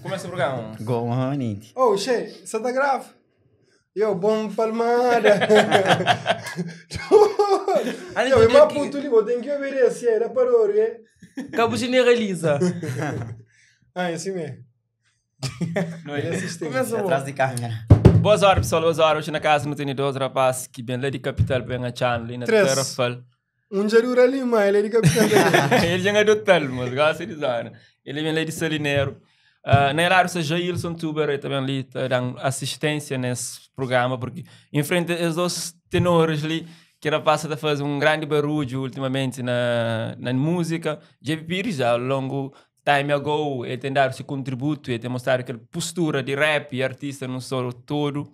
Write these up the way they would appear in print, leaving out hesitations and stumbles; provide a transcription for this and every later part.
Começa o programa. Go on, Indy. Oh, che, você tá grave? Eu, bom palmada. Eu, mas puto ali, tem que obedecer, era para o é? Cabo generaliza. Ah, é assim mesmo. Ele é assistente. Começa Atrás de câmera. Boas horas, pessoal. Boas horas. Hoje na casa não tem 12 rapazes que bem lá de capital bem a channel ali na Três. Terrafal. Jarura ali, mas ele é de capitão. Ele já é do hotel, mas gosta de zona. Ele vem lá de Salineiro. Na horário, o Jailson Tuber também ali tá dando assistência nesse programa, porque em frente a esses dois tenores ali, que era passa a fazer um grande barulho ultimamente na música. JP Pires, já ao longo time ago, ele tem dado seu contributo, ele tem mostrado aquela postura de rap e artista no solo todo.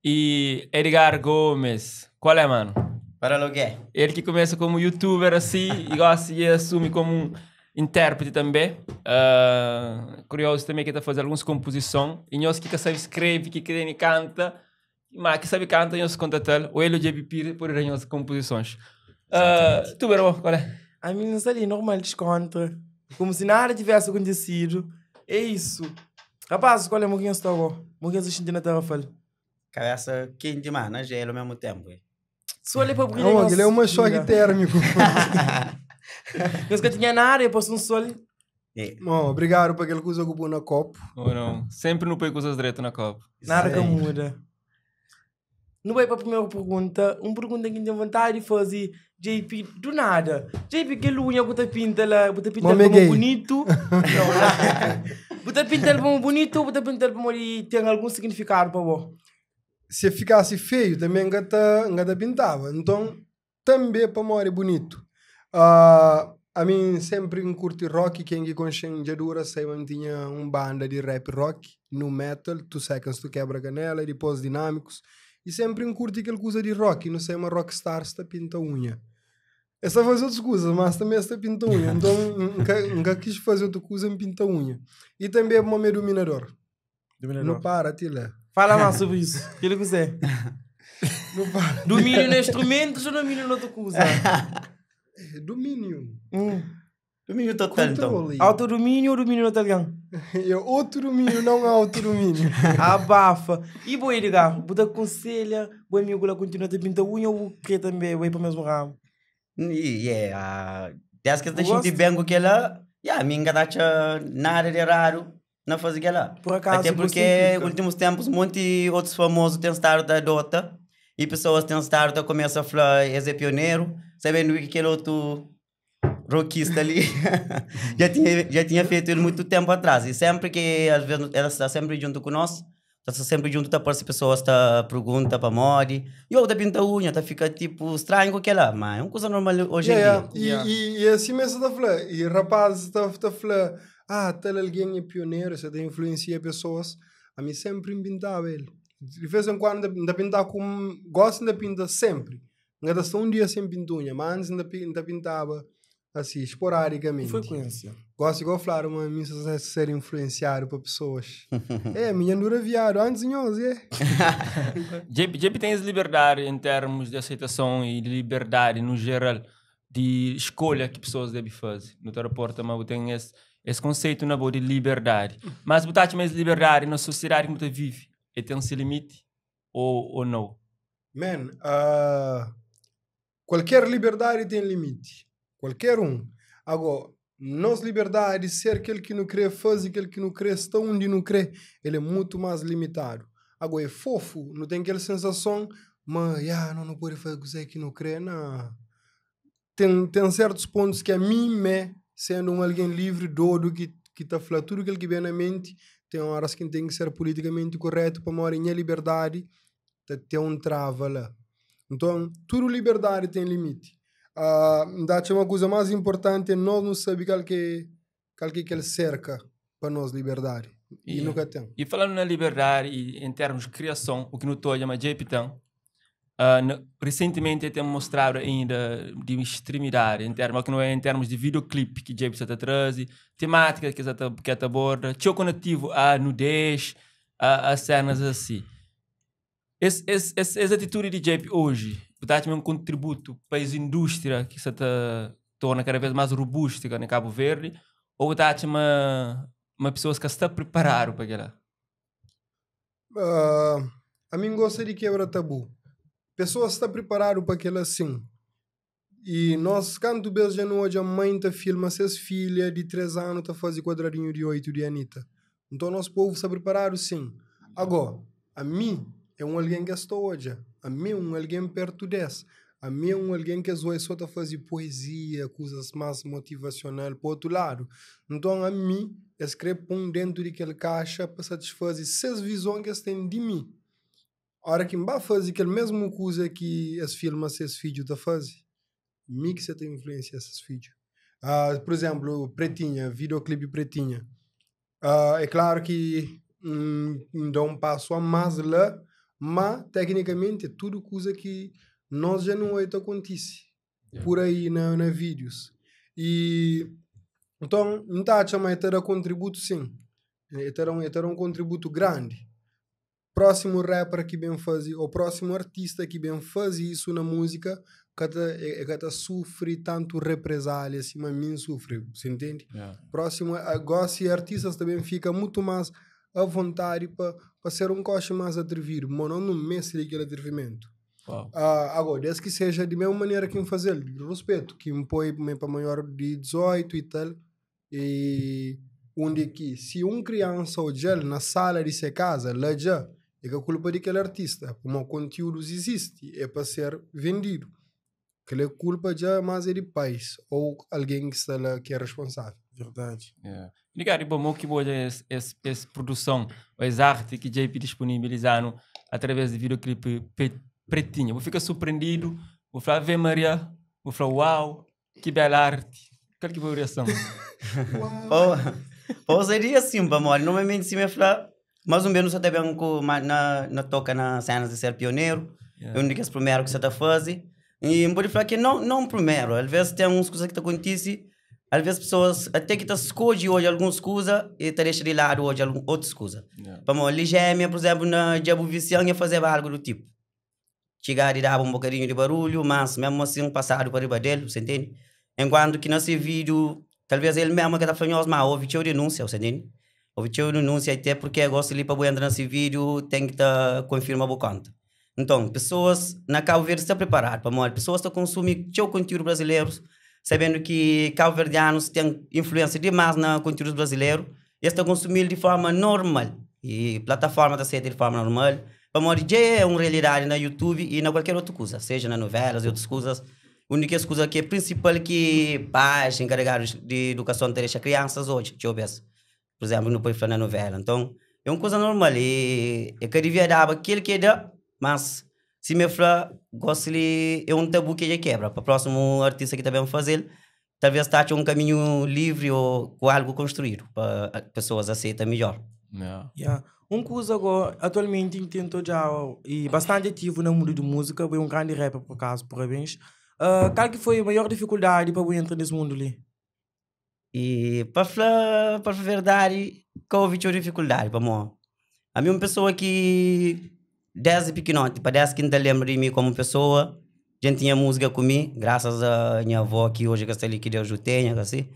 E Edgar Gomes, qual é, mano? Para o quê? Ele que começa como youtuber assim e gosta de assumir como um intérprete também. Curioso também que está fazendo algumas composições. E nós que sabe escreve, que canta, mas que sabe canta, nós conta tal. Ou ele o JP por as composições. Tu, Berbo, qual é? A mim não está ali, normal, descontra. Como se nada tivesse acontecido. É isso. Rapaz, qual é o Moguinho está agora? Moguinho está na Terrafal. Cabeça quente, mano, gelo ao mesmo tempo. Só ali para brilhar. Não, ele é um choque térmico. Eu que tinha nada, eu posso um sol. Bom, obrigado por aquele que usa o na copo. Ou não? Sempre não põe coisas direto na copa. Nada que muda. Não vai para a primeira pergunta. Uma pergunta que tenho vontade de fazer. JP, do nada. JP, que lunha bota pinta lá, bota pinta como bonito. Não, bota pinta como bonito, bota pinta como ele tem algum significado para você. Se ficasse feio, também engata pintava. Então, também para morrer bonito. A mim sempre curti rock, quem que consciente de dura, sei que tinha banda de rap rock, no metal, 2 seconds tu quebra canela, e depois dinâmicos. E sempre curti aquela coisa de rock, não sei, uma rockstar está pinta unha. Essa faz outras coisas, mas também está pinta unha. Então, nunca quis fazer outra coisa em pinta unha. E também é um meu dominador. Não para, Tila. Fala mais sobre isso. O que ele quiser. Domínio no instrumentos ou domínio noutra coisa? Domínio. Domínio total, então. Autodomínio ou domínio no italiano? É outro domínio, não autodomínio. Abafa. E boa, Edgar? Você aconselha, boa amigo, ela continua a ter pinta unha ou quer também vai para o mesmo ramo? Desde que a gente bem com ela, a minha gata nada de raro. Não faz aquela. Por acaso, até porque nos últimos tempos muitos outros famosos têm estado da dota e pessoas têm estado a começar a falar esse é pioneiro, sabendo que aquele outro rockista ali já tinha feito ele muito tempo atrás. E sempre que às vezes ela está sempre junto conosco, está sempre junto para as pessoas tá pergunta para Mori, e eu da pinta unha, tá fica tipo estranho com aquela, mas é uma coisa normal hoje em dia. E assim mesmo está falando, e rapaz está falando, tal alguém é pioneiro, você tem influencia pessoas. A mim sempre pintava ele. De vez em quando ainda pintava como gosto de pintar sempre. Ainda estou dia sem pintunha, mas antes ainda pintava assim, esporadicamente. Frequência. Gosto igual falar, mas mim ser influenciado por pessoas. Minha dura viado, antes nós, JP tem liberdade em termos de aceitação e de liberdade no geral de escolha que pessoas devem fazer. No aeroporto também tem esse conceito na boa de liberdade. Mas botar mais liberdade na sociedade que você vive, e tem um limite ou não? Man, qualquer liberdade tem limite. Qualquer um. Agora, nossa liberdade de ser aquele que não crê, fazer aquele que não crê, está onde não crê, ele é muito mais limitado. Agora, é fofo, não tem aquela sensação, mas não pode fazer coisa que não crê, não. Tem certos pontos que a mim, sendo alguém livre, doido, que está falando tudo aquilo que vem na mente, tem horas que tem que ser politicamente correto para morar em liberdade, tem um trava lá. Então, tudo liberdade tem limite. Uma coisa mais importante, nós não sabemos que ele cerca para nós liberdade. E nunca tem. E falando na liberdade, em termos de criação, o que não estou a chamar de JP, recentemente temos mostrado ainda de extremidade em termos de videoclipe que JP está trazendo, temática que está aborda, teu conectivo a nudez, a cenas assim. Essa atitude de JP hoje está também um contributo para a indústria que se torna cada vez mais robusta em Cabo Verde, ou está uma pessoa que está preparado para aquela? A mim gosta de quebrar tabu. Pessoas estão preparadas para aquilo assim. E nós, quando vemos já hoje, a mãe está filma seus filhos de 3 anos, está fazendo quadradinho de 8 de Anitta. Então, nosso povo está preparado sim. Agora, a mim é alguém que estou hoje. A mim é alguém perto desse. A mim é alguém que só está fazendo poesia, coisas mais motivacionais para o outro lado. Então, a mim, escrevo dentro daquela caixa para satisfazer 6 visões que têm de mim. A hora que vai fazer aquela mesma coisa que as filmes, esses vídeos estão fazendo, mim que você tem influência esses vídeos. Por exemplo, Pretinha, videoclipe Pretinha. É claro que dá um passo a mais lá, mas tecnicamente é tudo coisa que nós já não acontece por aí na vídeos. E então, não está a chamar de contributo sim. É um contributo grande. Próximo rapper que bem faz, o próximo artista que bem faz isso na música, que sofre tanto represálias, mas mim sofre, você entende? Próximo, agora se artistas também fica muito mais à vontade para ser um coche mais atrevido, mas não no mestre daquele atrevimento. Agora, desde que seja de mesma maneira que fazer, respeito, que me põe para maior de 18 e tal, e onde que se criança ou gel na sala de sua casa, lá já, é que a culpa daquele artista, como o conteúdo existe, é para ser vendido. Aquela culpa já mais é de pais ou alguém que está lá que é responsável. Verdade. Ligado, bom, que boa essa produção, as artes que JP disponibilizando através de videoclipe Pretinha. Vou ficar surpreendido, vou falar, Ave Maria, vou falar, uau, que bela arte. Qual que foi a reação? Seria assim, amor. Normalmente se me falar, mais ou menos até bem na toca nas cenas de ser pioneiro, é um dos primeiros que você está fazendo. E pode falar que não primeiro, às vezes tem algumas coisas que acontecem, às vezes pessoas até que escolhem hoje algumas coisas e deixam de lado hoje outras coisas. Como Ligêmea, por exemplo, na Diabo Vicião ia fazer algo do tipo. Chegar e dar um bocadinho de barulho, mas mesmo assim passado para riba dele, você entende? Enquanto que nesse vídeo, talvez ele mesmo que está falando, mas houve teu denúncia, você entende? Houve teu denúncia até porque gosta de para entrar nesse vídeo, tem que confirmar a conta. Então, pessoas na Cabo Verde estão preparadas para morrer. Pessoas estão consumindo o conteúdo brasileiro, sabendo que cabo-verdianos têm influência demais no conteúdo brasileiro, e estão consumindo de forma normal. E a plataforma está sendo de forma normal. Para morrer já é uma realidade na YouTube e na qualquer outra coisa, seja na novelas e outras coisas. A única coisa que é principal que pais encarregados de educação deixam crianças hoje, deixa eu ver. Por exemplo, não pode falar na novela. Então, é uma coisa normal. E que devia dar aquilo que dá. Mas, se me falar, gosto de... É um tabu que já quebra. Para o próximo artista que também vai fazer, talvez está um caminho livre ou com algo construído, para as pessoas aceitem melhor. Um coisa agora, atualmente, intento já e bastante ativo no mundo de música, foi um grande rapper, por acaso, parabéns. Qual que foi a maior dificuldade para entrar nesse mundo ali? E, para falar a verdade, qual houve dificuldade, para mim? A minha pessoa que... Desde pequenote, parece que ainda lembro de mim como pessoa. A gente tinha música comigo, graças à minha avó que hoje está ali, que Deus o tenha, assim.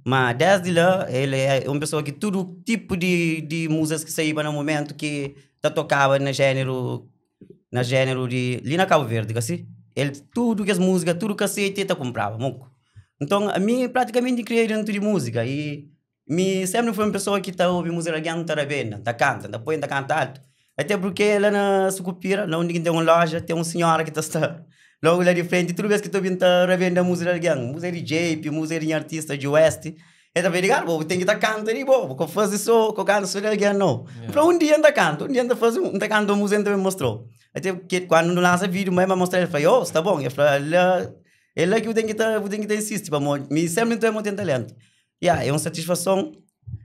Mas desde lá, ele é uma pessoa que todo tipo de músicas que saía no momento que tocava na gênero de... Ali na Cabo Verde, assim. Ele, tudo que as músicas, tudo que aceita, ele comprava, muito. Então, a mim praticamente criei dentro de música. E sempre foi uma pessoa que está ouvindo música, alguém está bem, está canta, depois está canta alto. Até porque lá na Sucupira, lá onde tem uma loja, tem uma senhora que está logo lá de frente, toda vez que estou vindo a revender a música de alguém, música de JP, música de artista de West, ele está ligado, tem que estar cantando ali, vou fazer isso, vou cantar isso de alguém, não. Para um dia anda canto, um dia anda fazendo, anda cantando a música, ele me mostrou. Até porque quando lança vídeo, mas me mostrou, ele falou, está bom, ele falou, é lá que eu tenho que estar insistir, me sempre não muito talento. É uma satisfação,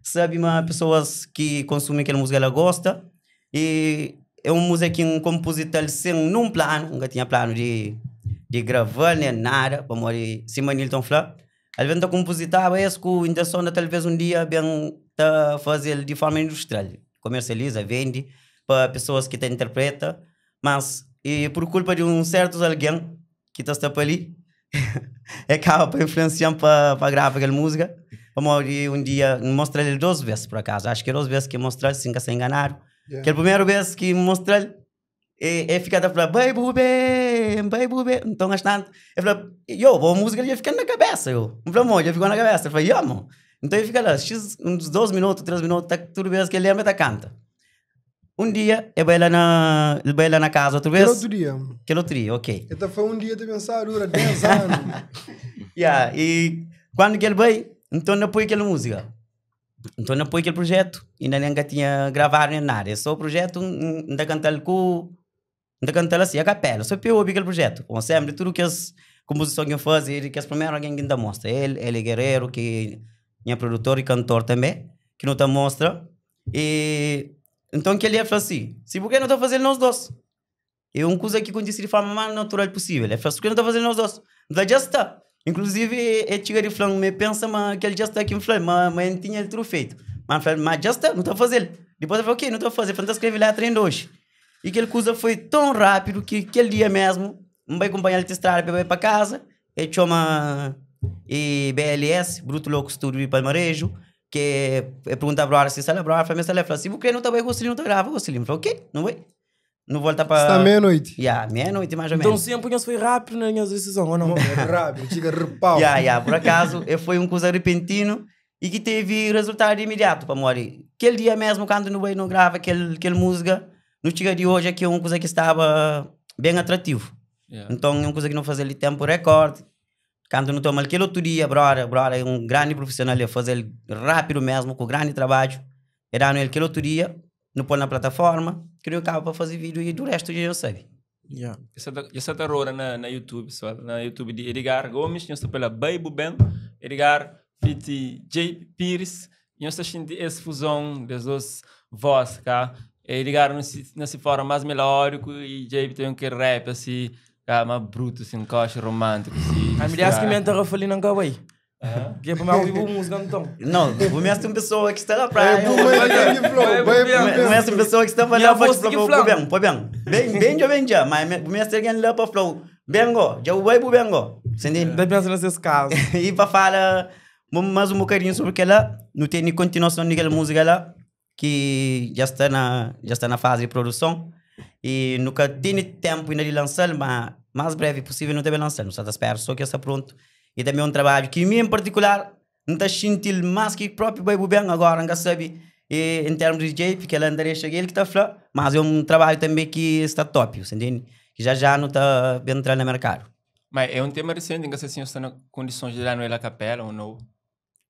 sabe, pessoas que consumem aquela música, ela gosta. E é uma música que um compositor sem num plano, nunca tinha plano de gravar nem nada, para morrer, se Manilton falar. Ele vem a compositar, mas com a intenção de talvez um dia bem fazer de forma industrial, comercializa, vende para pessoas que interpretam, mas e por culpa de certos alguém que está ali, acaba para influenciar para gravar aquela música. e um dia mostrei ele 2 vezes, por acaso. Acho que 2 vezes que mostrei, sem que se enganaram. Yeah. Que a primeira vez que mostrei, ele fica a falar, vai bube. Então, bastante. Ele falou, a música ia ficando na cabeça. Eu falei, já ficou na cabeça. Ele falou, mano. Então, ele fica lá, uns 2 minutos, 3 minutos, tudo vez que ele lembra, canta. Um dia, ele vai lá na casa outra vez. Que outro dia, ok. Então, foi um dia de pensar, dura 10 anos. E quando que ele vai, então não põe aquela música. Então não põe aquele projeto. Ainda nunca tinha gravado nem nada. É só o projeto, ainda cantar assim, a capela. Só para eu ouvir aquele projeto. Bom, sempre, tudo que as composições que eu faço, que as primeiras alguém que ainda mostra. Ele é guerreiro, que é produtor e cantor também, que não te mostra. E então que ele falou assim, se por que não está fazendo nós dois? É uma coisa que acontece de forma mais natural possível. Ele falou, por que não está fazendo nós dois? Então já está. Inclusive, ele chega de falando, me pensa que ele já está aqui, mas não tinha ele tudo feito. Mas já está, não está fazendo. Depois ele falou, ok, não estou fazendo, então escrevi lá treino hoje. E aquela coisa foi tão rápido que aquele dia mesmo, não vai acompanhar ele de estrada para ir para casa, ele chama BLS, Bruto Louco Studio de Palmarejo, que pergunta para a se celebrar, a família fala assim, por que não está bem com o Cilinho, não está grava com o Cilinho? Eu falei, ok, não vai. Não volta para... Está meia-noite. Meia-noite mais ou menos. Então sempre foi rápido na minha decisão, ou não? Rápido, chega repau. Por acaso, foi uma coisa repentino e que teve resultado imediato para morrer. Aquele dia mesmo, quando não grava aquela música, no chega de hoje aqui é uma coisa que estava bem atrativo. Então é uma coisa que não fazia ali tempo recorde. Quando não toma aquele outro dia, brother é um grande profissional, a fazer rápido mesmo, com grande trabalho. E dando ele aquele outro dia, não pôr na plataforma, que não acaba para fazer vídeo e do resto já eu sei. Essa tá rora na YouTube, pessoal. Na YouTube de Edgar Gomes, nós estamos pela Baby Ben, Edgar Fit J. Pires, e nós estamos sentindo essa fusão das duas vozes, cá. Edgar nessa forma mais melódico e J. tem um que rap, assim, mais bruto, assim, um coche romântico, assim. A mulher que me entra falando não acabei. Que é para me ouvir música então. Não, o mesmo tem pessoa que está na praia. O mesmo pessoa que está lá para o bem. Bem já, mas o mesmo tem lá para o flow. Bengo, já o bengo. Entendeu? Daí pensa nesse caso. E para falar mais um bocadinho sobre aquela, não tem continuação daquela música lá, que já está na fase de produção. E nunca tem tempo ainda de lançar, mas mais breve possível não deve lançar. Não está à espera, só que está pronto. E também é um trabalho que, em particular, não está sentindo mais que o próprio Baby Ben agora, não sabe, em termos de DJ, porque ele andaria chegar, ele que está falando, mas é um trabalho também que está top, entende? Que já não está bem entrando no mercado. Mas é um tema recente, em que assim, está em condições de dar no a capela ou não?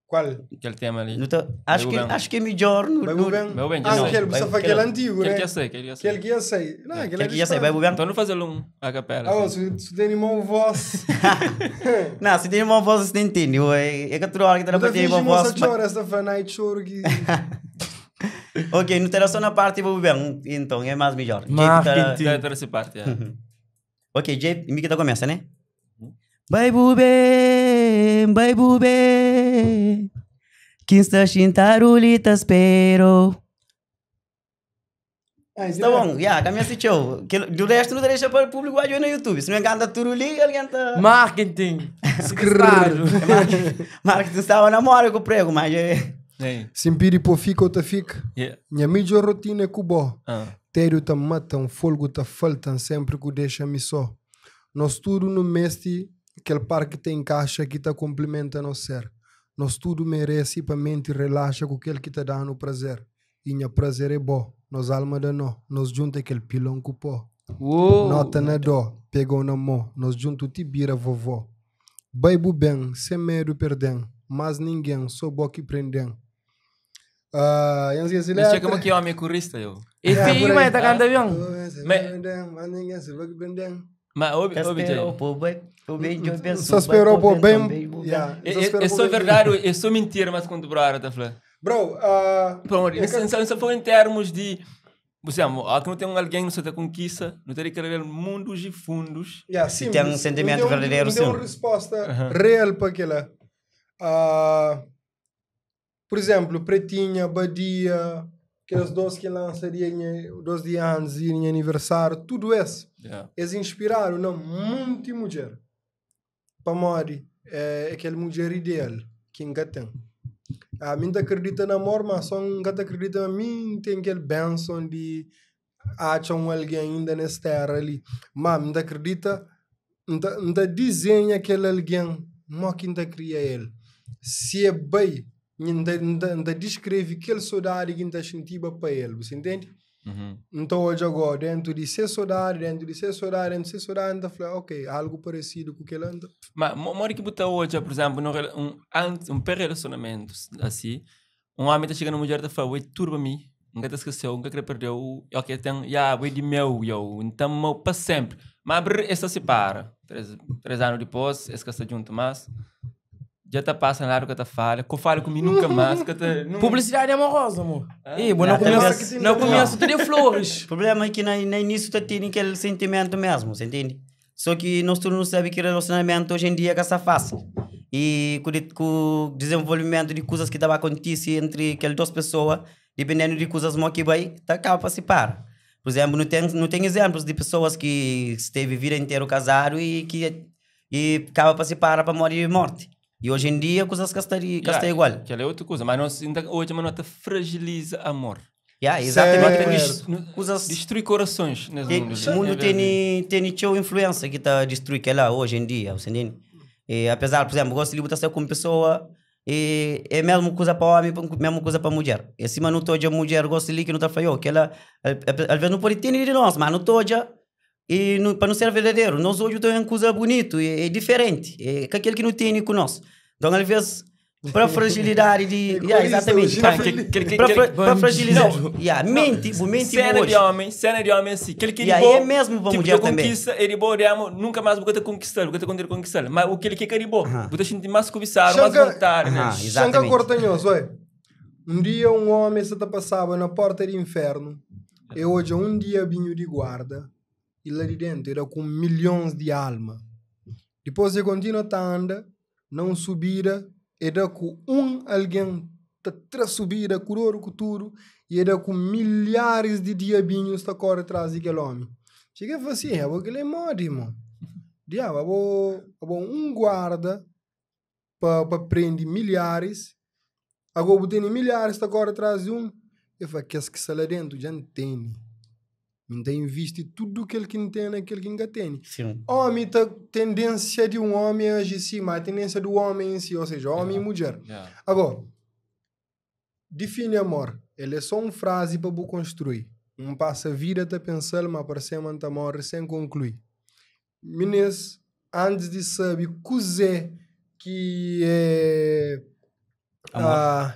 Qual? Aquele tema ali. Acho que é melhor no... Baby Ben, já sei. Aquele, você faz aquele antigo, né? Aquele que eu sei. Não, aquele que já sei, Baby Ben. Então não fazer a capela. Se tem uma voz... Não, se tem uma voz, você entende. É que toda hora que está para ter uma voz... Essa foi night choro que... Ok, não terá só na parte Baby Ben, então é mais melhor. Marketing. Terá essa parte, Ok, Jay, me que começa, né? Vai bube, que está chintarulita espero. Está bom, caminha esse show. Do resto não deixa para o público aí no YouTube. Se não encanta turuli, ele canta... Marketing. Marketing estava na mora com o prego, mas... Simpiri po fica ou ta fica. Minha melhor rotina é cubo. Tério ta matam, folgo ta faltam sempre que deixa-me só. Nós tudo no mestre, aquele parque tem caixa que ta complementa no ser. Nós tudo merece para mente relaxa com aquele que ta dá no prazer. E minha prazer é bom. Nós alma da nó, nós junta aquele pilão com pó. Nota na dó, pegou na mão, nós junto tibira vovó. Baibu bem, sem medo perdem, mas ninguém só boa que prendem. Mas chega como que homem curista, eu. E filho, mas tá cantando bem. Mas ninguém se boa que prendem. Mas só esperou por bem. É só verdade, é só mentira, mas quando o brother tá falando. Bro, isso foi em termos de... Você aqui não tem alguém que você conquista, não tem que querer mundos e fundos. Se tem um sentimento verdadeiro, sim. Não tem uma resposta real para aquela. Por exemplo, Pretinha, Badia, aqueles dois que lançariam 2 dias antes de aniversário, tudo isso. Eles inspiraram muita mulher. Para morrer, é aquela mulher ideal que ainda tem. A mim acredita na amor, mas só não acredita a mim tem aquele benção de achar alguém ainda nessa terra ali. Mas me acredita, não desenha aquele alguém, não que não cria ele. Se é bem, não descreve aquele saudade que não sentia para ele, você entende? Então hoje agora, dentro de ser saudade, anda falar, ok, algo parecido com aquele anda. Mas mora que botar hoje, por exemplo, um pré-relacionamento assim, um homem está chegando a mulher e fala, oi, turba me, nunca te esqueceu, nunca queria perder o que tem, oi de meu, então para sempre. Mas essa se para, 3 anos depois, esse que está junto, mas já está passando lá o que está falando, que eu falo comigo nunca mais. Publicidade amorosa, amor. Não começo tudo de flores. O problema é que no início tu tem aquele sentimento mesmo, você entende? Só que nós todos não sabemos que relacionamento hoje em dia é essa fácil. E com o desenvolvimento de coisas que estava acontecendo entre aquelas 2 pessoas, dependendo de coisas que vai, tá acaba para se parar. Por exemplo, não tem exemplos de pessoas que esteve a vida inteira casado e acaba para se parar para morrer de morte. E hoje em dia, coisas que estão igual. Que é outra coisa, mas hoje não fragiliza amor. Exatamente. Destrói corações. O mundo tem influência que está destruindo ela hoje em dia, você entende? Apesar, por exemplo, gosto de botar com pessoa, é mesmo coisa para homem, mesmo coisa para mulher. E se não toda mulher gosta de que não está falhando, que ela, às vezes não pode ter de nós, mas não toda. E para não ser verdadeiro, nós hoje temos uma coisa bonita, é diferente, é aquele que não tem com nós. Então, às vezes, para a fragilidade de... exatamente. Para fragilidade. Mente cena de homem assim. Aquele que é mesmo para mulher também. Conquista, ele nunca mais vou conquistar, vou conquistar. Mas o que ele quer bom, vou sentir mais cobiçar, mais vontade, né? Exatamente. Um dia um homem se passava na porta do inferno, e hoje um dia vinha de guarda, e lá de dentro era com milhões de almas. Depois ele continua a andar, não subira, era com alguém que subira, curou o tudo, e era com milhares de diabinhos que correm atrás daquele homem. Cheguei e falei assim, aquele é morto, irmão. Diabo, um guarda para prender milhares, agora tem milhares que correm atrás de um. Eu falei, que está lá dentro já não tem. Não tem visto tudo que ele tem, aquele que não tem. Sim. Homem tem tendência de um homem agir assim, mas a tendência do homem em si, ou seja, homem e mulher. Agora, define amor. Ele é só uma frase para construir. Um passa a vida a pensar, mas para sempre está morre sem concluir. Meninas, antes de saber cozer que é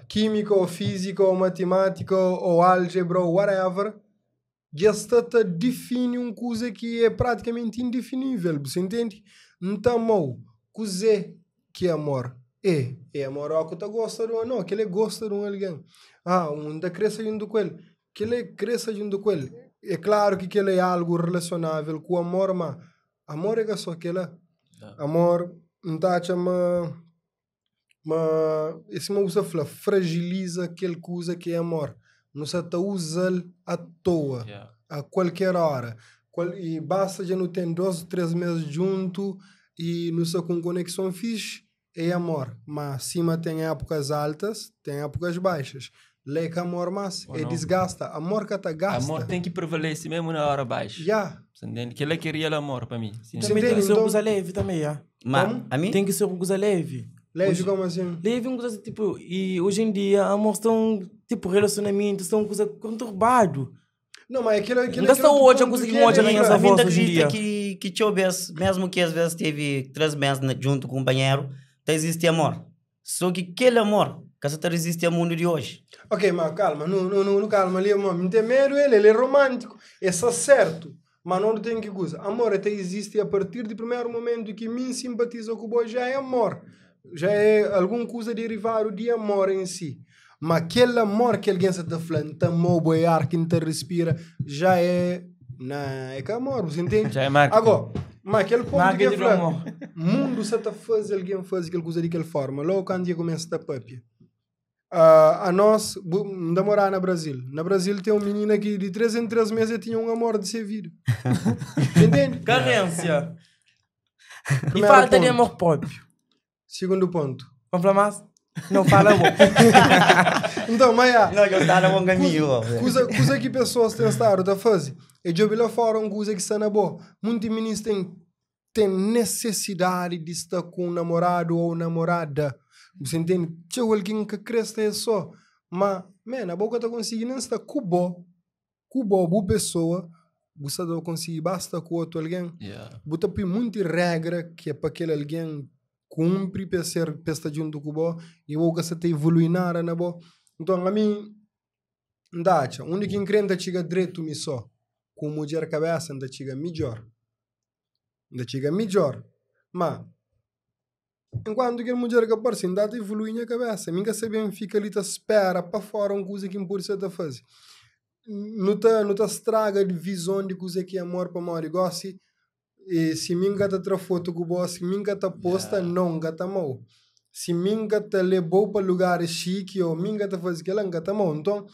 química ou física ou matemática ou álgebra ou whatever, já está a definir uma coisa que é praticamente indefinível, você entende? Então, coisa que é amor? É amor ao que tu gosta de não, que ele gosta de alguém. Um cresce junto com ele, que ele cresce junto com ele. É claro que ele é algo relacionável com o amor, mas amor é só que ele amor, não está a esse usa fragiliza aquela coisa que é amor. Não se usa à toa, a qualquer hora. E basta já não ter 2 ou 3 meses junto e não se com conexão fixe, é amor. Mas acima tem épocas altas, tem épocas baixas. Leca amor, mas desgasta. Amor que te gasta. Amor tem que prevalecer mesmo na hora baixa. Que ele queria o amor para mim. Também tem que ser uma coisa leve também, Tem que ser uma coisa leve. Leve como assim? Leve uma coisa tipo... E hoje em dia, amor estão... Tipo, relacionamentos são uma coisa conturbado. Não, mas aquilo não está hoje a coisa que hoje ganha essa voz hoje em dia. Que te vez, mesmo que às vezes teve 3 meses junto com o companheiro, existe amor. Só que aquele amor, que só resiste ao mundo de hoje. Ok, mas calma, não calma ali, amor. Não tem medo ele é romântico. É só certo. Mas não tem que coisa. Amor até existe a partir do primeiro momento que me simpatiza com o boy, já é amor. Já é alguma coisa derivada de amor em si. Mas aquele amor que alguém se está falando, amor, boiar, que não te respira, já é... Não, é que amor, você entende? Já é marketing. Agora, mas aquele ponto que é falar, mundo se está fazendo, alguém faz aquela coisa daquela forma. Logo quando dia começa a estar papia. A nós, morar no Brasil. No Brasil tem uma menina que de 3 em 3 meses tinha um amor de ser vida. Entende? Carência. E falta de amor próprio. Segundo ponto. Vamos falar mais? Não, fala bom. Então, mas Não, eu estava no bom caminho. coisa que pessoas têm estado a fazer. E eu vi lá fora uma coisa que está na boa. Muitos meninos têm necessidade de estar com um namorado ou namorada. Você entende? Tinha alguém que cresce é só. Mas, a boca está conseguindo estar com boa pessoa. Você não conseguir basta com outro alguém. Você tem muita regra que é para aquele alguém cumpre para estar junto com o e você tem evoluir nada na boa. Então, a mim, ndacha, onde que crente chega direito me só, com mulher cabeça, ainda chega melhor. Mas, enquanto que a mulher que aparece, ainda evolui na cabeça, minha sabem fica ali, espera para fora uma coisa que impulsa a fazer. Não tá estraga de visão de coisa que é amor para amor, igual e se minha tá foto com você, se minha tá posta, não gata mal. Se minha tá levou para lugares chique ou minha tá faz aquela gata mal. Então,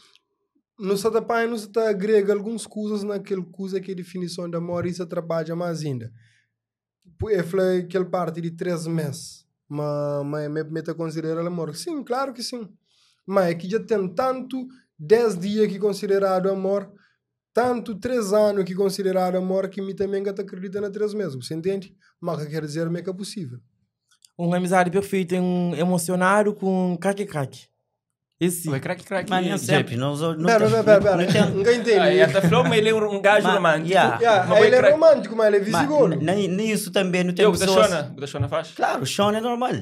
nos pai nos tá agrega algumas coisas naquela coisa que é definição de amor e se trabalha mais ainda. Eu falei aquela parte de 3 meses, mas me tá considerando amor. Sim, claro que sim. Mas é que já tem tanto 10 dias que considerado amor, tanto 3 anos que considerado amor, que me também acredita na 3 meses, você entende? Mas quer dizer que é possível. Uma amizade perfeita é um emocionado com craque. Esse. É craque. Mas nem sempre. Pera. Nunca entendi. Até falou, mas ele é um gajo romântico. Ele é romântico, mas ele é visigolo. Nem isso também não tem pessoas... O da Shona faz? Claro, o Shona é normal.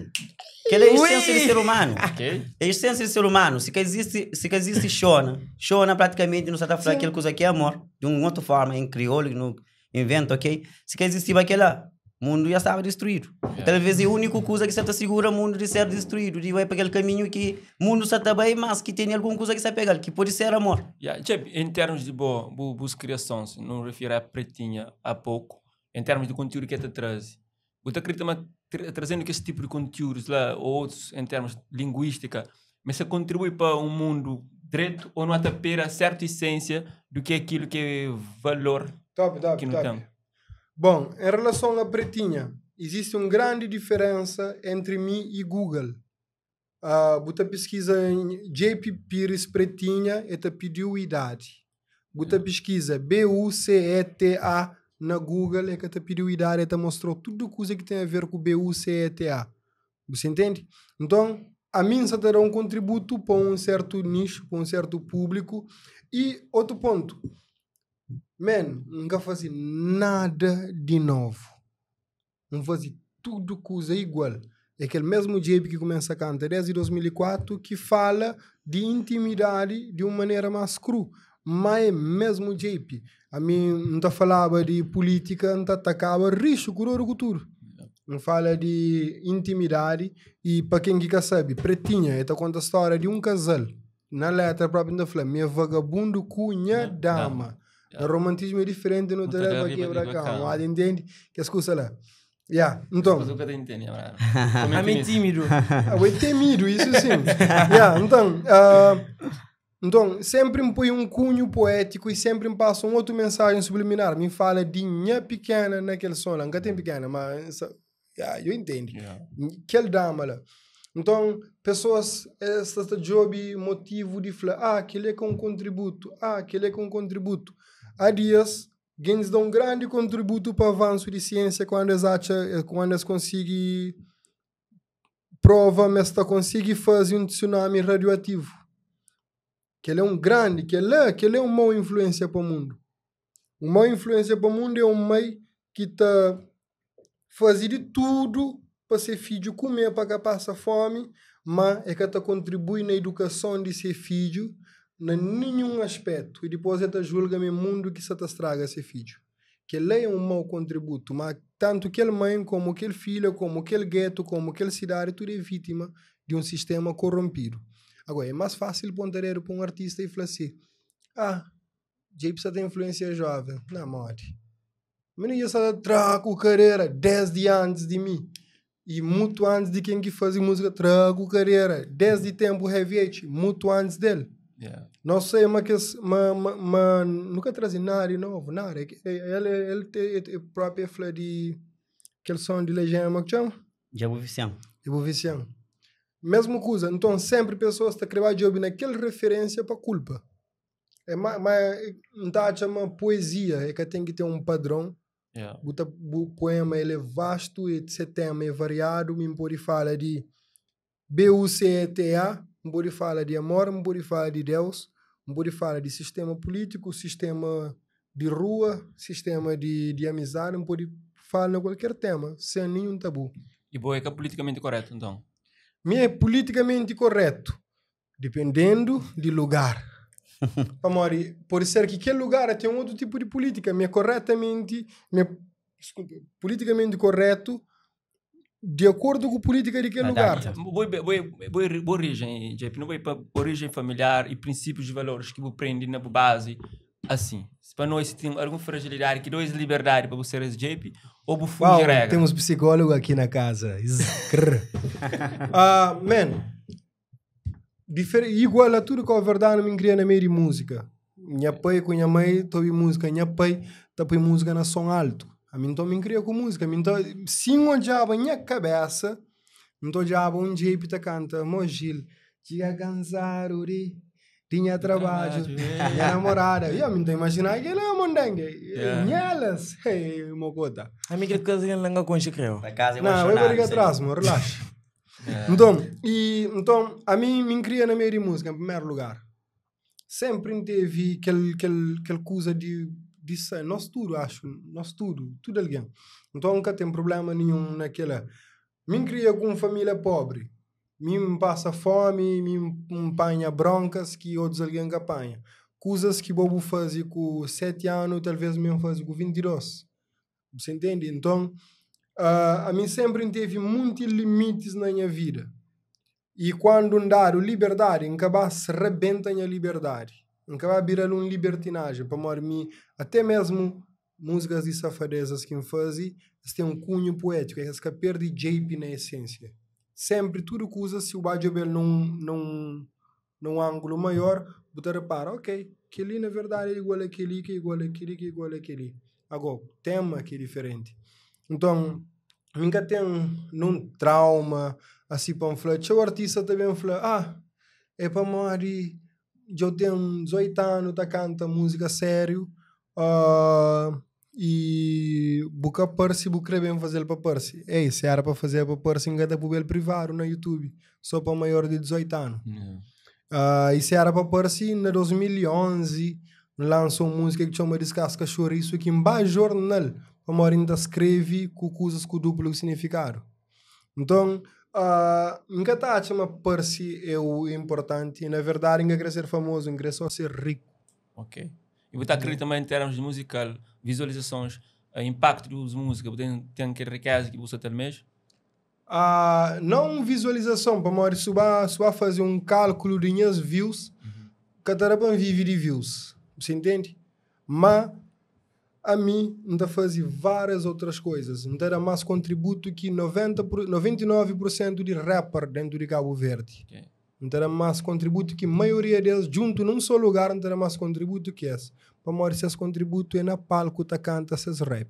Que ele é a essência do ser humano. Okay. É a essência do ser humano. Se que existe Shona praticamente não se está falando aquela coisa que é amor. De uma outra forma, em crioulo, no invento, ok? Se que existir aquela, o mundo já estava destruído. Talvez é a única coisa que se está segura o mundo de ser destruído. De vai para aquele caminho que o mundo está bem, mas que tem alguma coisa que se pega, que pode ser amor. Em termos de boas criações, não refiro a pretinha há pouco, em termos de conteúdo que te traz. Você acredita trazendo esse tipo de conteúdos lá, ou outros em termos de linguística, mas você contribui para um mundo direito ou não atapera certa essência do que é aquilo que é valor que não tem? Bom, em relação à pretinha, existe uma grande diferença entre mim e Google. Você pesquisa em JP Pires pretinha e te pediu idade. Você pesquisa BUCETA na Google e que te pediu idade e te mostrou tudo coisa que tem a ver com BUCETA. Você entende? Então, a mim só terá um contributo para um certo nicho, para um certo público. E outro ponto, nunca fazia nada de novo. Não fazia tudo coisa igual. É aquele mesmo JP que começa a cantar desde 2004 que fala de intimidade de uma maneira mais cru. Mas é mesmo JP. A mim não tá falava de política, não tá atacava risco, curoro, cultura. Não fala de intimidade e para quem que sabe, pretinha, ela conta a história de um casal. Na letra própria da fala, minha vagabundo cunha dama. O romantismo é diferente no telefone aqui para cá. Entende? Que as coisas lá. Então. Mas eu nunca entendi. É tímido. É tímido, isso sim. Então, sempre me põe um cunho poético e sempre me passa uma outra mensagem subliminar. Me fala de minha pequena naquele som. Nunca tem pequena, mas eu entendo. Aquele dama lá. Então, pessoas, esta job, motivo de falar, aquele é com contributo, aquele é com contributo. Há dias, eles dão um grande contributo para o avanço de ciência quando eles conseguem prova, mas conseguem fazer um tsunami radioativo. Que ele é um grande, que ele é uma má influência para o mundo. Uma má influência para o mundo é um mãe que está fazendo de tudo para ser filho comer, para que passa fome, mas é que está contribui na educação de ser filho em nenhum aspecto. E depois ele julga o mundo que se estraga ser filho. Que ele é um mau contributo, mas tanto aquele mãe, como aquele filho, como aquele gueto, como aquele cidade, tudo é vítima de um sistema corrompido. Agora, é mais fácil ponderar para um artista e falar assim, J.P. tem influência jovem, na morte. Mas não ia só trago carreira 10 dias antes de mim. E muito antes de quem que fazia música, trago carreira 10 de tempo heavy, muito antes dele. Não sei, mas nunca trazia nada de novo, nada. Ele tem própria fala de aquele som de legenda, como que chama? Jabu Vicião. Mesmo coisa. Então, sempre pessoas estão a criar job naquela referência para culpa. Mas não está a chamar poesia, é que tem que ter um padrão. O poema ele é vasto, esse tema é variado, me pode falar de BUCETA, me pode falar de amor, me pode falar de Deus, me pode falar de sistema político, sistema de rua, sistema de amizade, me pode falar de qualquer tema, sem nenhum tabu. E boa, é que é politicamente correto, então? É politicamente correto, dependendo do lugar. Pode ser que aquele lugar tem um outro tipo de política, politicamente correto, de acordo com a política daquele lugar. Boa origem, JP, não vai para origem familiar e princípios de valores que você prende na base, assim. Para nós, tem alguma fragilidade, que dois liberdade para você ser JP, ou você fugir regra? Temos psicólogo aqui na casa. Igual a tudo que a verdade me cria na meio de música. Minha pai com minha mãe toca música, minha pai toca música na som alto. A mim então me cria com música. Se eu diabo minha cabeça, então diabo jeito tá canta, Mogil, tinha cansado de tinha trabalho, minha namorada. E a mim então imaginar que ele é mondengue. Nhelas, mocota. A mim que coisa não é com creu. Não, eu vou ligar atrás, mano, relaxa. Então, a mim me cria na meio de música, em primeiro lugar. Sempre teve aquela coisa de nós tudo, acho. Nós tudo alguém. Então, nunca tem problema nenhum naquela. Me cria com família pobre. Me passa fome, me apanha broncas que outros alguém apanha. Coisas que bobo fazia com 7 anos, talvez mesmo fazia com 22. Você entende? Então, a mim sempre teve muitos limites na minha vida. E quando dar liberdade, acabar se rebenta a liberdade. Acabar virar libertinagem. Para mim, até mesmo músicas de safadezas que eu fazia, tem um cunho poético. É que perde JP na essência. Sempre tudo que usa, se o Bajabel num ângulo maior, você repara, ok, aquele na verdade é igual àquele, que é igual àquele, que é igual àquele. Agora, o tema que é diferente. Então, nunca tem um trauma, assim, para falar. O artista também fala, é para morrer, eu tenho 18 anos, tá canta música sério, e buca Percy, buca bem fazer para Percy. Se era para fazer para Percy, ainda dá para privado na YouTube, só para maior de 18 anos. E se era para Percy, em 2011, lançou uma música que chama Descasca Chouriço, que em baixo jornal, para ainda escreve com coisas com duplo significado. Então, nunca está a chamar Percy é o importante, e na verdade, nunca quer ser famoso, nunca quer só ser rico. Ok. E você acredita também em termos de musical, visualizações, impacto das músicas, tem que riqueza que você tem mesmo? Não visualização, para só fazer um cálculo de minhas views, cada para vive de views, você entende? Mas a mim ainda fazia várias outras coisas, ainda era mais contributo que 99% de rapper dentro de Cabo Verde. Okay. Ainda era mais contributo que a maioria deles, junto num só lugar, ainda era mais contributo que esse. Para morrer, esses contributo é na palco, tá canta, esses rap.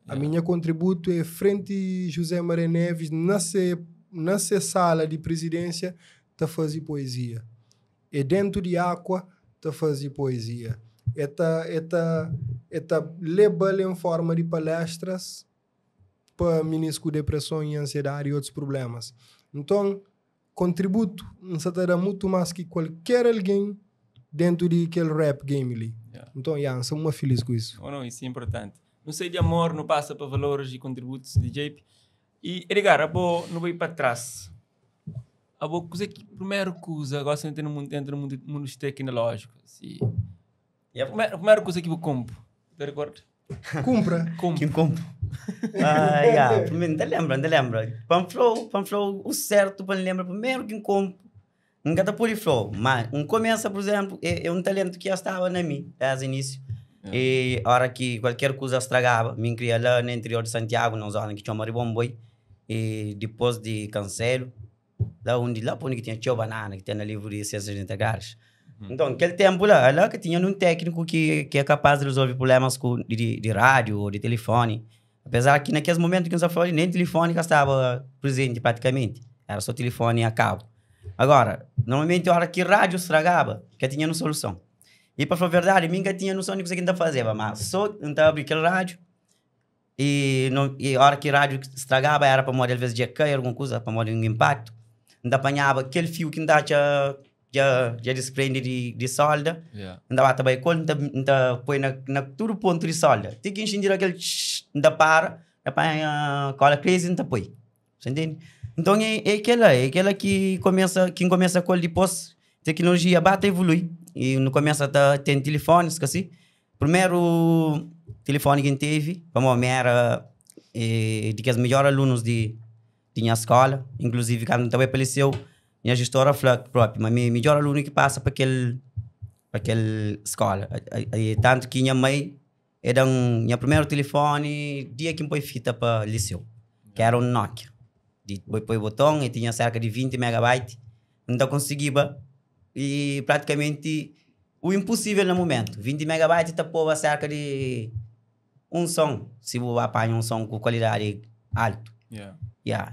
A minha contributo é frente José Maria Neves, nessa sala de presidência, tá fazer poesia. E dentro de água, tá fazer poesia. Leva em forma de palestras para meninos com depressão e ansiedade e outros problemas. Então, contributo não se terá muito mais que qualquer alguém dentro de aquele rap game ali. Então, sou muito feliz com isso. Não, isso é importante. Não sei de amor, não passa para valores e contributos de JP. E, Edgar, não vai para trás. A primeira coisa, agora você entra no mundo tecnológico. Assim. A primeira coisa que eu compro, você recorda? Compra. Quem compra? Não lembra. Panflow, o certo para lembrar primeiro quem compra. Nunca está por flow, mas começa, por exemplo, é um talento que já estava na mim, desde o início. E a hora que qualquer coisa estragava, me criei lá no interior de Santiago, numa zona que chama Ribomboi, e depois de Cancelo, lá onde tinha Tio Banana, que tem no livro de Ciências Integradas. Então, naquele tempo lá que tinha um técnico que é capaz de resolver problemas de rádio ou de telefone. Apesar que naqueles momentos que nós falamos, nem telefone estava presente praticamente. Era só telefone a cabo. Agora, normalmente a hora que rádio estragava, que tinha uma solução. E para falar a verdade, nunca tinha noção de que ainda fazia, mas só então abrir aquele rádio e a hora que a rádio estragava era para morrer às vezes de cair alguma coisa, para morrer um impacto. Ainda apanhava aquele fio que ainda já desprende de solda, ainda bate bem quando ainda põe na todo ponto de solda. Tem que encher aquele ainda para, apanha cola crise ainda põe. Você entende? Então é aquela que começa com depois tecnologia bate e evolui. E no começo até tem telefones, assim. Primeiro telefone que teve, como era de que os melhores alunos de minha escola, inclusive quando também apareceu, minha gestora falou próprio, mas o melhor aluno que passa para aquela escola. Tanto que minha mãe era meu primeiro telefone, dia que foi fita para o liceu, que era um Nokia. Depois botão e tinha cerca de 20 megabytes. Então conseguia e praticamente o impossível no momento. 20 megabytes tapava cerca de um som, se você apanha um som com qualidade alta.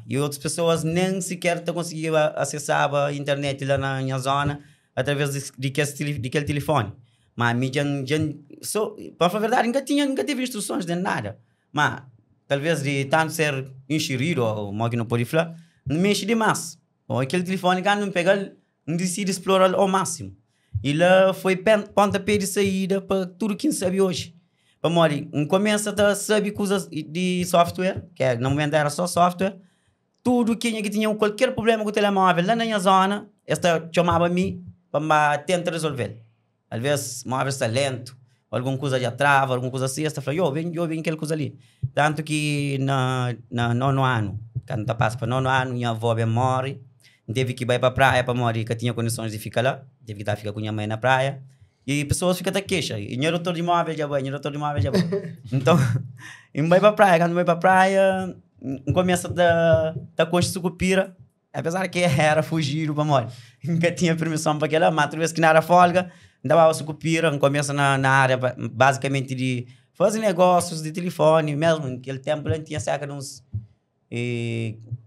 E outras pessoas nem sequer conseguiam acessar a internet lá na minha zona através daquele telefone. Mas para falar a verdade, nunca tive instruções de nada. Mas talvez de tanto ser enxerido ou mal que não pode falar, não mexe demais. Ou aquele telefone que não pega, não decide explorar ao máximo. E lá foi pontapé de saída para tudo que sabe hoje. Para morrer, começa a saber coisas de software, que no momento era só software. Tudo que tinha qualquer problema com o telemóvel lá na minha zona, esta chamava a mim para tentar resolver. Às vezes, o móvel está lento, alguma coisa já trava, alguma coisa assim, esta fala, eu venho aquela coisa ali. Tanto que no nono ano, quando eu passo para nono ano, minha avó morre, teve que ir para a praia para morrer, que tinha condições de ficar lá, teve que ficar com minha mãe na praia, e pessoas ficam a queixa, e não doutor de móvel já vai. Então, eu vai para a praia, quando vai para a praia, começa a construir sucupira, apesar que era fugir para morrer, nunca tinha permissão para aquela, mas outra vez que não era folga, dava a sucupira, começa na área basicamente de fazer negócios de telefone, mesmo naquele tempo ele tinha cerca de uns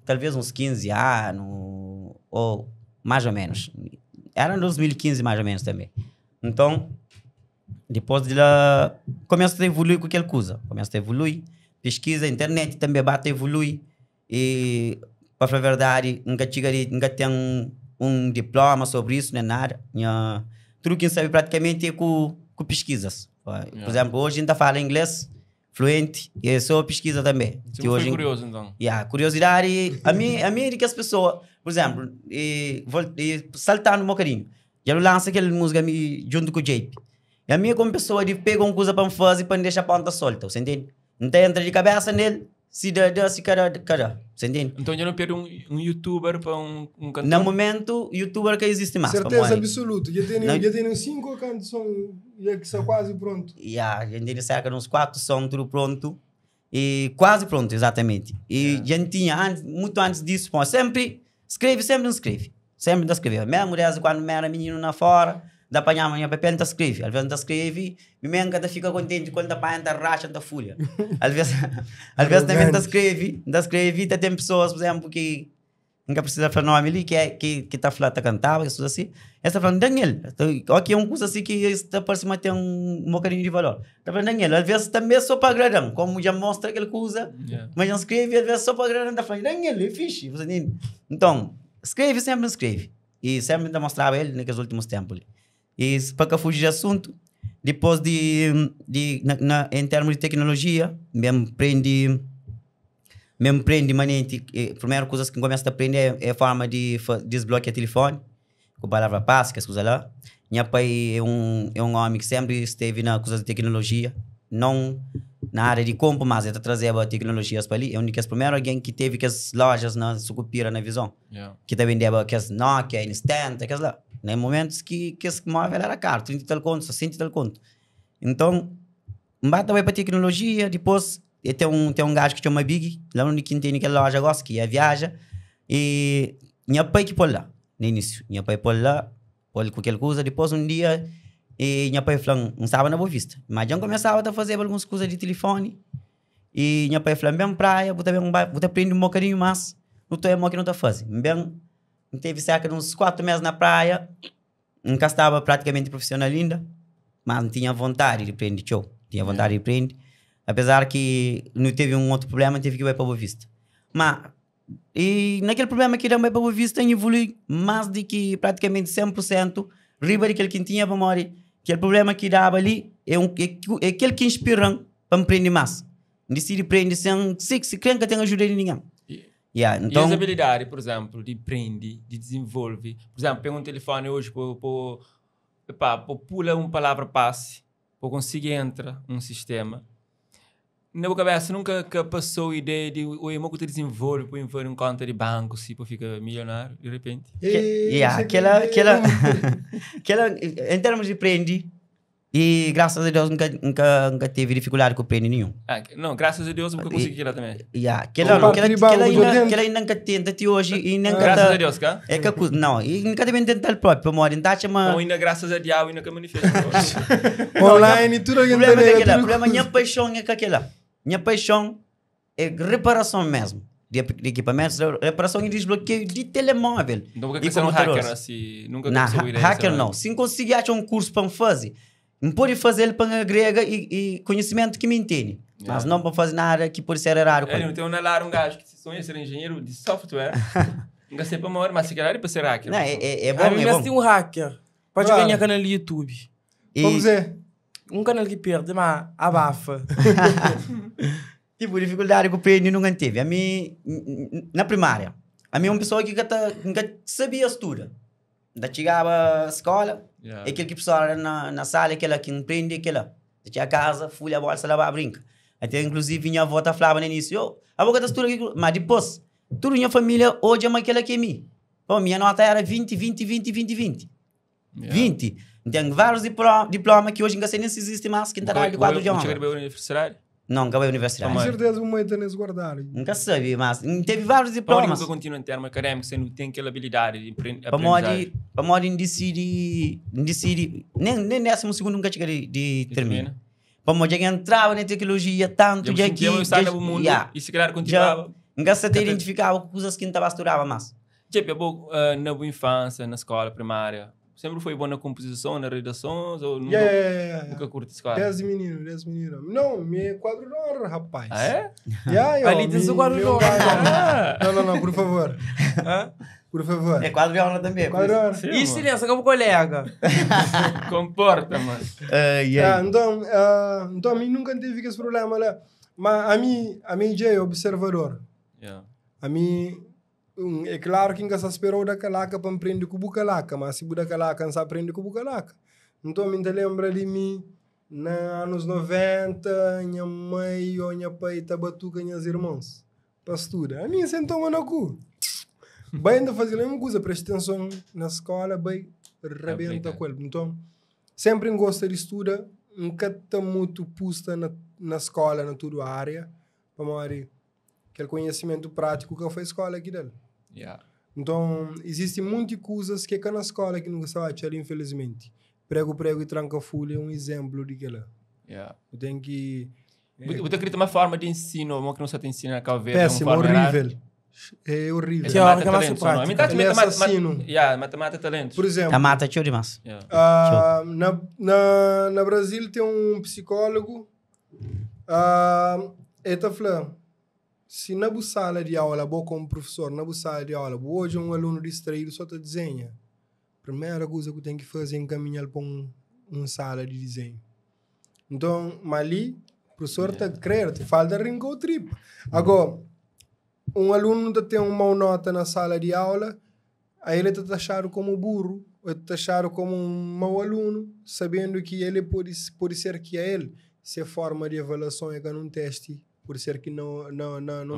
talvez uns 15 anos ou mais ou menos, era em 2015 mais ou menos também. Então depois de lá começa a evoluir com aquela coisa, pesquisa, internet também bate, evolui, e para falar a verdade nunca tem um diploma sobre isso nem nada. Tudo que sabe praticamente é com pesquisas. Por exemplo, hoje ainda fala inglês fluente e é só pesquisa também. Você hoje curioso então? Curiosidade. A mim é de que as pessoas, por exemplo, saltando um bocadinho, já lança aquela música junto com o JP. E a minha como pessoa de pegar uma coisa para fazer para não deixar a ponta solta, você entende? Então entra de cabeça nele, se cada, você entende? Então já não perde um youtuber para um cantor? No momento, youtuber que existe mais. Certeza absoluta. Já tem 5 canções que são quase pronto. Já tem cerca de uns 4 sons tudo pronto. E quase pronto, exatamente. E já tinha, muito antes disso, sempre escreve. Sempre escreve. Mesmo quando era menino na fora, da apanhar minha papel, não escreve. Às vezes não escreve, e mesmo que fica contente quando apanha, não racha, não folha. Às vezes também não escreve, tem pessoas, por exemplo, que nunca precisa falar nome ali, que está falando, está cantando, isso assim. Está falando, Daniel, aqui é uma coisa assim que está parecendo ter um bocadinho de valor. Está falando, Daniel, às vezes também só para agradar, como já mostra aquela coisa, mas não escreve, às vezes só para agradar, está falando, Daniel, é fixe. Então, sempre escreve. E sempre demonstrava ele naqueles últimos tempos. E para fugir de assunto, depois em termos de tecnologia, mesmo prende manente, a primeira coisa que começa a aprender é a forma de desbloquear o telefone, com a palavra passe, que é coisa lá. Meu pai é um homem que sempre esteve na coisa de tecnologia, não na área de compra, mas ele trazia tecnologias para ali. É o primeiro alguém que teve as lojas na Sucupira, na Visão, que também dava as Nokia, Instant, aquelas lá. Em momentos que esse móvel era caro, 30 e tal conto, 60 e tal conto. Então, bata vai para tecnologia, depois tem um gajo que chama Big, lá onde tem aquela loja gosta, que é viaja, e minha pai que pôr lá, no início. Minha pai pôr lá, pôr com aquela coisa, depois um dia, e minha pai falou, não estava na Boa Vista, mas já começava a fazer algumas coisas de telefone, e minha pai falou, mesmo praia, vou aprender um bocadinho mais, não estou a que não está fazendo. Bem, teve cerca de uns 4 meses na praia, nunca estava praticamente profissional ainda, mas não tinha vontade de aprender show. Tinha vontade de aprender. Apesar que não teve um outro problema, teve que ir para Boa Vista. Mas, e naquele problema que era para Boa Vista, evolui mais de que praticamente 100%, riba daquele que tinha para morrer. Aquele problema que dava ali é aquele que inspira para aprender mais. Decide aprender sem se crê que tem ajuda de ninguém. Então, e as habilidades, por exemplo, de aprender, de desenvolver. Por exemplo, pega um telefone hoje para pular uma palavra passe, para conseguir entrar num sistema. Na minha cabeça nunca passou a ideia de o irmão que te desenvolve para ir em conta de banco, se para ficar milionário, de repente. Aquela, em termos de aprender, e graças a Deus nunca teve dificuldade com aprender nenhum. Não, graças a Deus nunca consegui aquilo também. Aquela ainda nunca tenta até hoje. Graças a Deus, cá? É que não, e nunca deve tentar o próprio, amor. Então ainda graças a Deus ainda que manifesta. Online, tudo aquilo. O problema, minha paixão é aquela. Minha paixão é reparação mesmo. De equipamentos, reparação e desbloqueio de telemóvel. Então, por que você é um hacker assim? Nunca não, hacker não. Se conseguir achar um curso para fazer, não pode fazer ele para agregar e conhecimento que me entende. Mas não para fazer nada que pode ser raro. Não tem um gajo que sonha ser engenheiro de software. Nunca sei para morrer, mas se calhar é para ser hacker. Não, é bom. Mas tem um hacker. Pode ganhar canal no YouTube. Vamos dizer. Um canal que perde, mas abafa. Tipo, dificuldade que o prêmio nunca teve. A mim, na primária, a mim é uma pessoa que nunca sabia estudar. Da chegava à escola, aquele que pessoa na sala, aquela que aprende, aquela. Tinha a casa, fui a bolsa, lá brinca. Até inclusive minha avó falava no início, a boca da estuda, mas depois, toda minha família hoje é aquela que é mim. Bom, minha nota era 20. 20. Tem vários diplomas que hoje ainda nem se existe mais, que está de 4 de honra. Você acabou na universidade? Não, acabei a universidade. Com certeza o mãe está nesse guardar. Nunca sabia, mas teve vários diplomas. Nunca continua em termos acadêmicos, você não tem aquela habilidade de aprendizagem. Para modo decidi, nem 12º nunca cheguei de terminar. Para modo que entrava na tecnologia tanto de aqui. Eu estava no mundo e se calhar continuava. Nunca se identificava com coisas que não estava estudando mais. Tipo, na boa infância, na escola primária, sempre foi bom na composição, na redação, ou nunca curte escola? 10 meninos. Não, me quadro de honra, rapaz. Ah, é? Ali tem o quadro de honra. Não, por favor. Por favor. É quadro de honra também. Quadro de honra. E silêncio, como colega. Comporta, mano. Então, a mim nunca teve esse problema lá. Mas a mim já é observador. A mim... É claro que nunca se esperou da calaca para aprender com o bucalaca, mas se o bucalaca não se aprende com o bucalaca. Então, me lembra de mim, nos anos 90, minha mãe ou minha pai estavam com meus irmãos para estudar. A mim sentou-me no cu. Vai ainda fazer a mesma coisa, preste atenção na escola, vai rebenta com ele. Então, sempre gosto de estudar, nunca está muito posta na escola, na toda a área, para morrer aquele conhecimento prático que eu faço escola aqui dele. Então, existem muitas coisas que na escola que não se acha, infelizmente. Prego e tranca-folha é um exemplo daquilo. Eu tenho que... Você acredita uma forma de ensino, uma que não se te ensina a calver? Péssimo, horrível. É horrível. É assassino. Matemática talento. Por exemplo... A mata é demais. Na Brasil tem um psicólogo, ele está falando, se na sala de aula, como professor, na sala de aula, hoje um aluno distraído só te desenha. Primeira coisa que eu tenho que fazer é encaminhar para uma sala de desenho. Então, mas ali, o professor está crendo, falta rincar o trip. Agora, um aluno tem uma má nota na sala de aula, aí ele está taxado como burro, ou está taxado como um mau aluno, sabendo que ele pode ser que é ele. Se a forma de avaliação é que não teste, por ser que não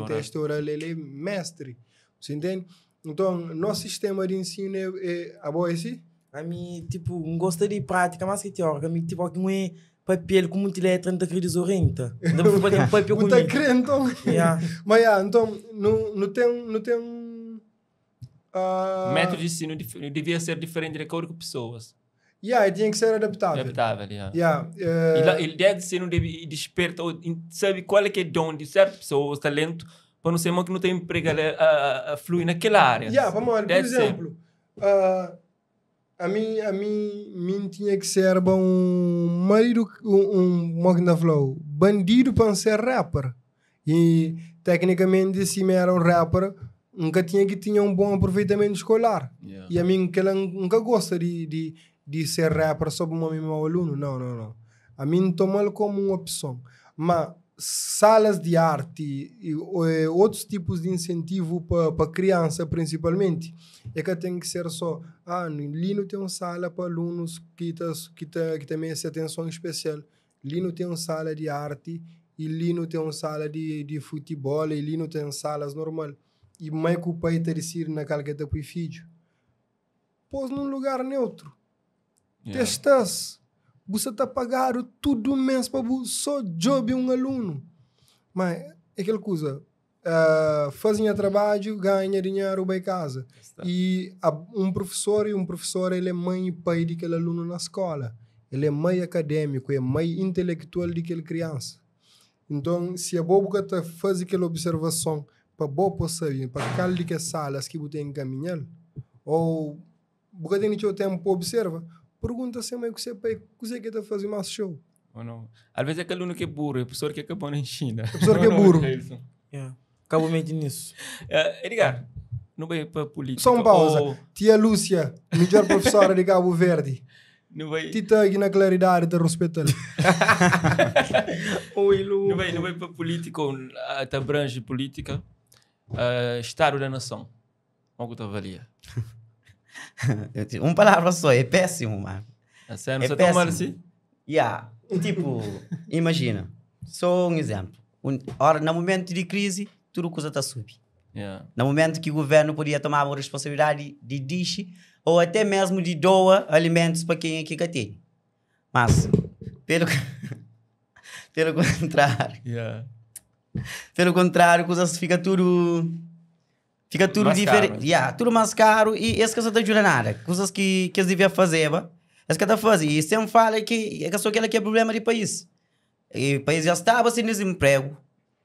teste oral, ele é mestre. Você entende? Então, nosso sistema de ensino é a boa assim? A mim, tipo, não gosto de prática, mas que teórica. A mim, tipo, aqui não é papel com muita letra, não acredito desorrenta. Não vou fazer um papel com muito crente, então. Mas, então, não tem... método de ensino devia ser diferente de acordo com pessoas. Tinha que ser adaptável. E a ideia de ensino deve despertar, sabe qual é que é dom de certas pessoas, talento, para não ser que não tem emprego a fluir naquela área. Por exemplo, a mim tinha que ser marido, bandido para ser rapper. E, tecnicamente, se me era um rapper, nunca tinha um bom aproveitamento escolar. E a mim, que ela nunca gosta de ser rapper só para o meu aluno. Não. A mim, toma-lo como uma opção. Mas salas de arte e outros tipos de incentivo para criança, principalmente, é que tem que ser só, ali não tem uma sala para alunos que também essa atenção especial, ali não tem uma sala de arte, e ali não tem uma sala de futebol, e ali não tem salas normal. E mais que o pai está decidindo naquela que está para o filho. Pôs num lugar neutro. Testas. Você está pagando tudo mês para só job um aluno. Mas é aquela coisa. Fazem trabalho, ganha dinheiro, vai casa. E um professor, ele é mãe e pai daquele aluno na escola. Ele é mãe acadêmico, é mãe intelectual daquela criança. Então, se a boca está fazendo aquela observação para boa saber, para calde que salas que você tem que caminhar, ou você tem que tempo para observar, pergunta se é que você quer fazer mais show. Ou não? Às vezes é aquele aluno que é burro, é o professor que acabou na China. É o professor que é burro. Acabo meio nisso. Edgar, não vai para política. Só uma pausa. Tia Lúcia, melhor professora de Cabo Verde. Não vai... Tita aqui na claridade de respeito. Não vai para política, até abrange política. Estado da nação. Como que tu avalia? Uma palavra só, é péssimo, mano. Você não tão mal assim? Tipo, imagina, só um exemplo. No momento de crise, tudo coisa está subir. No momento que o governo podia tomar uma responsabilidade de dish ou até mesmo de doar alimentos para quem é que tem. Mas, pelo contrário, coisas fica tudo diferente. Tudo mais caro e essa coisa não ajuda nada. Coisas que eles deviam fazer, essa que está fazendo. E sempre fala que é só aquele que é problema do país. E o país já estava sem desemprego,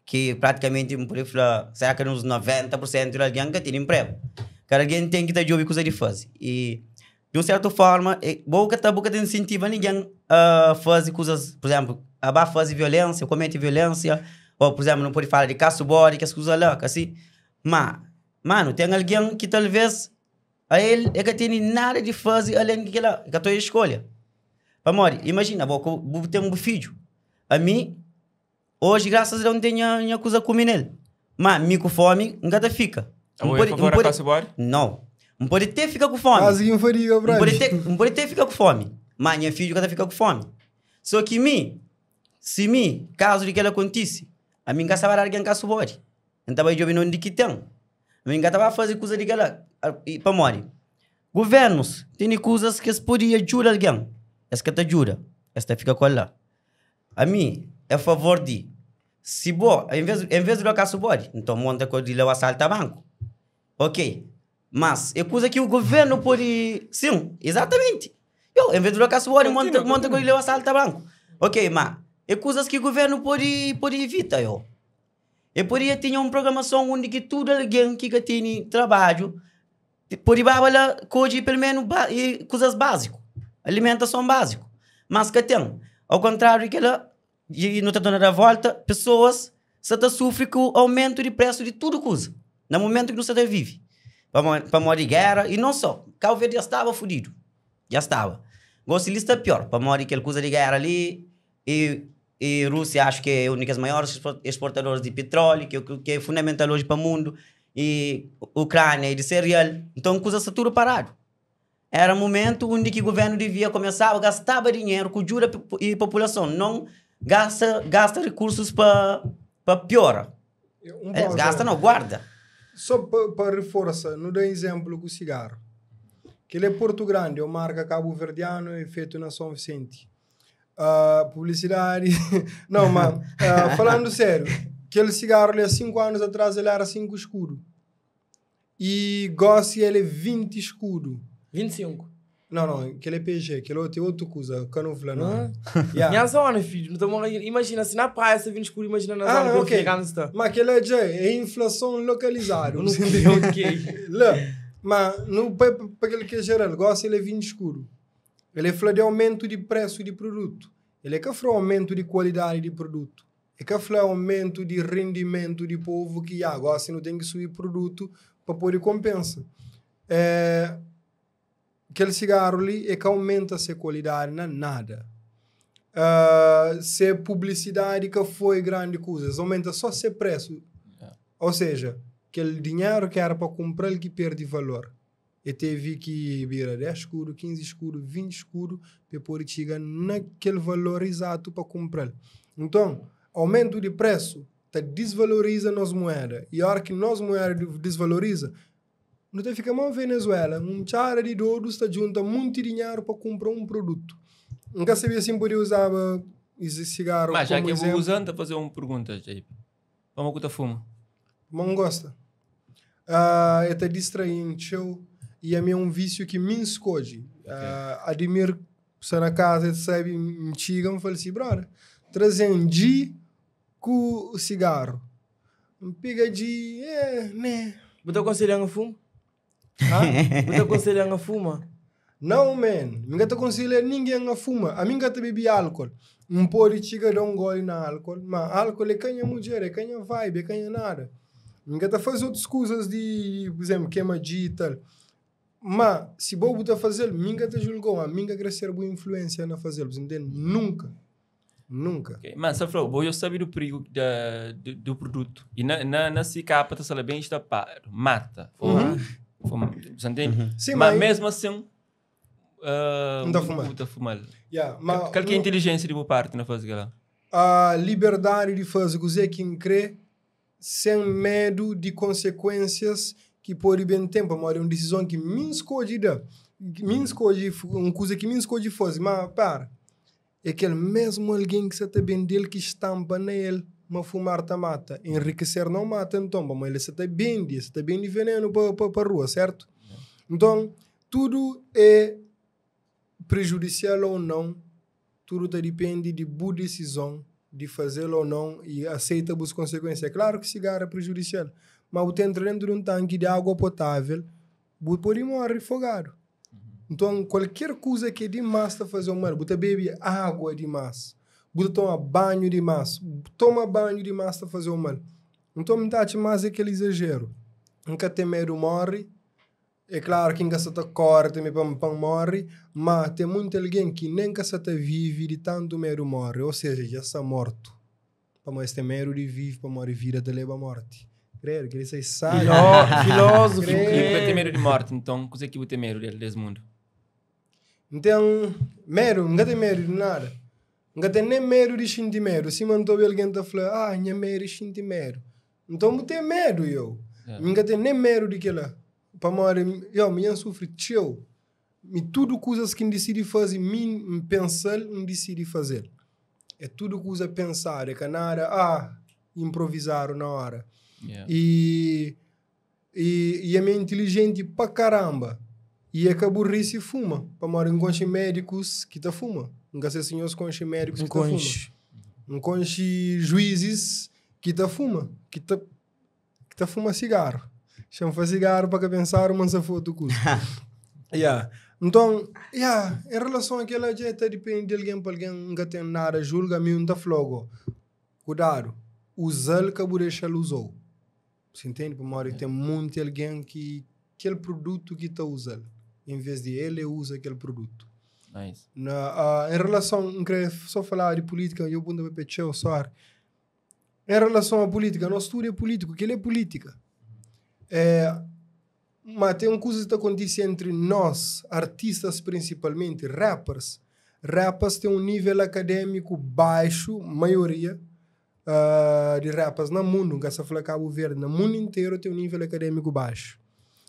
que praticamente, por falar, será que uns 90% de alguém que tem emprego. Cada alguém tem que ter jogo e coisa de fazer. E, de uma certa forma, boca de incentiva ninguém a fazer coisas, por exemplo, a fazer violência, comete violência, ou, por exemplo, não pode falar de caço-bode, que as coisas lá, assim. Mas, mano, tem alguém que talvez a ele é que tem nada de fazer além que a tua escolha. Amor, imagina, vou ter um filho. A mim, hoje, graças a Deus, não tenho coisa com ele. Mas, me com fome, nunca fica. Não pode caço-bode? Não. Não pode ter ficar com fome. Não pode ter ficar com fome. Mas, minha filha nunca fica com fome. Só que se caso de que ela acontece, a mim gastava alguém caço-bode. Então, eu não de que tem. Mas estava a fazer coisa de ela para morrer. Governos têm coisas que podem ajudar alguém. Essa que te ajuda. Esta fica com ela. A mim, é a favor de se boa, em vez de locar subode, então monta coisa de levar assalto a banco. Ok. Mas é coisa que o governo pode... Sim, exatamente. Em vez de locar subode, monta coisa de levar assalto a banco. Ok, mas é coisas que o governo pode evitar, eu poderia ter uma programação onde que tudo alguém que tem trabalho pode babar coisa pelo menos coisas básicas, alimentação básica. Mas que tem, ao contrário que ela não está dando a volta, pessoas só sofrem com o aumento de preço de tudo coisa. No momento que você vive, para morrer guerra e não só, Cabo Verde já estava fodido, já estava. Gosto está pior, para morrer aquela coisa de guerra ali e Rússia acho que é uma das maiores exportadoras de petróleo, que é fundamental hoje para o mundo, e Ucrânia e de cereal. Então, coisa está tudo parado. Era um momento onde que o governo devia começar a gastar dinheiro com ajuda e população, não gasta recursos para piorar. Gasta não, guarda. Só para reforçar, não dá exemplo com o cigarro. Que ele é Porto Grande, é uma marca cabo-verdiana, é feito na São Vicente. Publicidade. Não, mas falando sério, aquele cigarro ali há 5 anos atrás ele era 5 escuro. E gosto ele é 20 escuro. 25. Não, aquele é PG, aquele é outra coisa, canufla, não. Minha zona, filho. Imagina, se na praia você vem escuro, imagina na zona que ele fica. Mas aquele é inflação localizada. Não sei, ok. Mas para aquele que é geral, gosta ele é vinho escuro. Ele é falando de aumento de preço de produto. Ele é que fala aumento de qualidade de produto. É que fala aumento de rendimento de povo que agora não tem que subir produto para poder compensar. Aquele cigarro ali é que aumenta a qualidade, não é nada. Se publicidade que foi grande coisa, aumenta só se preço. Ou seja, aquele dinheiro que era para comprar ele que perde valor. E teve que virar 10 escuro, 15 escuro, 20 escuro, para poder chegar naquele valor exato para comprar. Então, aumento de preço desvaloriza as moedas. E a hora que nós moedas desvaloriza, não tem fica mal Venezuela. Um cara de todos está junta muito dinheiro para comprar um produto. Nunca sabia se podia usar esse cigarro. Mas já como que eu exemplo. vou usando, a fazer uma pergunta, JP. Vamos que fuma. Não gosta. É distraindo. E é um vício que me esconde. Admiro, se na casa, sabe, me chegam e falam assim, brother, trazendo com o cigarro. Pega né. Você aconselhando a fuma? Você aconselhando a fuma? Não, man. Ninguém te aconselha ninguém a fuma. A mim que beber álcool. Não pode chegar a gole na álcool. Mas álcool é canha mulher, é canha vibe, é canha nada. Ninguém te faz outras coisas de, por exemplo, queima e tal. Mas, se você está fazendo, ninguém te julgou. A minha crescer boa influência na fazer. Você entende? Nunca. Okay. Mas, Safra, eu sabia do perigo do produto. E na se capa, está bem estapado. Mata. Você entende? Sim, mas mesmo assim, não está fumando. Qual que é a inteligência de boa parte na fazer lá? A liberdade de fazer o que quem crê sem medo de consequências que pode bem tempo, mas é uma decisão que me escolhe uma coisa que me escolhe fazer, mas para. É aquele mesmo alguém que você está bem dele que estampa nele, mas fumar tá mata. Enriquecer não mata, então, mas ele está bem de veneno para a rua, certo? Então, tudo é prejudicial ou não, tudo depende de boa decisão, de fazê-lo ou não, e aceita as consequências. É claro que cigarro é prejudicial, mas você entra dentro de um tanque de água potável, você pode morrer afogado. Então, qualquer coisa que é demais está fazendo mal, você bebe água demais, você toma banho demais está fazendo mal. Então, me dá mais aquele exagero. Nunca tem medo morre. É claro que nunca se corta para morre, mas tem muito alguém que nem que se vive de tanto medo morre, ou seja, já está morto. Mas tem medo de viver, para morrer, vida te leva à morte. Creio que isso é sábio. Filósofo. E você tem medo de morte, então, o que você tem medo desse mundo? Então, medo, não tem medo de nada. Não tem nem medo de sentir medo. Se mantou alguém está falando, minha medo de sentir medo. Então, não tem medo, eu. Não tem nem medo de aquilo. Para morrer, eu sofro, tio. E tudo coisas que decidi fazer, pensar, não decidi fazer. É tudo coisa pensar, é que nada, improvisar na hora. E é meio inteligente pra caramba. E é que a burrice fuma. Para morrer, enconche médicos que fuma. Nunca sei senhores conche médicos que fuma. Enconche juízes que fuma. Que fuma cigarro. Chama cigarro para pensar uma foto coisa. Então, em relação àquela dieta, depende de alguém para alguém nunca tem nada, julga-me um flogo. Cuidado, usar que você deixa usou. Você entende? Porque tem muito alguém que aquele produto que está usando, em vez de ele usa aquele produto. Nice. Em relação, não quero só falar de política, eu vou pedir o só. Em relação à política, não estuda político, que ele é política. Mas tem uma coisa que está acontecendo entre nós, artistas principalmente, rappers. Rappers têm um nível acadêmico baixo, maioria de rappers no mundo, que se fala Cabo Verde, no mundo inteiro tem um nível acadêmico baixo.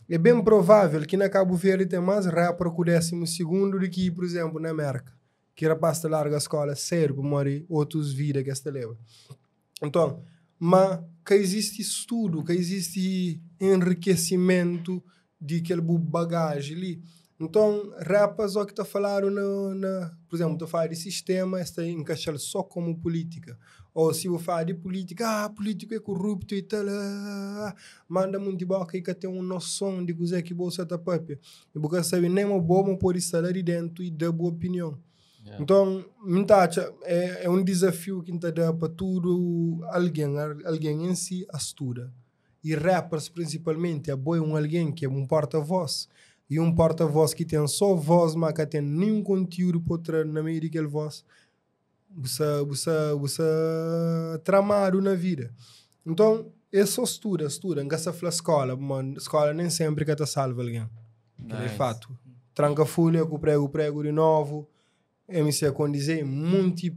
É bem provável que na Cabo Verde tem mais rapper com o 12º do que, por exemplo, na América, que era para larga a escola sério para morrer outros vidas que esta leva. Então, mas que existe estudo, que existe enriquecimento de aquele bagagem ali. Então, rapa só que está a falar por exemplo, está a falar de sistema, está encaixado só como política. Ou se eu falar de política, político é corrupto e tal, manda muito boca e que tem uma noção de coisa que você está papel. E porque sabe, nem uma boa pode estar ali dentro e dar boa opinião. Yeah. Então, é um desafio que está dando para tudo alguém em si a estuda. E rappers, principalmente, é alguém que é um porta-voz. E um porta-voz que tem só voz, mas que tem nenhum conteúdo para outra na meio daquele voz. Você tramado na vida. Então, é só estuda. Nunca se fala escola, mas escola nem sempre que te salva alguém. Nice. É fato. Tranca folha, com prego de novo. MC quando dizer muito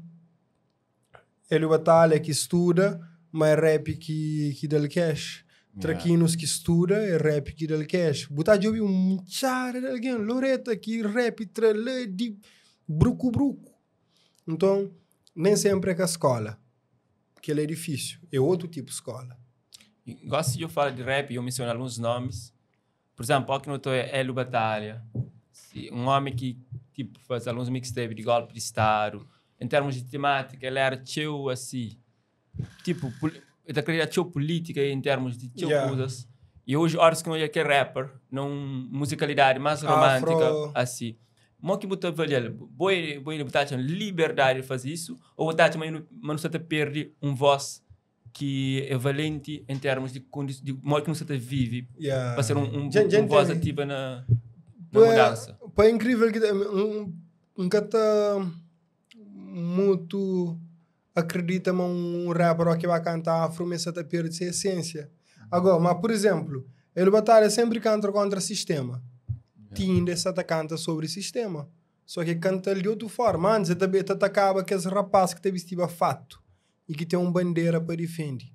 ele batalha que estuda, mas é rap que dá cash. Traquinos que estuda é rap que dá cash. Botar de ouvir um chara de alguém, Loreta que rap tralê de bruco. Então, nem sempre é com a escola, que ele é difícil. É outro tipo de escola. Gosto de eu falar de rap e eu menciono alguns nomes. Por exemplo, aqui no é Hélio Batalha. Um homem que tipo, faz alguns mixtapes de golpe de Estado. Em termos de temática, ele era teu assim. Tipo, ele queria teu política em termos de teu coisas. E hoje, horas que eu é que é rapper, não musicalidade mais romântica, assim. Mas que botar velho, boi botar liberdade de fazer isso, ou botar mas não se perde voz que é valente em termos de modo que não se vive, para ser uma voz ativa na mudança. É incrível que nunca está muito acredita que um rapper que vai cantar afro, mas se perde essa essência. Agora, mas por exemplo, ele batalha sempre canta contra o sistema. Tinha essa canta sobre o sistema. Só que canta de outra forma. Antes, ele acaba com esse rapaz que te vestia fato e que tem uma bandeira para defender.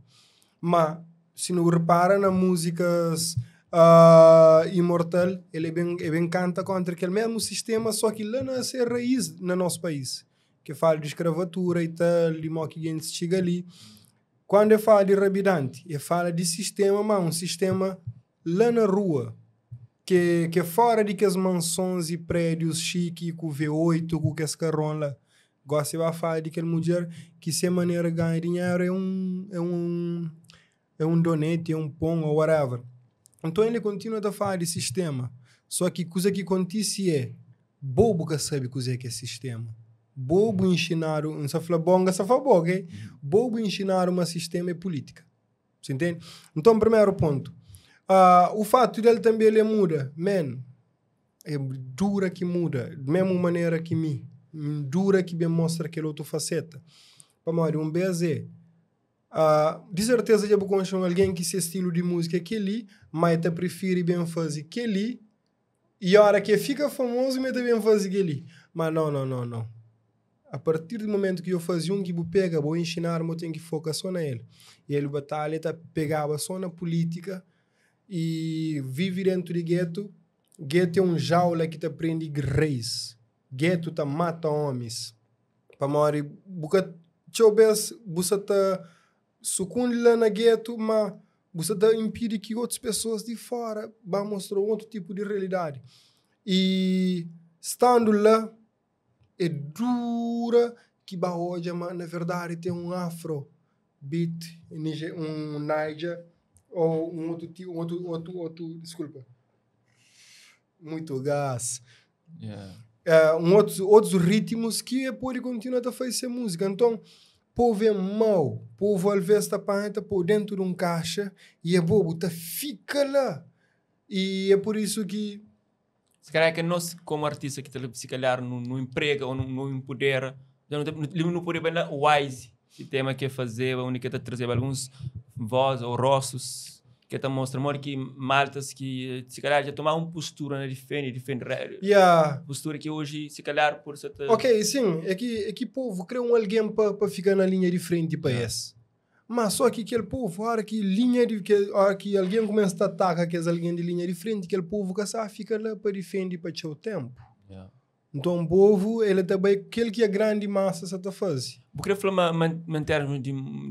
Mas, se não repara nas músicas imortal, ele bem canta contra aquele mesmo sistema, só que lá nasce a raiz no nosso país. Que fala de escravatura e tal, de modo que a gente chega ali. Quando ele fala de rabidante, ele fala de sistema, mas um sistema lá na rua. Que fora de que as mansões e prédios chiques, com V8, com que as carrões lá, gosta de falar de aquela mulher que sem maneira ganha dinheiro é um donete, é um pão ou whatever. Então ele continua a falar de sistema. Só que coisa que acontece é bobo que sabe coisa que é sistema. Bobo ensinar, não se fala bonga, se fala boga, okay? Bobo ensinar uma sistema é política. Você entende? Então, primeiro ponto. O fato dele também ele muda, é dura que muda, da mesma maneira que mim, dura que me mostra aquela outra faceta. Para mim, um BZ, de certeza já vou conhecer alguém que esse estilo de música é aquele, mas te prefere bem fazer aquele, e a hora que fica famoso, me também fazer aquele. Mas não. A partir do momento que eu fazia que eu pega, vou ensinar, eu tenho que focar só nele. E ele batalha, pegava só na política, e vive dentro de gueto. Gueto é um jaula que te prende reis. Gueto te mata homens. Para morrer, você te sucumbe lá na gueto, mas você te impede que outras pessoas de fora vão mostrar outro tipo de realidade. E estando lá, é dura que hoje, mas na verdade tem um afro beat, um Niger, ou um outro, desculpa, muito gás. Outros ritmos que pode continuar a fazer música. Então, povo é mau, povo às vezes está por dentro de um caixa e é bobo, fica lá. E é por isso que se calhar que nós, como artista, que se calhar no emprego ou no empoder, não poder bem o wise, que tema que fazer, a única que trazer alguns voz ou rostos que te mostra que maltas que se calhar já tomar uma postura diferente postura que hoje se calhar por certa... Ok, sim, é que povo cria alguém para ficar na linha de frente para esse. Mas só que aquele povo, a hora que alguém começa a atacar aqueles alguém de linha de frente, aquele povo que fica lá para defender para o seu tempo. Então o povo, ele também, aquele que é grande massa, você está fazendo. Eu queria falar em termos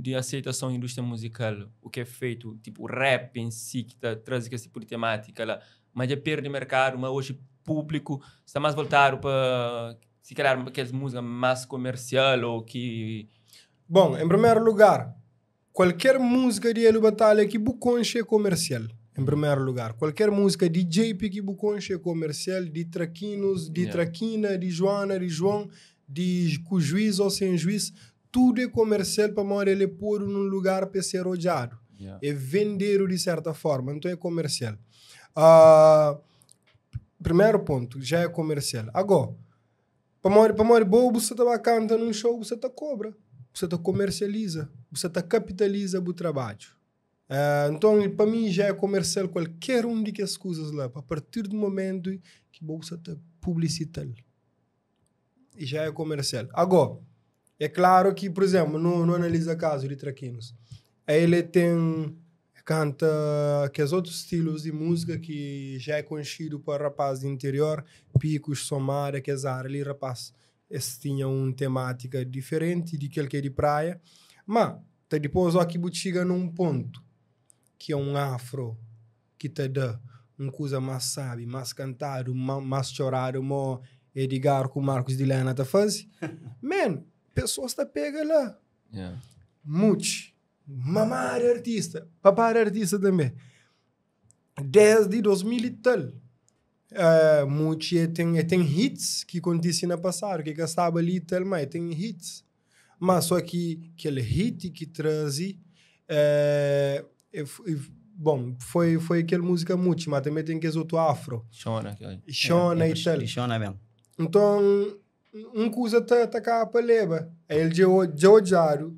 de aceitação da indústria musical, o que é feito, tipo o rap em si, que traz esse tipo de temática lá, mas já perde mercado, mas hoje público, está mais voltado para, se calhar, aquelas músicas mais comercial ou que... Bom, em primeiro lugar, qualquer música de Elo Batalha que buconche é comercial. Em primeiro lugar, qualquer música de JP que buconche é comercial, de Traquinos, de Traquina, de Joana, de João, com juiz ou sem juiz, tudo é comercial para morar ele pôr num lugar para ser odiado. É vender de certa forma, então é comercial. Primeiro ponto, já é comercial. Agora, para morar bobo, você está cantando num show, você está cobra. Você está comercializa, você está capitaliza o trabalho. Então, para mim, já é comercial qualquer um de que as coisas lá, a partir do momento que você está publicitando. E já é comercial. Agora, é claro que, por exemplo, não analisa caso de Traquinos. Ele canta aqueles outros estilos de música que já é conhecido para rapaz do interior, picos, somar, aqueles ali, rapaz. Esse tinha uma temática diferente de aquele que é de praia. Mas, depois aqui chega num ponto que é um afro que te dá uma coisa mais sabe, mais cantado, mais chorado, mais Edgar com Marcos de Lena tá faz. Man, pessoas tá pega lá. Muito. Mamar artista, papar artista também. Desde 2000 e tal. Muito tem hits que acontecem na passado, que estava ali e tal, mas tem hits. Mas só que aquele hit que traz bom, foi aquela música muito, mas também tem aquele outro afro. Shona e tal. Shona mesmo. Então, coisa tá cá para leva. Ele já odiaram,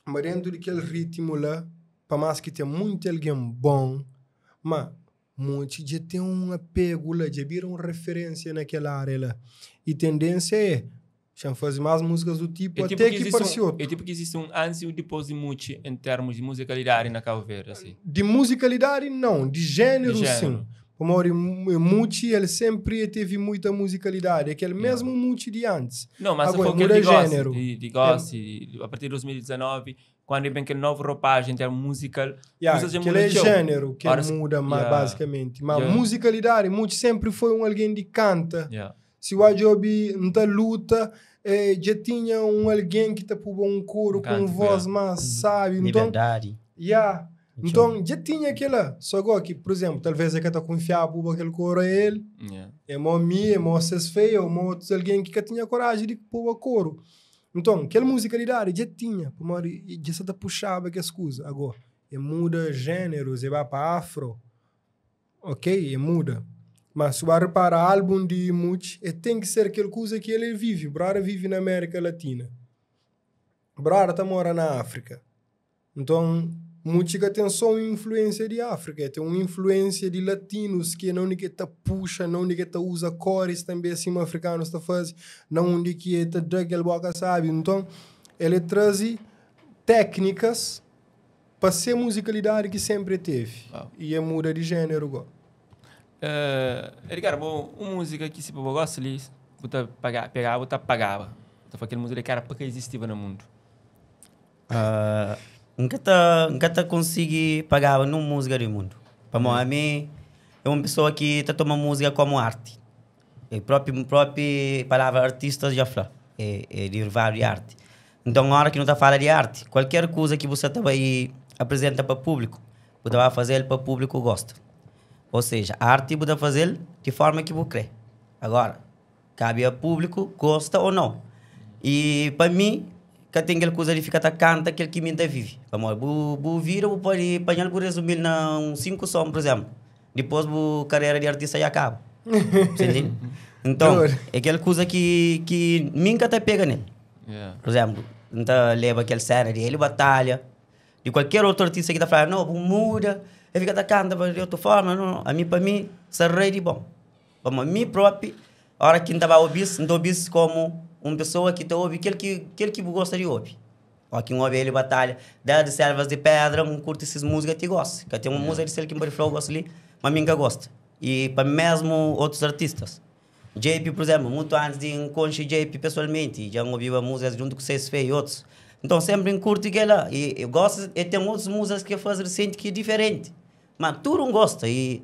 mas dentro daquele ritmo lá, para mais que tem muito alguém bom, mas muito já tem um apego lá, já viram referência naquela área lá. E tendência é já fazer mais músicas do tipo, até que parece outro. É tipo que existe um antes e depois de Muchi em termos de musicalidade na Cabo Verde, assim. De musicalidade, não. De gênero, sim. Como o Muchi, ele sempre teve muita musicalidade. Aquele mesmo Muchi de antes. Não, mas agora, foi aquele gênero. De gosse, a partir de 2019, quando vem aquele novo roupagem em termos musical, aquele é gênero que muda mais, basicamente. Mas musicalidade, Muchi sempre foi alguém de canta. Se o Ajobi não luta, já tinha alguém que pôs um coro com voz mais, sabe? Liberdade. Então, já tinha aquela. Só que, por exemplo, talvez é que está confiado aquele coro a ele. É vocês feio, é alguém que tinha coragem de pôr o coro. Então, aquela musicalidade já tinha. Já se puxava que as coisas. Agora, muda gêneros, vai para afro. Ok, muda. Mas se você reparar álbum de Muchi, tem que ser aquela coisa que ele vive. O brother vive na América Latina. O brother mora na África. Então, Muchi tem só uma influência de África. Tem uma influência de latinos que não ninguém puxa, não ninguém usa cores também assim africanos fazem, não ninguém dá aquele boca, sabe? Então, ele traz técnicas para ser musicalidade que sempre teve. E muda de gênero agora. Edgar, uma música que se você gosta ali, você pagava. Então foi aquela música que era porque existia no mundo. Nunca consegui pagar nenhuma música do mundo. Para mim, é uma pessoa que toma música como arte. A própria palavra artista já fala. É derivado de arte. Então, na hora que não fala de arte, qualquer coisa que você apresenta para o público, você vai fazer para o público gosta. Ou seja, a arte você fazer de forma que você crê. Agora, cabe ao público, gosta ou não. E para mim, que tem aquela coisa de ficar canta aquele que me vive. Você vira, você pode apanhar por resumir em 5 sons, por exemplo. Depois a carreira de artista já acaba. Você entende? Então, é aquela coisa que nunca te pega nele. Por exemplo, então leva aquela cena de Elo Batalha, de qualquer outro artista que está falando, não, muda. Ele fica cantando de outra forma, não. Para mim, será de bom. Para mim próprio, a hora que estava ouvindo, não ouvi como uma pessoa que ouve aquele que gosta de ouvir. Ou que ouve Elo Batalha, de Selvas de Pedra, curte essas músicas que gosta. Que tem uma música de ser que me gosta ali, mas mim gosta. E para mesmo outros artistas. JP, por exemplo, muito antes de conhecer JP pessoalmente, já ouvi a música junto com vocês e outros. Então sempre curto aquela. E eu gosto, e tem outras músicas que fazem recente que é diferente. Mas tudo gosta. E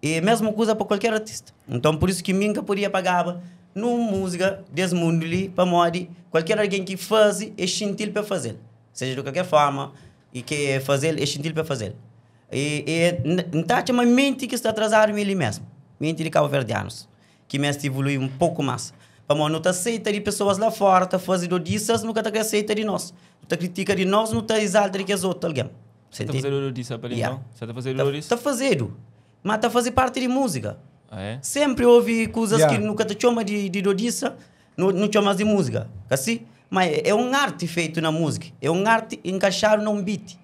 E mesma coisa para qualquer artista. Então, por isso que nunca podia pagar numa música desse mundo ali, para modo qualquer alguém que faz é gentil para fazer. Seja de qualquer forma, e que fazer é gentil para fazer. E não está uma mente que está atrasada ele mesmo. Mente de cabo-verdianos. Que mesmo evolui um pouco mais. Para não está aceita de pessoas lá fora, está fazendo disso, nunca está aceita de nós. Está critica de nós, não está exalta de que as outras alguém. Você está fazendo disso para ele, não? Você está fazendo isso? Está fazendo. Mas está fazendo parte de música. Ah, é? Sempre houve coisas que nunca te chama de dodiça, não chamas de música. Assim? Mas é um arte feito na música. É um arte encaixado num beat.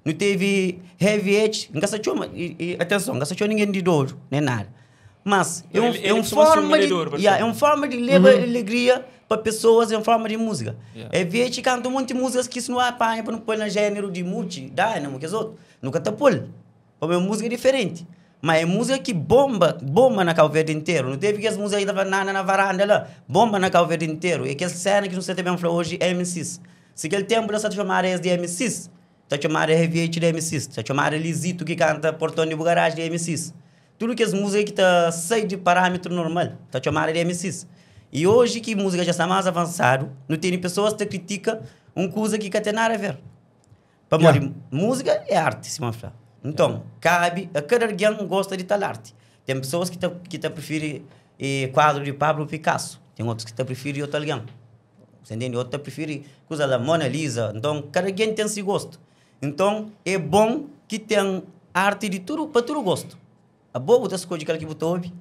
Não teve heavy edge, não se chama, atenção, não se chama ninguém de dor, nem nada. Mas é uma forma de levar alegria para pessoas, é uma forma de música. É ver que canta um monte de músicas que isso não apanha para não pôr no gênero de multi, dynamo, que os outros. Nunca está pôr. Porque é uma música diferente. Mas é música que bomba na Cabo Verde inteiro. Não teve que as músicas que estavam na varanda lá, bomba na Cabo Verde inteiro. E aquela cena que não sei também falar hoje é MCs. Se aquele tempo está chamando de MCs, está chamando Heavy H de MCs, está chamando Lisito que canta Portão de Bugaragem de MCs. Tudo que as músicas que está sai de parâmetro normal, está chamando de MCs. E hoje que a música já está mais avançada, não tem pessoas que criticam uma coisa que não tem nada a ver. Para música é arte, se falar. Então, cabe a cada alguém gosta de tal arte. Tem pessoas que preferem quadro de Pablo Picasso. Tem outros que preferem outro alguém. Você entende? Outros preferem coisa da Mona Lisa. Então, cada alguém tem seu gosto. Então, é bom que tenha arte de tudo, para todo gosto. A boa você escolhe aquela que você ouve,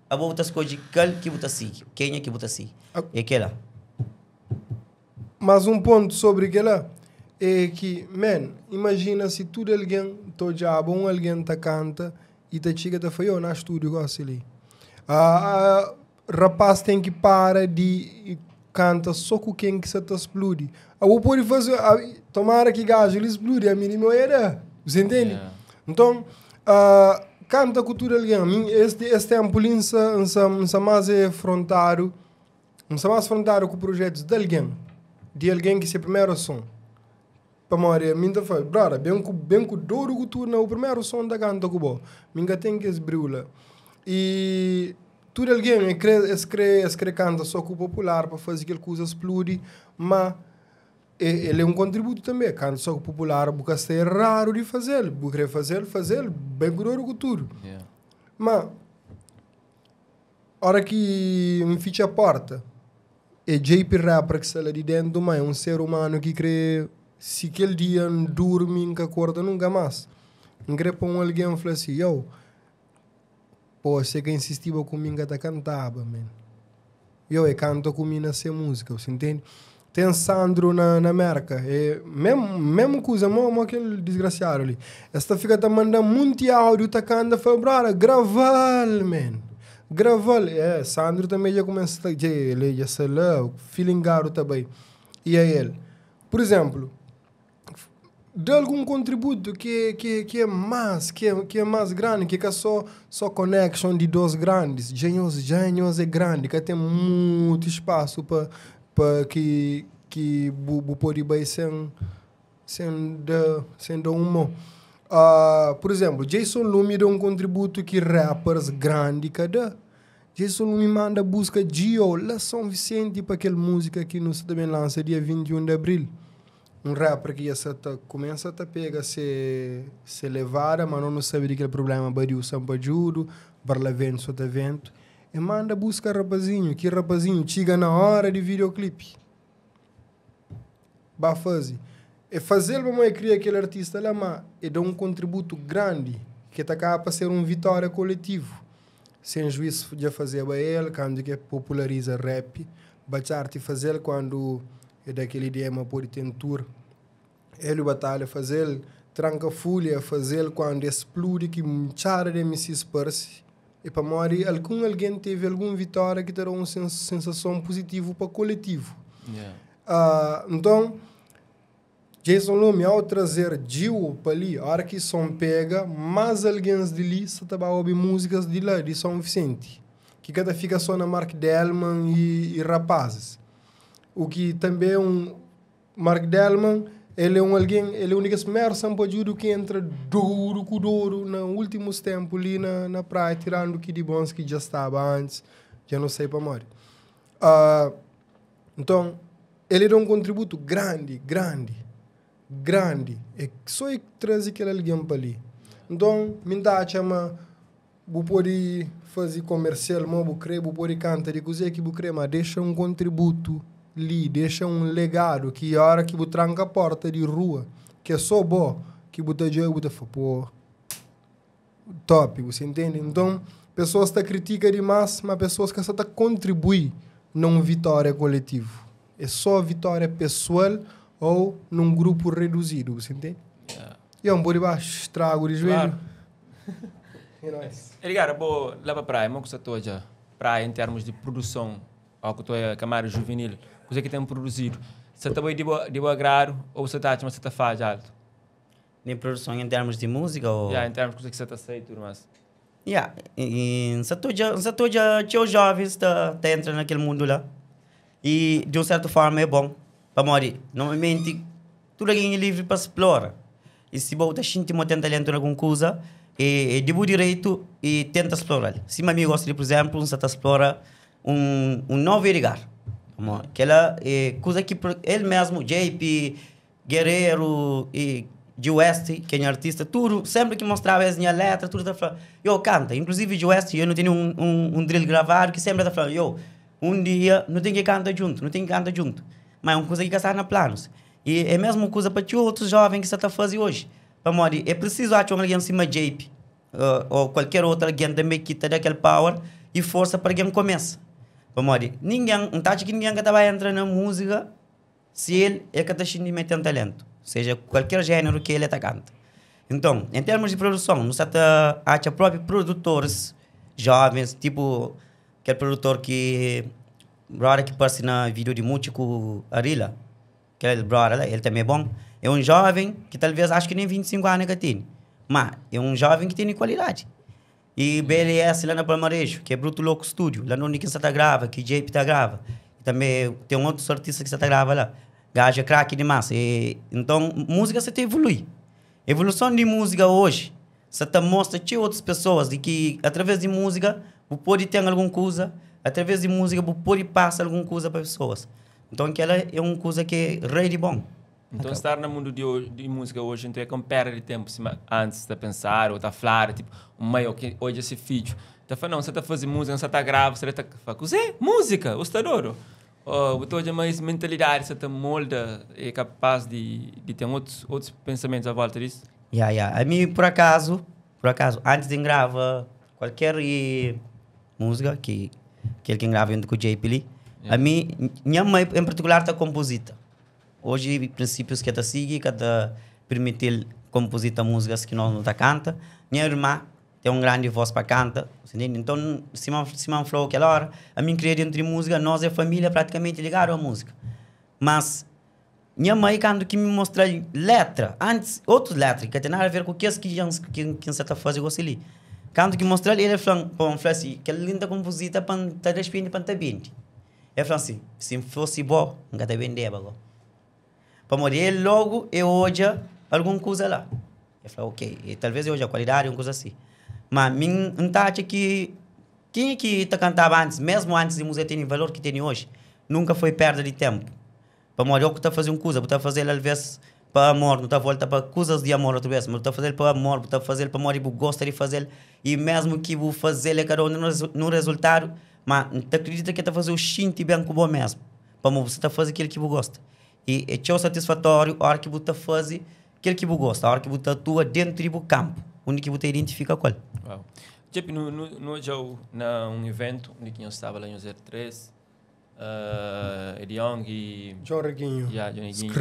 a boa você escolhe aquela que você sigue. Quem é que você sigue? É aquela. Mas um ponto sobre aquela é que, imagina se tudo alguém, alguém tá canta e tá chega tá foi na estúdio gosta ali. Rapaz tem que parar de canta só com quem que se tá explode. Eu pode fazer, tomara que gajo ele explode, a mínima era. Você entende? Então, canta cultura alguém. Este tempo não mais frontário, não mais frontário com projetos de alguém que se primeiro som. Para morrer, minha foi, brother, bem com dor que tu o primeiro som da canta que bom, minha tem que esbrula. E tudo alguém escreve canta só com o popular para fazer aquela coisa explodir, mas ele é um contributo também, canta só com o popular, porque é raro de fazer, porque fazer bem com dor que tudo. Mas hora que me fecha a porta, é JP Rapper que está lá de dentro, mas é um ser humano que crê. Se aquele dia não dorme, não acorda nunca mais. Engrepa alguém e fala assim, você que insistiu comigo até cantava, man. Eu canto comigo nessa música, você entende? Tem Sandro na América, mesmo coisa, aquele desgraçado ali. Esta fica tá mandando muito áudio, tá cantando, fala, brother, gravar, man. Gravar, Sandro também já começa a ele já sei lá, feeling garo também. E aí ele, por exemplo, de algum contributo que é mais grande, que é só connection de dois grandes. Gênios é grande, que tem muito espaço para que pode ir sendo uma. Por exemplo, Jason Lumi dá um contributo que rappers grande cada. Jason Lumi manda busca Gio, lá São Vicente para aquela música que nós também lança dia 21 de abril. Um rapper que começa a pegar se levar, mas não sabe de que problema bariu sampa judo, para evento só evento. E manda buscar rapazinho, que rapazinho chega na hora de videoclipe. Vai fazer. E fazer para criar aquele artista lá, mas é dar um contributo grande, que acaba para ser uma vitória coletiva. Sem juízo de fazer para ele, quando que populariza rap, bate fazer quando é daquele idioma pode ter tour. Ele batalha fazer, tranca folha, fazer quando explode, que chara de MCs parece. E para morrer, alguém teve alguma vitória que terá uma sensação positiva para o coletivo. Então, Jason Lumi, ao trazer Gil para ali, a hora que som pega, mais alguém de ali está a ouvir músicas de lá, de São Vicente. Que cada fica só na Mark Delman e rapazes. O que também Mark Delman Ele é alguém, ele é a única merda que entra duro com duro nos últimos tempos ali na praia, tirando o que de bons que já estava antes, já não sei para morrer. Então, ele dá um contributo grande. É só ele trazer aquele alguém para ali. Então, me dá chama, vou poder fazer comercial, vou poder cantar de coisa que vou criar, mas deixa um contributo ali, deixa um legado que a hora que vou tranca a porta de rua, que é só bom, que vou ter jogo, vou top, você entende? Então, pessoas que criticam demais, mas pessoas que estão contribuir numa vitória coletiva. É só vitória pessoal ou num grupo reduzido, você entende? E um bode baixo, estrago de joelho. É nóis. Edgar, vou lá para a praia, mas você toda praia em termos de produção, ao que tu é camada juvenil, você que tem produzido, você está bem de boa agrado ou você está achando que você está faz alto? Nem produção em termos de música ou... Em termos de coisa que você está saindo e tudo mais. Os jovens tá entrando naquele mundo lá. E, de uma certa forma, é bom. Para morrer. Normalmente, tudo alguém é livre para explorar. E se você sente muito talento em alguma coisa, é de bom direito e tenta explorar. Se meu amigo gosta de, por exemplo, você explora um novo lugar. Aquela coisa que ele mesmo, JP, Guerreiro e de West, que é artista, tudo, sempre que mostrava as minhas letras, tudo está falando, eu canta. Inclusive de West, eu não tenho um drill gravado que sempre está falando, um dia não tem que cantar junto. Mas é uma coisa que está na planos. E é a mesma coisa para outros jovens que você está fazendo hoje. Para morrer, é preciso achar alguém em cima de JP, ou qualquer outro alguém também que está daquele power e força para alguém começa. Para morrer, ninguém, não está que ninguém que vai entrar na música se ele é que está tem talento. Seja qualquer gênero que ele está canta. Então, em termos de produção, nós achamos próprios produtores jovens, tipo aquele produtor que aparece na vídeo de músico Arila, aquele brother, ele também é bom. É um jovem que talvez acho que nem 25 anos que tem, mas é um jovem que tem qualidade. E BLS lá na Palmarejo, que é Bruto Louco Studio, lá no Nick você grava, que JP está grava. E também tem um outro artista que você grava lá. Gajo é craque demais. Então, música você tem que evoluir. Evolução de música hoje, você mostra para outras pessoas de que, através de música, você pode ter alguma coisa, através de música, você pode passar alguma coisa para pessoas. Então, aquela é uma coisa que é rei de bom. Então, estar no mundo de música hoje, então é como perda de tempo, antes de pensar, ou de falar, tipo, um meio que hoje esse vídeo. Então, não, você está fazendo música, você está gravando, você está fazendo música, você está adoro. Toda mais mentalidade, você tem molda, é capaz de ter outros pensamentos à volta disso? A mim, por acaso, antes de gravar qualquer música que ele grava junto com o JP Lee, a mim, minha mãe em particular está composita. Hoje, princípios que está seguindo, que está permitir compositar músicas que nós não tá canta. Minha irmã tem uma grande voz para cantar. Então, se man falou aquela hora, a mim queria dentro de música, nós é família praticamente ligada à música. Mas, minha mãe, quando que me mostra letra, antes, outras letras, que tem nada a ver com o que você está fazendo ali. Quando que mostra ele falou assim, que linda composita para estar despedindo para estar bem. Ele falou assim, se fosse bom, não está bem de agora. Para morrer logo, eu hoje alguma coisa lá. Ele falou, ok, e talvez eu hoje a qualidade, uma coisa assim. Mas mim não acha que quem que está cantando antes, mesmo antes de música ter o valor que tem hoje, nunca foi perda de tempo. Para morrer, eu está fazendo coisa, está fazendo às vezes para amor, não está volta para coisas de amor outra vez, mas está fazendo para amor, está fazendo para morrer, gosta de fazer, e mesmo que vou fazer cada um no resultado, mas não acredita que está fazendo o xinte bem com o mesmo. Para você está fazendo aquilo que você gosta. E é tão satisfatório a hora que você faz aquilo que você gosta, a hora que você atua dentro do campo, onde você identifica com ele. Wow. Tipo, num evento onde eu estava lá em 03, Ediong e... John Reguinho. John Reguinho.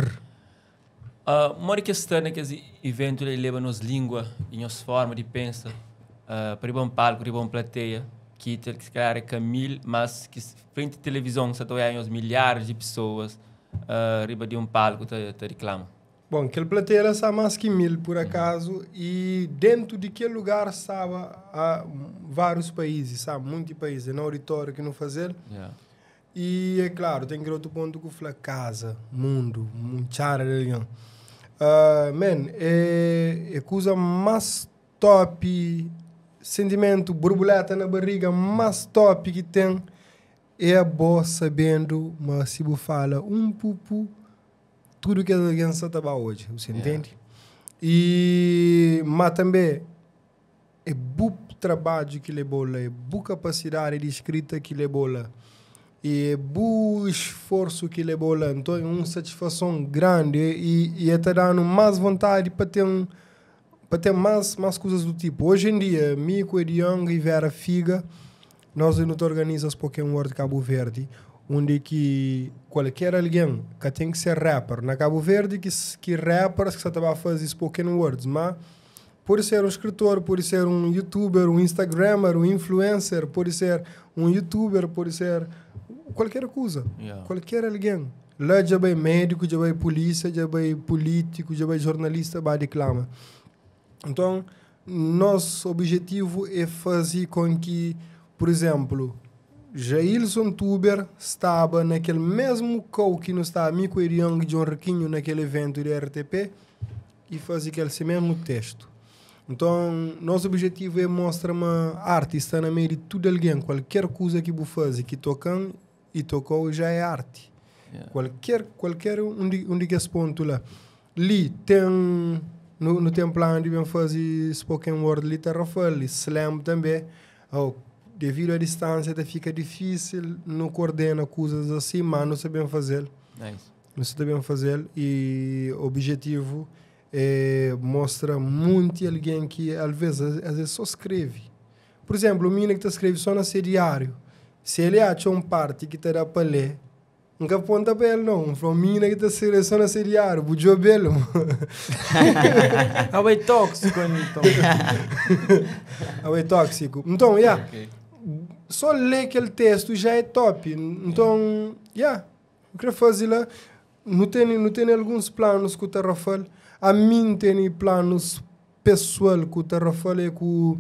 Uma questão é que esse evento leva-nos língua e nos forma de pensar para ir para um palco, para ir para uma plateia, que se calhar é Camille, mas que frente à televisão, você tem uns milhares de pessoas riba de um palco te reclama. Bom, aquele plateia está mais que 1000 por acaso, e dentro de que lugar estava vários países, sabe? Muitos países, no auditório que não fazer. E é claro, tem que outro ponto que fala casa, mundo, muita religião. Man, é coisa mais top, sentimento, borboleta na barriga mais top que tem, é bom sabendo, mas se você fala pupu, tudo que alguém está hoje, você entende? Mas também, é bom trabalho que levou lá, é boa capacidade de escrita que levou lá, e é bom esforço que levou lá. Então é uma satisfação grande e está dando mais vontade para ter mais coisas do tipo. Hoje em dia, Mico, Ediang e Vera Figa, nós não organizamos Spoken Word Cabo Verde, onde que qualquer alguém que tem que ser rapper na Cabo Verde, que rappers que estão a fazer Spoken Words, mas pode ser um escritor, pode ser um youtuber, um instagrammer, um influencer, pode ser um youtuber, pode ser qualquer coisa, qualquer alguém. Lá já vai médico, já vai polícia, já vai político, já vai jornalista, vai declamar. Então, nosso objetivo é fazer com que, por exemplo, Jailson Tuber estava naquele mesmo call que nos está Mico Eriang e John Riquinho naquele evento de RTP e fazer aquele mesmo texto. Então, nosso objetivo é mostrar uma arte está na meio de tudo alguém, qualquer coisa que você faz, que tocam e tocou já é arte. Qualquer onde que esse ponto lá. Ali tem no tem plano de fazer spoken word literal, slam também. Devido à distância fica difícil, não coordena coisas assim, mas não sabemos fazer. Não sabemos fazer e o objetivo mostra muito alguém que às vezes só escreve. Por exemplo, o menino que está escrevendo só no diário, se ele acha uma parte que está para ler, nunca aponta para ele não. O menino que está escrevendo só no diário, o jobelo. É tóxico, então. É tóxico. Então, só ler aquele texto já é top. Então, eu quero fazer lá. Não tem alguns planos com o Tarrafal. A mim tem planos pessoal com o Tarrafal e com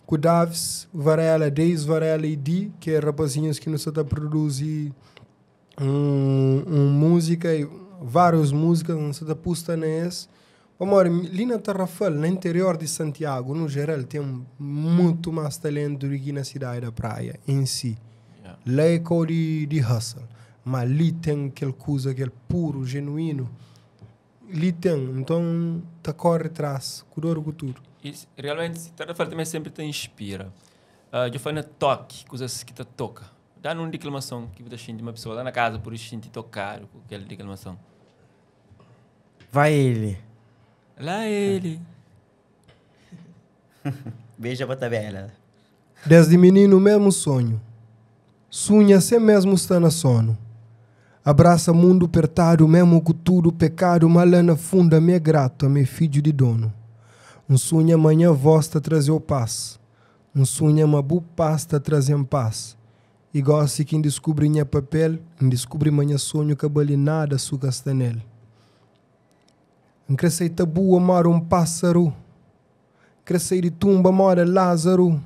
o Davis, Varela 10, Varela e D, que é rapazinhos que nos está produzir música, várias músicas, nos está posta nesse. Amor, ali na Tarrafal, no interior de Santiago, no geral, tem muito mais talento do que na cidade da praia, em si. Lá é de hustle. Mas ali tem aquela coisa, aquele puro, genuíno. Ali tem, então, tá corre atrás, cuidado com tudo. E realmente, Tarrafal também sempre te inspira. Eu falo toque, coisas que te toca. Dá uma declamação que você sente uma pessoa lá na casa por sentir tocar com aquela declamação. Vai ele. Lá ele. Beija pra tabela. Desde menino, mesmo sonho. Sonha sem mesmo estar na sono. Abraça mundo apertado, mesmo com tudo pecado, malana funda, me é grato, meu filho de dono. Um sonho amanhã vosta trazer o paz. Um sonho uma boa pasta trazer paz. Igual se quem descobre minha papel, descobre manhã sonho que abali nada su castanel. Crescei tabu, amar pássaro. Crescei de tumba, mora Lázaro.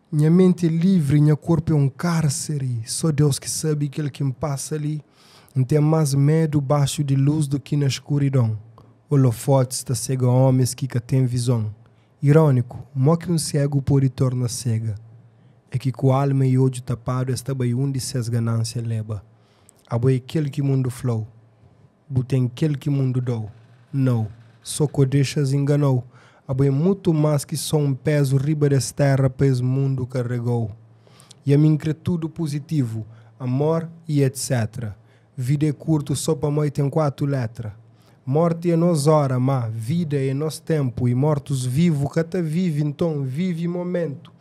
Minha mente é livre, minha corpo é cárcere. Só Deus que sabe aquele que me passa ali. Não tem mais medo baixo de luz do que na escuridão. Holofotes está cego a homens que tem visão. Irônico, mó que cego pode tornar cega. É que com a alma e olho tapado está bem onde se ganâncias leva. Abo é aquele que mundo flow. Tem aquele que mundo dou. Não, só que deixas enganou. Abo é muito mais que só peso riba desta terra para esse mundo carregou. E a mim crê tudo positivo, amor e etc. Vida é curto só para nós tem 4 letras. Morte é nos hora, mas vida é nosso tempo. E mortos vivos, que até vive, então vive momento.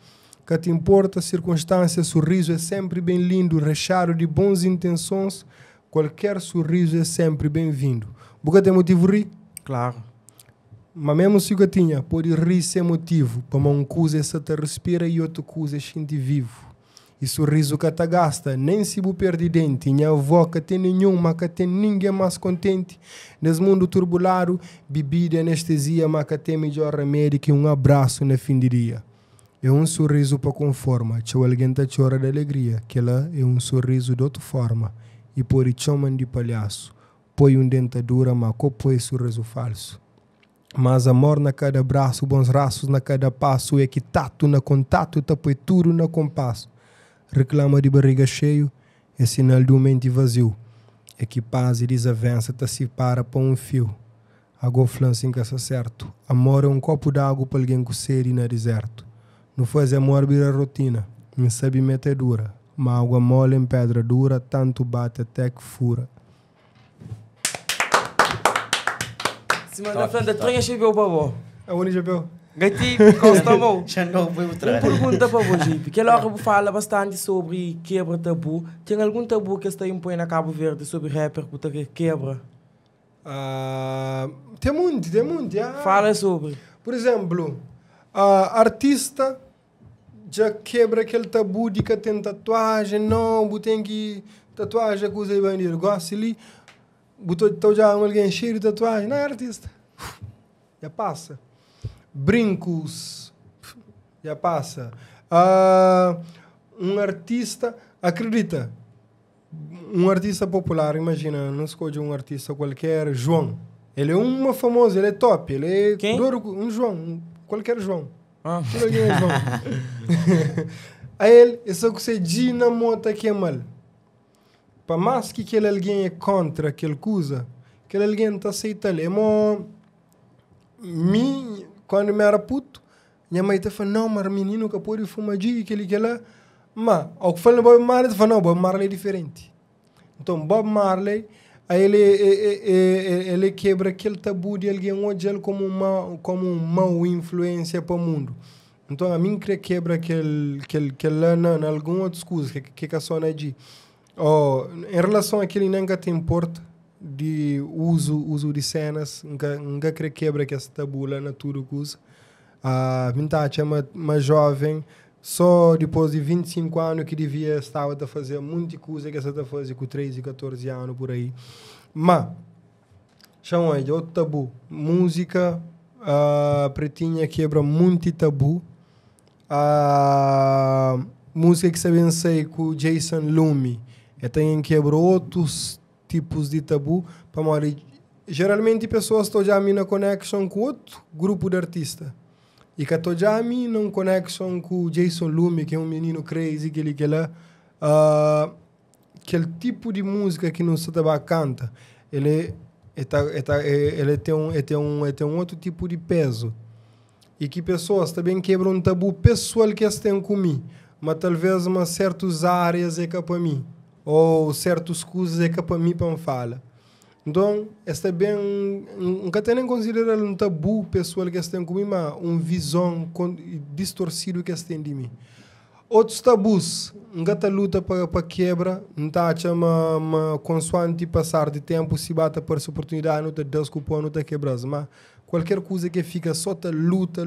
Que te importa a circunstância, sorriso é sempre bem lindo, recheado de boas intenções. Qualquer sorriso é sempre bem-vindo. Porque tem motivo rir? Claro. Mas mesmo se eu tinha, pode rir sem motivo. Para uma coisa essa te respira e outra coisa é sentir vivo. E sorriso que te gasta, nem se bu perde dente. Minha avó que tem nenhuma, que tem ninguém mais contente. Nesse mundo turbulado, bebida e anestesia, mas que tem melhor remédio que abraço na fim de dia. É sorriso para conforma. Se alguém te chora de alegria, que ela é sorriso de outra forma. E por isso chamam de palhaço. põe dentadura, mas que põe sorriso falso. Mas amor na cada braço, bons raços na cada passo, é que tato na contato, tá põe tudo na compasso. Reclama de barriga cheio, é sinal de um mente vazio. É que paz e desavença tá se para para um fio. Agora flança em caça certo. Amor é um copo d'água para alguém cocer e na deserto. Não faz amor vira rotina, não sabe meter dura. Mas água mole em pedra dura, tanto bate até que fura. Se manda frente, tronha chegou para você. A única chapéu. Gati, costumou. Já não foi outra. Uma pergunta para você, JP. Que logo fala bastante sobre quebra tabu. Tem algum tabu que está impõe na Cabo Verde sobre rapper que quebra? Tem muito. Fala sobre. Por exemplo, artista já quebra aquele tabu de que tem tatuagem. Não, tem que tatuagem que usa bandido. Gosta ali, botou já alguém cheio de tatuagem. Não é artista. Já passa. Brincos. Já passa. Um artista, acredita, um artista popular, imagina, não escolhe um artista qualquer, João. Ele é uma famosa, ele é top. Ele é quem? Um João, qualquer João. Ah. Alguém é João. A ele, é só que você diz na moto que é mal. Para mais que aquele alguém é contra aquele coisa, aquele alguém está aceitando. É quando eu era puto, minha mãe te falou, não, mas menino que pode fumar de aquele lá. Mas, ao que fala Bob Marley, te fala, não, Bob Marley é diferente. Então, Bob Marley, ele quebra aquele tabu de alguém hoje como uma má influência para o mundo. Então, a mim quebra aquele lá, não, algumas outras coisas que a só não é de... em relação àquele que te importa, de uso de cenas, nunca quebra que esse tabu lá na tudo coisa. A vintage é uma jovem, só depois de 25 anos que devia estar a fazer muita coisa que você está fazendo com 13 e 14 anos por aí. Mas, chama de outro tabu. Música, pretinha quebra muito tabu. Música que você sei com o Jason Lume, tem quebra outros tipos de tabu. Geralmente pessoas estão já na conexão com outro grupo de artistas. E que estou já na conexão com o Jason Lume, que é um menino crazy, que lá. Aquele tipo de música que não se canta, ele tem um outro tipo de peso. E que pessoas também quebram um tabu pessoal que eles têm comigo. Mas talvez certas áreas é que para mim. Ou certas coisas é que para mim para falar. Então, está bem, nunca tem em considerar um tabu pessoal que eles têm comigo, mas uma visão distorcida que eles têm de mim. Outros tabus, nunca está luta para quebra, não está a consoante passar de tempo, se bate por essa oportunidade, não está desculpando, não está quebrando, mas qualquer coisa que fica só tá luta,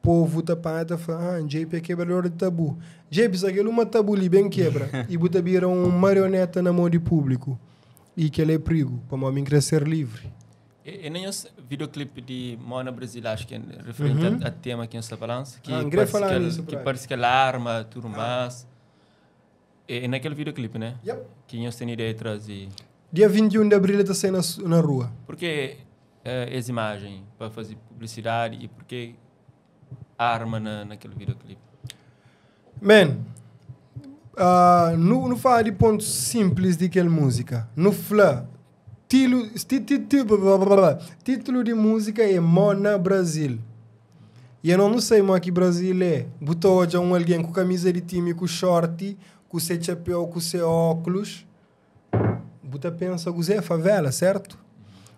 povo tá para falar, JP é quebrador de tabu. JP, se aquele uma tabu ali bem quebra, e bota vira marioneta na mão de público, e que ele é perigo, para mim crescer livre. E nem os videoclipe de Mona Brasil, acho que é referente a tema que nós está falando, que parece que é arma, tudo mais. E naquele videoclipe, né? Yep. Que nós temos ideia de trazer. Dia 21 de abril está saindo na rua. Por que essa imagem para fazer publicidade e por que arma naquele videoclipe? Não fala de pontos simples de aquela música. No fala, título de música é Mona Brasil. E eu não sei mais que Brasil é. Botou hoje alguém com camisa de time, com short, com seu chapéu, com seu óculos. Bota pensa que é favela, certo?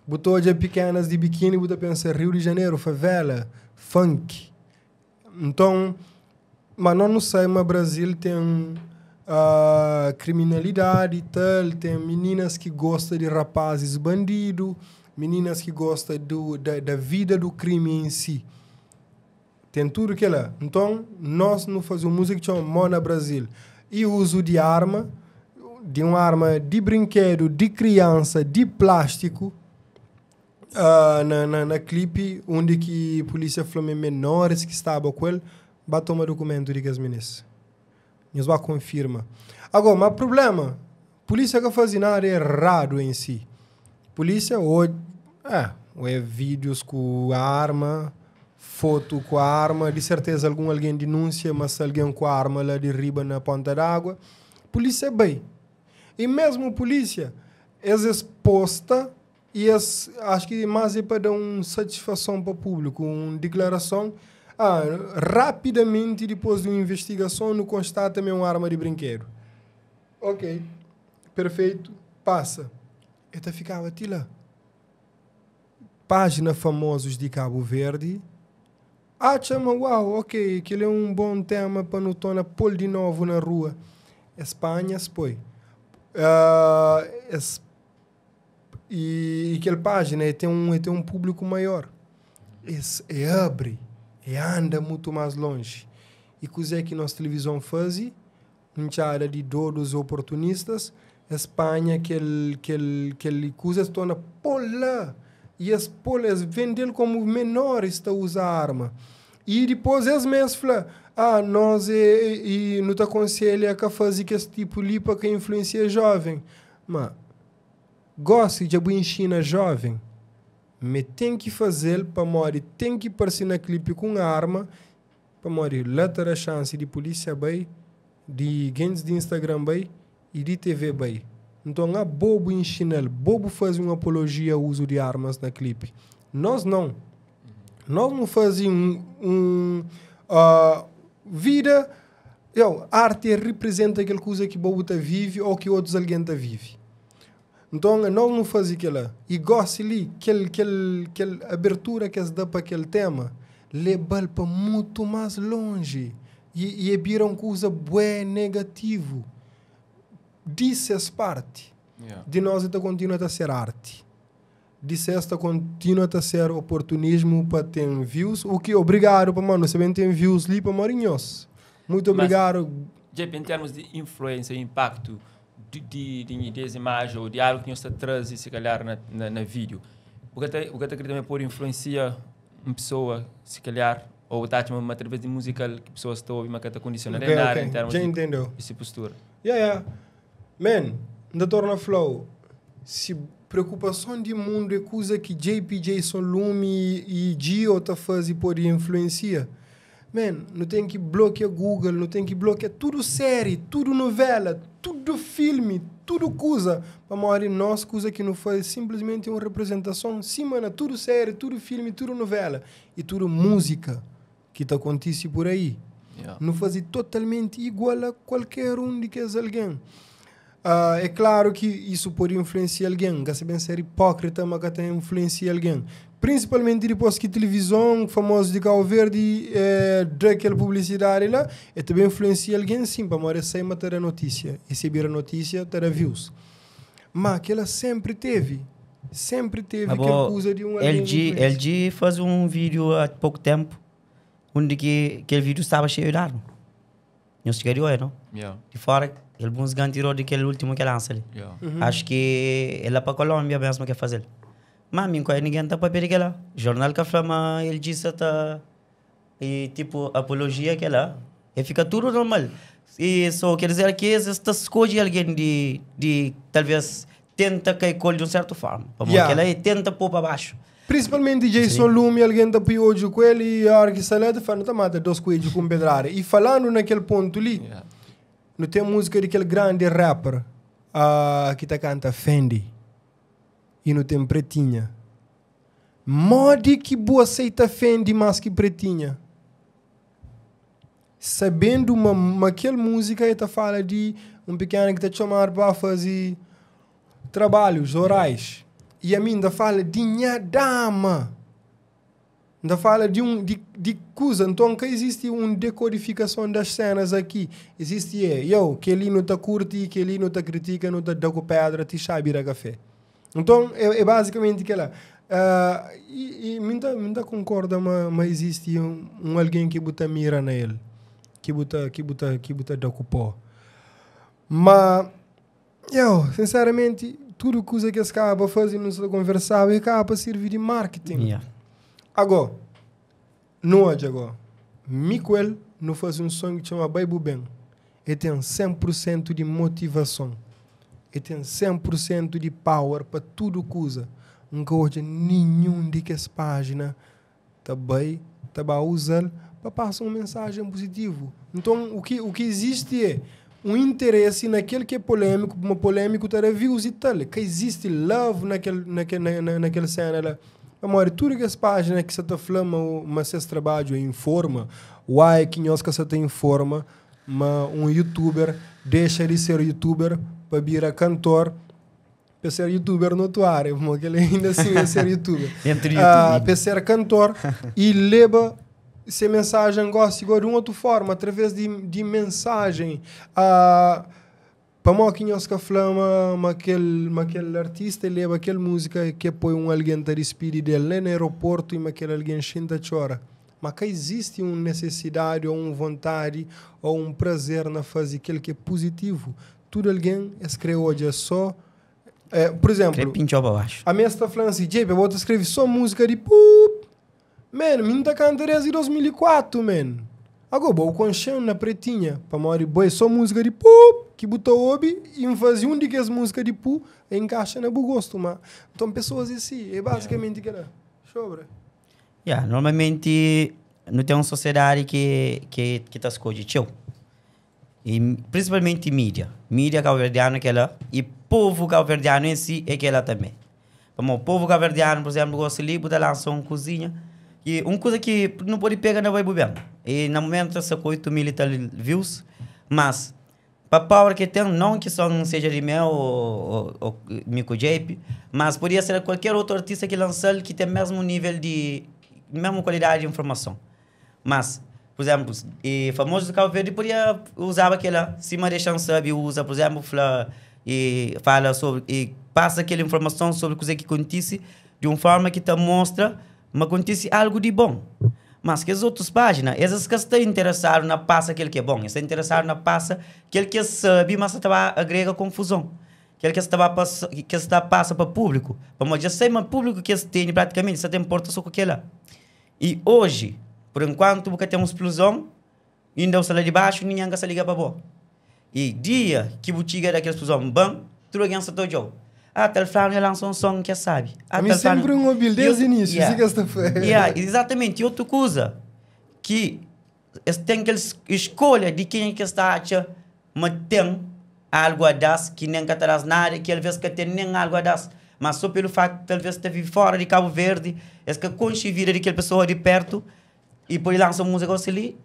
Botou hoje pequenas de biquíni, bota pensa Rio de Janeiro, favela, funk. Então, mas não sei, mas Brasil tem criminalidade e tal, tem meninas que gostam de rapazes bandidos, meninas que gostam da vida do crime em si. Tem tudo que lá. Então, nós não fazemos música que chama Mona Brasil. E o uso de arma, de uma arma de brinquedo, de criança, de plástico, na clipe, onde que a polícia falou menores que estavam com ele, vai tomar documento de as meninas. Eles vão confirmar. Agora, mas o problema, a polícia que faz nada é errado em si. Polícia, ou é vídeos com a arma, foto com a arma, de certeza alguém denuncia, mas alguém com a arma lá derriba na ponta d'água. Polícia é bem. E mesmo polícia, é exposta e acho que mais é para dar uma satisfação para o público, uma declaração. Rapidamente, depois de uma investigação, não constata também uma arma de brinquedo. Ok, perfeito, passa. Então ficava lá. Página famosos de Cabo Verde. Chama, uau, ok, aquele é um bom tema para não tornar pôr de novo na rua. Espanha, põe. E aquela página tem um público maior. Abre, anda muito mais longe. E coisa que nossa televisão faz, área de todos os oportunistas, Espanha, que coisa se torna pola. E as polas vendem como menores está a usar arma. E depois eles mesmos falam, nós não te aconselha a fazer esse tipo ali para que influencia jovem. Mas, gosta de ensinar jovem, mas tem que fazer para morrer, tem que aparecer na clipe com arma, para morrer, lá ter a chance de polícia bem, de games de Instagram bem e de TV bem. Então, bobo ensinar, bobo faz uma apologia ao uso de armas na clipe. Nós não. Nós não fazemos vida. Arte representa aquela coisa que bobo tá vive ou que outros alguém tá vive. Então, nós não fazemos aquela. E gosto ali, aquela abertura que se dá para aquele tema, leva para muito mais longe. E vira uma coisa boa, negativo. Disso é parte. De nós esta continua a ser arte. Disso esta continua a ser oportunismo para ter views. O que obrigado para mano, você tem views ali para morinhos. Muito obrigado. Mas, em termos de influência e impacto de imagem ou de algo que você traz se calhar na vídeo, o que você acredita também por influencia uma pessoa se calhar ou tá através de música que pessoas estão ouvindo, mas que está condicionada em termos de postura. Man, ainda torna flow. Se preocupação de mundo é coisa que JPJ Solumi e Gio tá fazendo por influencia. Man, não tem que bloquear Google, não tem que bloquear tudo série, tudo novela, tudo filme, tudo coisa. Para morrer nós, coisa que não faz simplesmente uma representação. Sim, mano, tudo série, tudo filme, tudo novela. E tudo música que tá acontecendo por aí. Não faz totalmente igual a qualquer um de que é alguém. É claro que isso pode influenciar alguém, que se bem ser hipócrita, mas que tem influencia alguém. Principalmente depois que a televisão famosa de Cabo Verde daquela publicidade lá, e também influencia alguém sim, para morrer sem matar a notícia. E se vir a notícia, terá views. Mas que ela sempre teve aquela coisa de um LG faz um vídeo há pouco tempo, onde aquele vídeo estava cheio de arma. Não se queria, não? De fora, ele música tirou daquele último que lança ali. Acho que ele é para a Colômbia mesmo que fazer. Mas ninguém está para pedir aquela. Jornal que fala, ele disse e tipo, apologia que ela. E fica tudo normal. E só quer dizer que esta escolhe alguém de talvez tenta cair de uma certa forma. Porque ela tenta pôr para baixo. Principalmente Jason Lume, alguém está pior com ele e a hora que sai de fala, não mata dois coelhos com pedrada. E falando naquele ponto ali, não tem música daquele grande rapper que tá canta Fendi. E não tem Pretinha. Mode que boa aceita Fendi mais que Pretinha. Sabendo aquela música ele fala de um pequeno que está chamado para fazer trabalhos orais. E a mim ainda fala de minha dama. Ainda fala de coisa. Então, que existe uma decodificação das cenas aqui. Existe que ele não está curte, que ele não está critica, não está dando pedra, te chá vira café. Então, é basicamente aquela. E ainda concorda, mas existe alguém que bota mira nele. Que bota da cupó. Mas, sinceramente, tudo coisa que acaba fazendo, nós conversava e acaba para servir de marketing. Agora, Miquel não faz um som que chama Baibu Ben. Ele tem 100% de motivação. e tem 100% de power para tudo que usa. Nunca hoje nenhum de que as páginas também vai usar para passar uma mensagem positiva. Então, o que existe é um interesse naquele que é polêmico, uma polêmica para views e tal. Que existe love naquela cena lá. Amor, tudo que as páginas que você está falando, mas esse trabalho informa, why que nós que você te informa, mas um youtuber deixa de ser youtuber para virar cantor, para ser youtuber no tua área, porque ele ainda assim é ser youtuber. Para ser cantor e leva essa mensagem gosta de uma outra forma, através de mensagem. Para nós que nós falamos, aquele artista leva aquela música que põe alguém a respirar dele no aeroporto e aquele alguém senta chora. Mas que existe uma necessidade, ou uma vontade, ou um prazer na fazer aquilo que é positivo. Tudo alguém escreve hoje só. Por exemplo, a minha está falando assim, JP, eu vou escrever só música de pup. Man, me está cantando desde 2004, man. Agora, vou conchando na pretinha, para morrer, boy, só música de pup, que botou obi, e fazer um de que as músicas de pup, e encaixa na gosto, mas então pessoas assim, é basicamente que era. Sobre. Normalmente, não tem uma sociedade que está escolhendo teu. E principalmente mídia. Mídia cabo-verdiana que ela, e povo cabo-verdiano em si é que ela também. Como o povo cabo-verdiano, por exemplo, gosta de botar lança uma cozinha, e uma coisa que não pode pegar na web bem. E no momento essa com 8 mil views, mas para power que tem, não que só não seja de meu ou Mico JP, mas podia ser qualquer outro artista que lançar que tem mesmo nível de mesma qualidade de informação. Mas, por exemplo, famosos do Cabo Verde podia usar aquela cima de chance, usa, por exemplo, fala sobre e passa aquela informação sobre o que acontece de uma forma que te mostra mas acontece algo de bom. Mas que as outras páginas, essas que estão interessadas na passa aquele que é bom, estão interessadas na passa aquele que sabe, mas está agrega confusão. Aquele que está passa para o público. Mas já sei, mas público que tem praticamente, só tem importa só com aquela. E hoje, por enquanto, porque tem uma explosão, ainda o salário de baixo, ninguém se liga para boa. E dia que o chega daquela explosão, bom, tudo alguém se toca. Telefone lança um som que sabe. A mim sempre um mobile desde o início. Exatamente. E outra coisa, que tem que escolha de quem é que está mas tem algo a dar, que nem que traz nada, que às vezes que tem nem algo a dar. Mas só pelo facto de talvez esteve fora de Cabo Verde, é que conche vida de aquela pessoa de perto, e por lança música ali,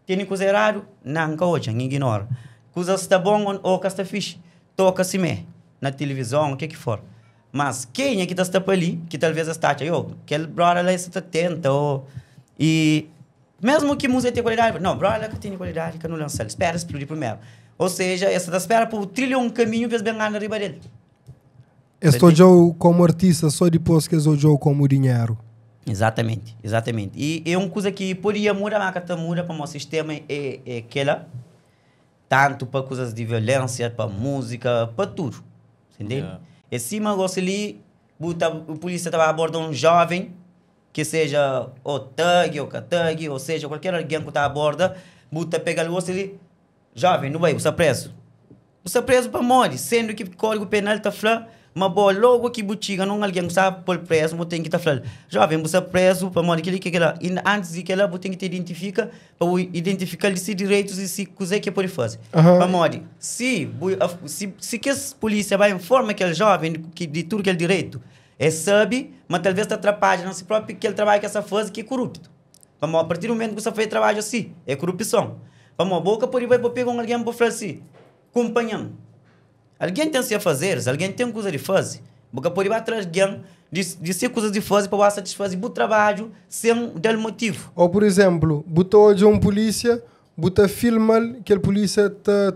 tem coisa errada, não, que hoje, ignora. Coisa está bom ou que está fixe, toca-se me. Na televisão, o que for. Mas quem é que está ali, que talvez está aquele brother lá está atento, e mesmo que música tenha qualidade, não, brother que tem qualidade, que não lança, espera explodir primeiro. Ou seja, essa espera para trilhar um caminho, vezes bem na riba dele. Estou eu como artista, só depois que estou eu como dinheiro. Exatamente. E é uma coisa que poderia mudar, mas que muda para o sistema é aquela, tanto para coisas de violência, para música, para tudo. Entende? E cima ali, a polícia estava abordando um jovem, que seja o tag, ou catag, ou seja, qualquer alguém que está a bordo, pega o ali, jovem, não vai, você é preso. Você é preso para morrer, sendo que o código penal está falando, mas boa, logo que chega, não alguém que sabe por preso, mas tem que estar falando, jovem, você é preso para morrer, e antes de que ela, tem que te identificar, para identificar os direitos e se coisa que pode fazer. Para morrer, se que a polícia vai informar aquele jovem de tudo aquele direito, sabe, mas talvez está atrapalhando não se próprio aquele trabalho que essa faz que é corrupto. Para a partir do momento que você faz trabalho assim, é corrupção. Para a boca por aí vai pegar alguém para falar assim, acompanhando. Alguém tem a fazer, alguém tem coisa de fazer. Porque por aí vai atrás de alguém de ser coisas de fazer para satisfazer o trabalho sem dar motivo. Ou por exemplo, botou de um polícia, bota filma que a polícia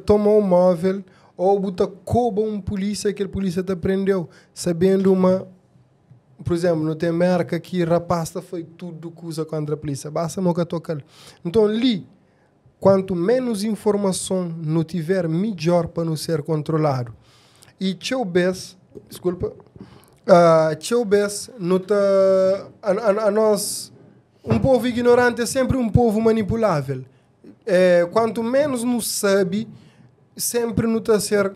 toma um móvel, ou bota coba um polícia que a polícia te prendeu, sabendo uma. Por exemplo, não tem marca que rapaz foi tudo que usa contra a polícia, basta não tocar. Então ali, quanto menos informação não tiver, melhor para não ser controlado. E desculpa, a nós, um povo ignorante é sempre um povo manipulável. Quanto menos não sabe, sempre não está a ser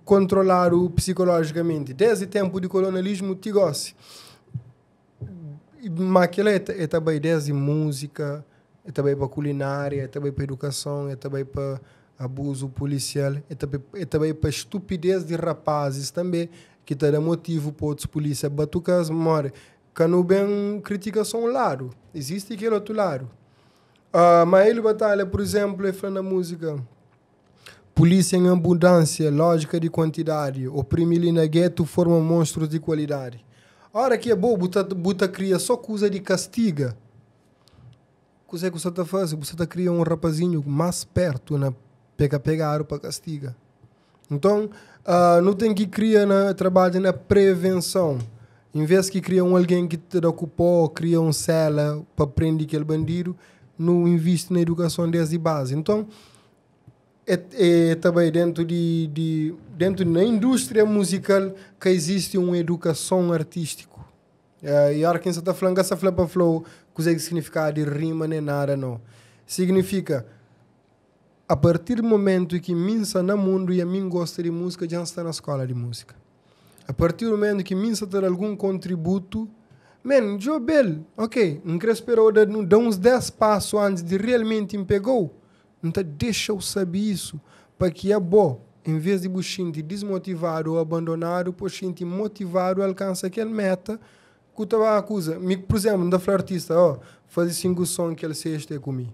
controlado psicologicamente. Desde o tempo do colonialismo, tigose. Mas aquilo é também desde música, é também para culinária, é também para educação, é também para abuso policial, é também para estupidez de rapazes também, que te dá motivo para outros polícias batucas, more. Quando bem criticação um lado, existe aquele outro lado. Mas ele batalha, por exemplo, falando na música, polícia em abundância, lógica de quantidade, oprimir na gueto forma monstros de qualidade. A hora que é bom, buta cria só coisa de castiga. Coisa que você está fazendo? Você está criando um rapazinho mais perto na pegar para castiga. Então, não tem que criar trabalho na prevenção. Em vez que cria alguém que te ocupou, cria um cela para prender aquele bandido, não investe na educação desde base. Então, é também dentro da indústria musical que existe uma educação artística. E a hora que você está falando, essa flapa para flow, que significa de rima nem nada, não. Significa, a partir do momento que minha no mundo e a mim gosta de música, já está na escola de música. A partir do momento que minha ter algum contributo, Jobel, ok, não quero esperar dar uns 10 passos antes de realmente me pegou. Então deixa eu saber isso, para que é bom, em vez de você desmotivado ou abandonado, você motivado a alcançar aquela meta que eu estava acusando. Por exemplo, da artista, fazer 5 sons que ele sexta comigo.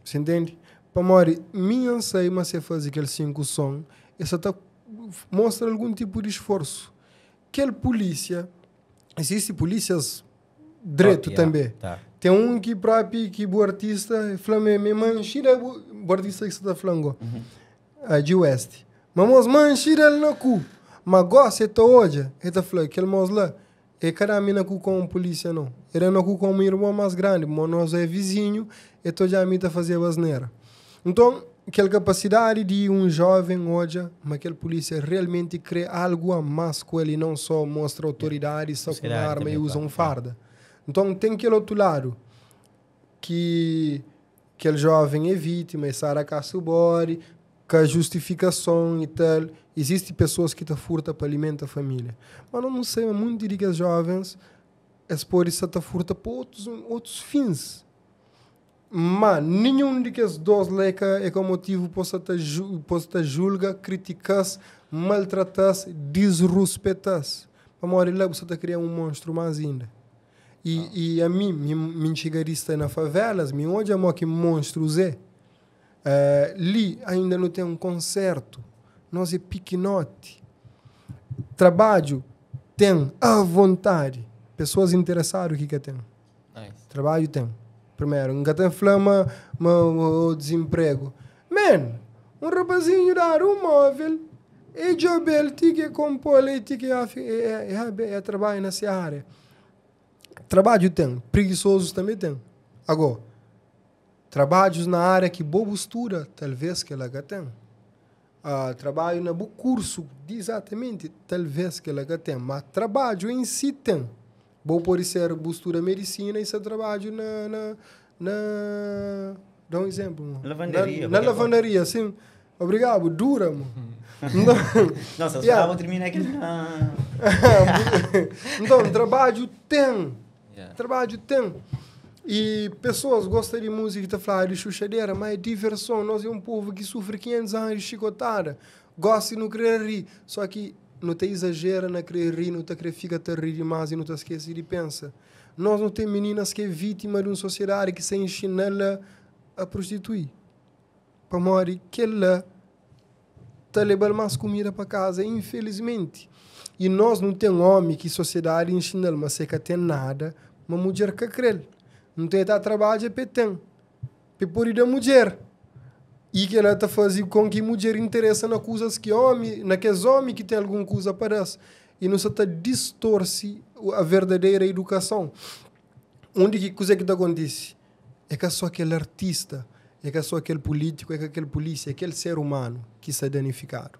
Você entende? Para morrer, minha sei, mas você fazer aqueles 5 sons, isso mostra algum tipo de esforço. Aquela polícia, existe polícias direito também. Tá. Tem um que próprio que o artista flame me manchira o artista que está falando de West. Mas manchira ele no cu. Mas gosta de hoje, ele falou que ele mos lá é cada mina cu com polícia não. Ele não cu com um irmão mais grande, mas nós é vizinho, e tô já me tá fazer basneira. Então, aquela capacidade de um jovem hoje, mas aquele polícia realmente cria algo a mais com ele, não só mostra autoridade, só com arma e usa um farda. Então, tem aquele outro lado, que aquele jovem é vítima, e Sara Cassubori, com a justificação e tal. Existem pessoas que furtam para alimentar a família. Mas não sei, muitos dos jovens, eles podem estar furtam para outros fins. Mas nenhum desses dois leca é com motivo para julgar, criticar, maltratar, desrespeitar. Para morrer lá, você está criando um monstro mais ainda. E a mim, me chegarista na favelas, me onde é que monstros é. Ali ainda não tem um concerto. Nós é piquenote. Trabalho tem à vontade. Pessoas interessadas, o que tem? Nice. Trabalho tem. Primeiro, nunca tem flama, o desemprego. Um rapazinho dar um móvel, e jobel, que compor, que trabalho nessa área. Trabalho tem, preguiçosos também tem. Agora, trabalhos na área que boa postura, talvez que ela tem. Trabalho na bom curso, exatamente, talvez que ela tem. Mas trabalho em si tem. Bom pode ser postura medicina e esse trabalho dá um exemplo. Lavanderia. Na lavanderia, sim. Obrigado, dura, mano. Nossa, eu terminar aqui. Então, trabalho tem. Trabalho tem. E pessoas gostam de música e falam de chuchadeira, mas é diversão. Nós é um povo que sofre 500 anos de chicotada. Gosta de não querer rir. Só que não te exagera na querer rir, não te fica a rir demais e não te esquece de pensar. Nós não temos meninas que é vítima de uma sociedade que se ensina ela a prostituir. Para morrer, que ela está levando mais comida para casa, infelizmente. E nós não temos homem que a sociedade ensina ela, mas se que tem nada, uma mulher que crê. Não tem trabalho, é tem. Por ir a mulher. E que ela está fazendo com que a mulher interessa nas coisas que homem, naqueles homens que tem alguma coisa para isso. E não se está distorce a verdadeira educação. Onde que coisa que acontece? É que só aquele artista, é que só aquele político, é que aquele polícia, é aquele ser humano que está danificado.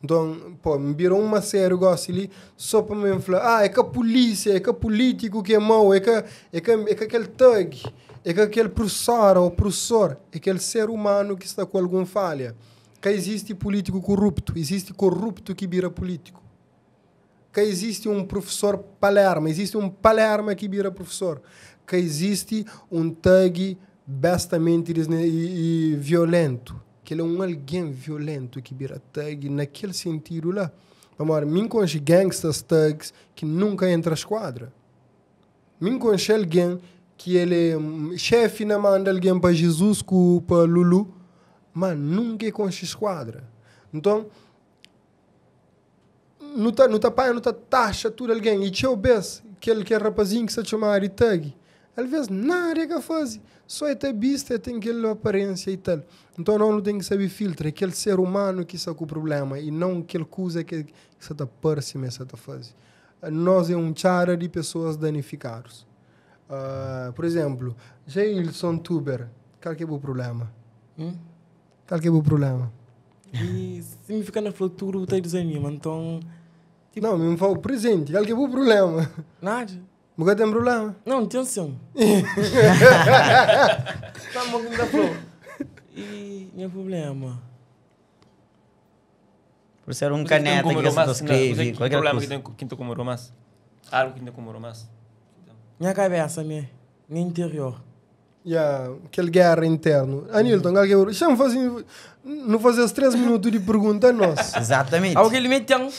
Então, me virou uma série, eu gosto ali, só para me falar, é que a polícia, é que o político que é mau, é que aquele thug, é que aquele professor ou professor, é aquele ser humano que está com alguma falha. Que existe político corrupto, existe corrupto que vira político. Que existe um professor Palermo, existe um Palermo que vira professor. Que existe um tag bestamente e violento. Que ele é um alguém violento que vira tag naquele sentido lá. Amor, mim conheço gangsters thugs que nunca entra a esquadra. Mim conheço alguém que ele é chefe na manda alguém para Jesus, para Lulu, mas nunca conheço esquadra. Então, não tá taxa tudo alguém. E eu vejo aquele rapazinho que se chama de tag. Às vezes, nada que faz. Só é vista, tem aquela aparência e tal. Então, não tem que saber filtrar. Aquele ser humano que está com o problema e não aquela coisa que você está próximo a está fazendo. Nós é um chara de pessoas danificadas. Por exemplo, Jailson Tuber, qual que é o problema? Qual que é o problema? E se me ficar na futuro, tá desanima, então... Tipo... Não, me fala o presente, qual que é o problema? Nada. Nunca tem problema? Não, atenção. Tá bom que me dá flor. E não é problema. Por ser um caneta que você escreve. Qual é o problema que tem como romance? Algo que tem como romance? Minha cabeça, minha interior. Aquele guerra interno. Anilton, não fazer os 3 minutos de pergunta a nós. Exatamente. Alguém lhe mete um.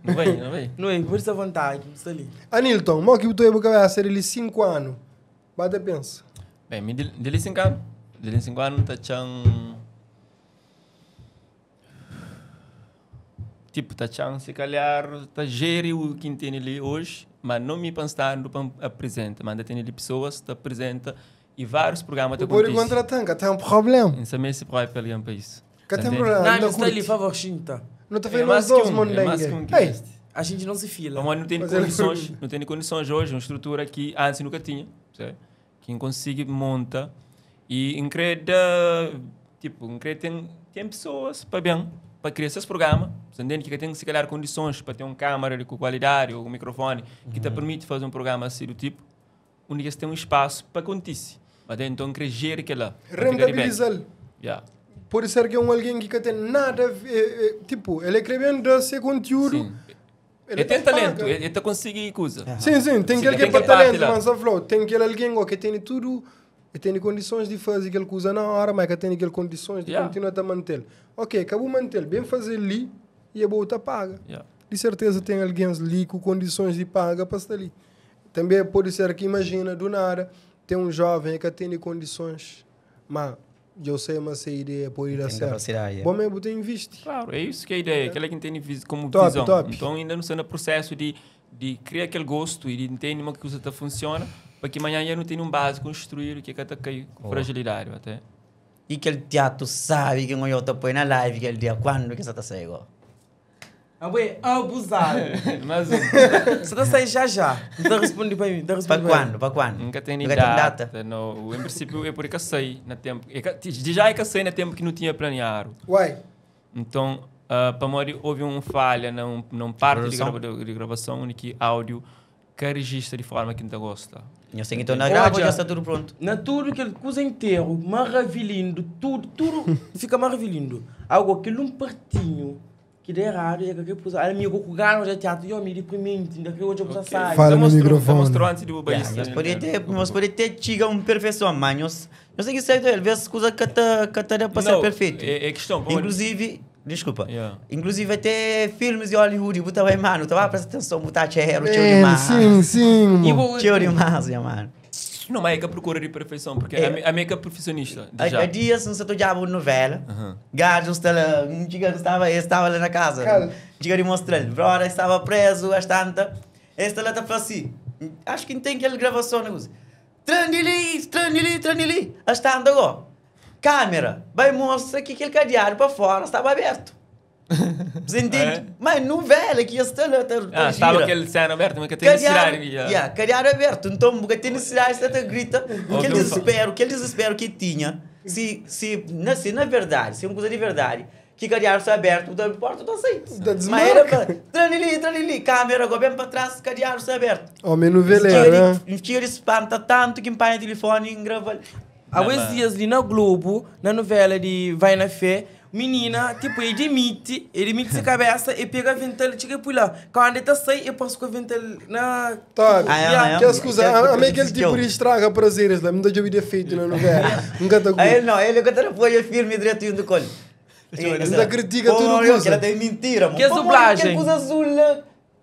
Não vem. Não é, por essa vontade, está ali. Anilton, mal que eu estou a cabeça ele 5 anos. Bate pensa. Bem, dele 5 anos. Dele 5 anos está chão. Tipo, está chão, se calhar, está gere o que tem ali hoje, mas não me pensando para apresentar. Mas ainda tem ali pessoas que apresentam e vários programas estão acontecendo. Por enquanto, tem um problema. Isso também se pode para alguém para isso. Que tem problema. Não, mas está ali, por favor, chinta. Não está fazendo os dois, mondengue. A gente não se fila. Mas não tem condições hoje, uma estrutura que antes nunca tinha. Certo? Quem consegue monta e tem pessoas para bem, para criar esses programas, entendendo que tem se calhar condições para ter uma câmera com qualidade ou um microfone que te permite fazer um programa assim do tipo, onde você tem um espaço para acontecer. Mas então crescer aquela. Rentabilizar. Pode ser que é alguém que não tem nada a ver, tipo, ele escrevendo esse conteúdo. Sim. Ele tem talento, ele está conseguindo coisa. Sim, tem que alguém para talento, mas só falou, tem que alguém que tem tudo, e tem condições de fazer aquela coisa na hora, mas que tem aquelas condições de continuar a manter. Ok, acabou manter, bem fazer ali, e a bolsa paga. De certeza tem alguém ali com condições de paga para estar ali. Também pode ser que, imagina, do nada, tem um jovem que tem condições, mas eu sei, mas essa ideia pode ir a certo. Bom, mesmo tem visto. Claro, é isso que é a ideia, aquela que tem como visão. Top. Então ainda não está no processo de criar aquele gosto e de entender uma coisa que funciona, para que amanhã já não tenha um base construir o que é que está caindo com fragilidade até. E que ele teatro sabe que eu estou põe na live que ele dia quando que você está saindo. Abusado. Mas você está saindo já. Não responde para mim. Para quando? Nunca tem nem data. Em princípio é por que sair na tempo. Já é que sair na tempo que não tinha planeado. Uai. Então, para morrer houve uma falha num parte de gravação em que áudio que registra de forma que não te gosta. Eu sei que estou na grava já está tudo pronto. Na tudo que ele coisa inteiro, maravilhando, tudo fica maravilhando. Algo que um partinho que dá errado é que pus amigo com gano de teatro eu me deprimente, ainda que hoje eu possa sair. Fala no microfone. Mostrou antes de o país. Nós podemos ter chega uma perfeição, mas eu sei que certo ele vê as coisas que tá para ser perfeito. É questão. Inclusive, desculpa. Inclusive até filmes de Hollywood, botar aí mano, tava prestando atenção, botar cheiro, sim. Cheiro demais, mano. Não, mas é que a procura de perfeição, porque a minha é profissionista. Há dias não se estou já uma novela, gajo estava lá na casa, diga de mostrar ele, brother estava preso, bastante, esta lá está assim, acho que não tem aquela gravação, tranili, bastante agora, câmera, vai mostrar que aquele cadeado para fora estava aberto. Você entende? Mas novela que está lá. Estava aquele cena aberto, mas que tem necessidade. Cadeado aberto. Então, porque tem necessidade, você grita. Aquele desespero que tinha. Na verdade, se é uma coisa de verdade, que cadeado está aberto, da porta está saída. Mas era tranili, câmera, agora bem para trás, cadeado está aberto. Homem noveleiro, né? Um tio espanta tanto que empanha o telefone e grava. Há uns dias ali na Globo, na novela de Vai na Fé, menina, tipo, ele demite a cabeça e pega a ventana, chega por lá. Quando ele sai, eu passo com a ventana na... Tá, Ah, que as coisas, a mim aquele tipo de estraga prazeres lá, não dá de ouvir defeito na novela. Nunca tá com. Ele agora foi o filme direto do colo. Ainda critica tudo que coisa. ela tem mentira. Que é dublagem? Que coisa azul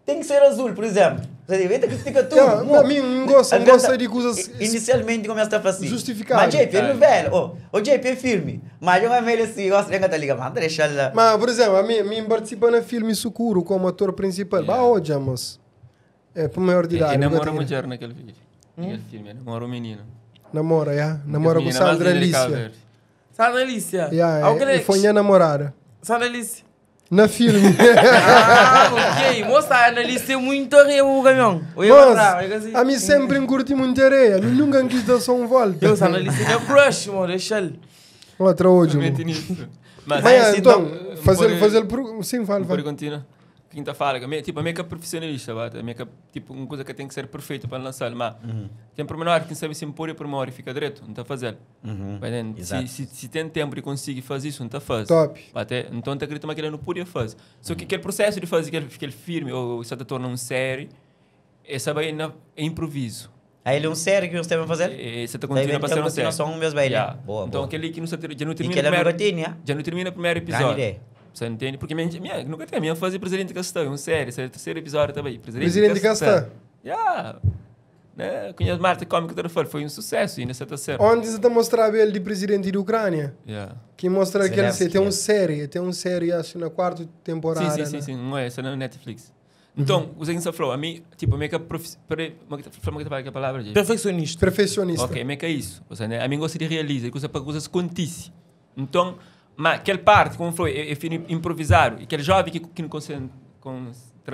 tem que ser azul, por exemplo. Você vê que critica tudo. A mim não gosta de coisas Inicialmente começa a fazer assim. justificáveis. Mas JP é novela. O JP é filme. Mas uma velha assim, gosta de cantar liga, mas deixa ela. Mas, por exemplo, a mim participa no filme Socorro como ator principal. Bah, hoje, mas é para maior de idade. Ele namora a mulher naquele vídeo. Naquele filme, ele namora o menino. Namora, já. Namora com Sandra Alicia. Sandra Alicia? E foi minha namorada. Sandra Alicia? Na filme. Ok. Moça, a Alicia é muito o caminhão. Mas, a mim sempre curti muito areia. A mim nunca quis dar só um volta. Eu, Sandra Alicia é crush, mano. Deixa ele. Outra hoje, mano. Somente nisso. Mas, Mas, então, fazer... Sim, fala. por continuar. Quinta fala, tipo, a make-up profissionalista, a make-up, tipo, uma coisa que tem que ser perfeita para lançar, mas tem pormenor que sabe se impor e pormenor e fica direto, não está a fazer. Se tem tempo e consegue fazer isso, não está a fazer. Top. Até, então, te acredito que ele não podia fazer. Só que aquele processo de fazer aquele filme, ou isso te torna uma série, sabe, é improviso. Aí ele é um sério que você vai fazer? Você continua para ser uma série. Só um mesmo aí, Yeah. Boa, então, boa. aquele que não já não E termina que ele já não termina o primeiro Grande episódio. ideia. Você entende? Porque nunca tem. Minha fazer Presidente Castão, é uma série, esse é o terceiro episódio também. Presidente Castão. Yeah. Né? Conheço Marta Cómica da Folha, foi um sucesso ainda, você está certo. Onde você está mostrando ele de presidente da Ucrânia? Yeah. Que mostra que ele Zelensky, tem uma série, acho, na quarta temporada. Sim, não é, essa não é Netflix. Então, o que você falou, a mim, tipo, meio que a palavra, gente. Perfeccionista. Perfeccionista. Ok, meio que é isso. Ou seja, a mim gosta de realizar, coisa para coisas acontecem. Então, mas aquela parte, como foi, é improvisado, e aquele jovem que não consegue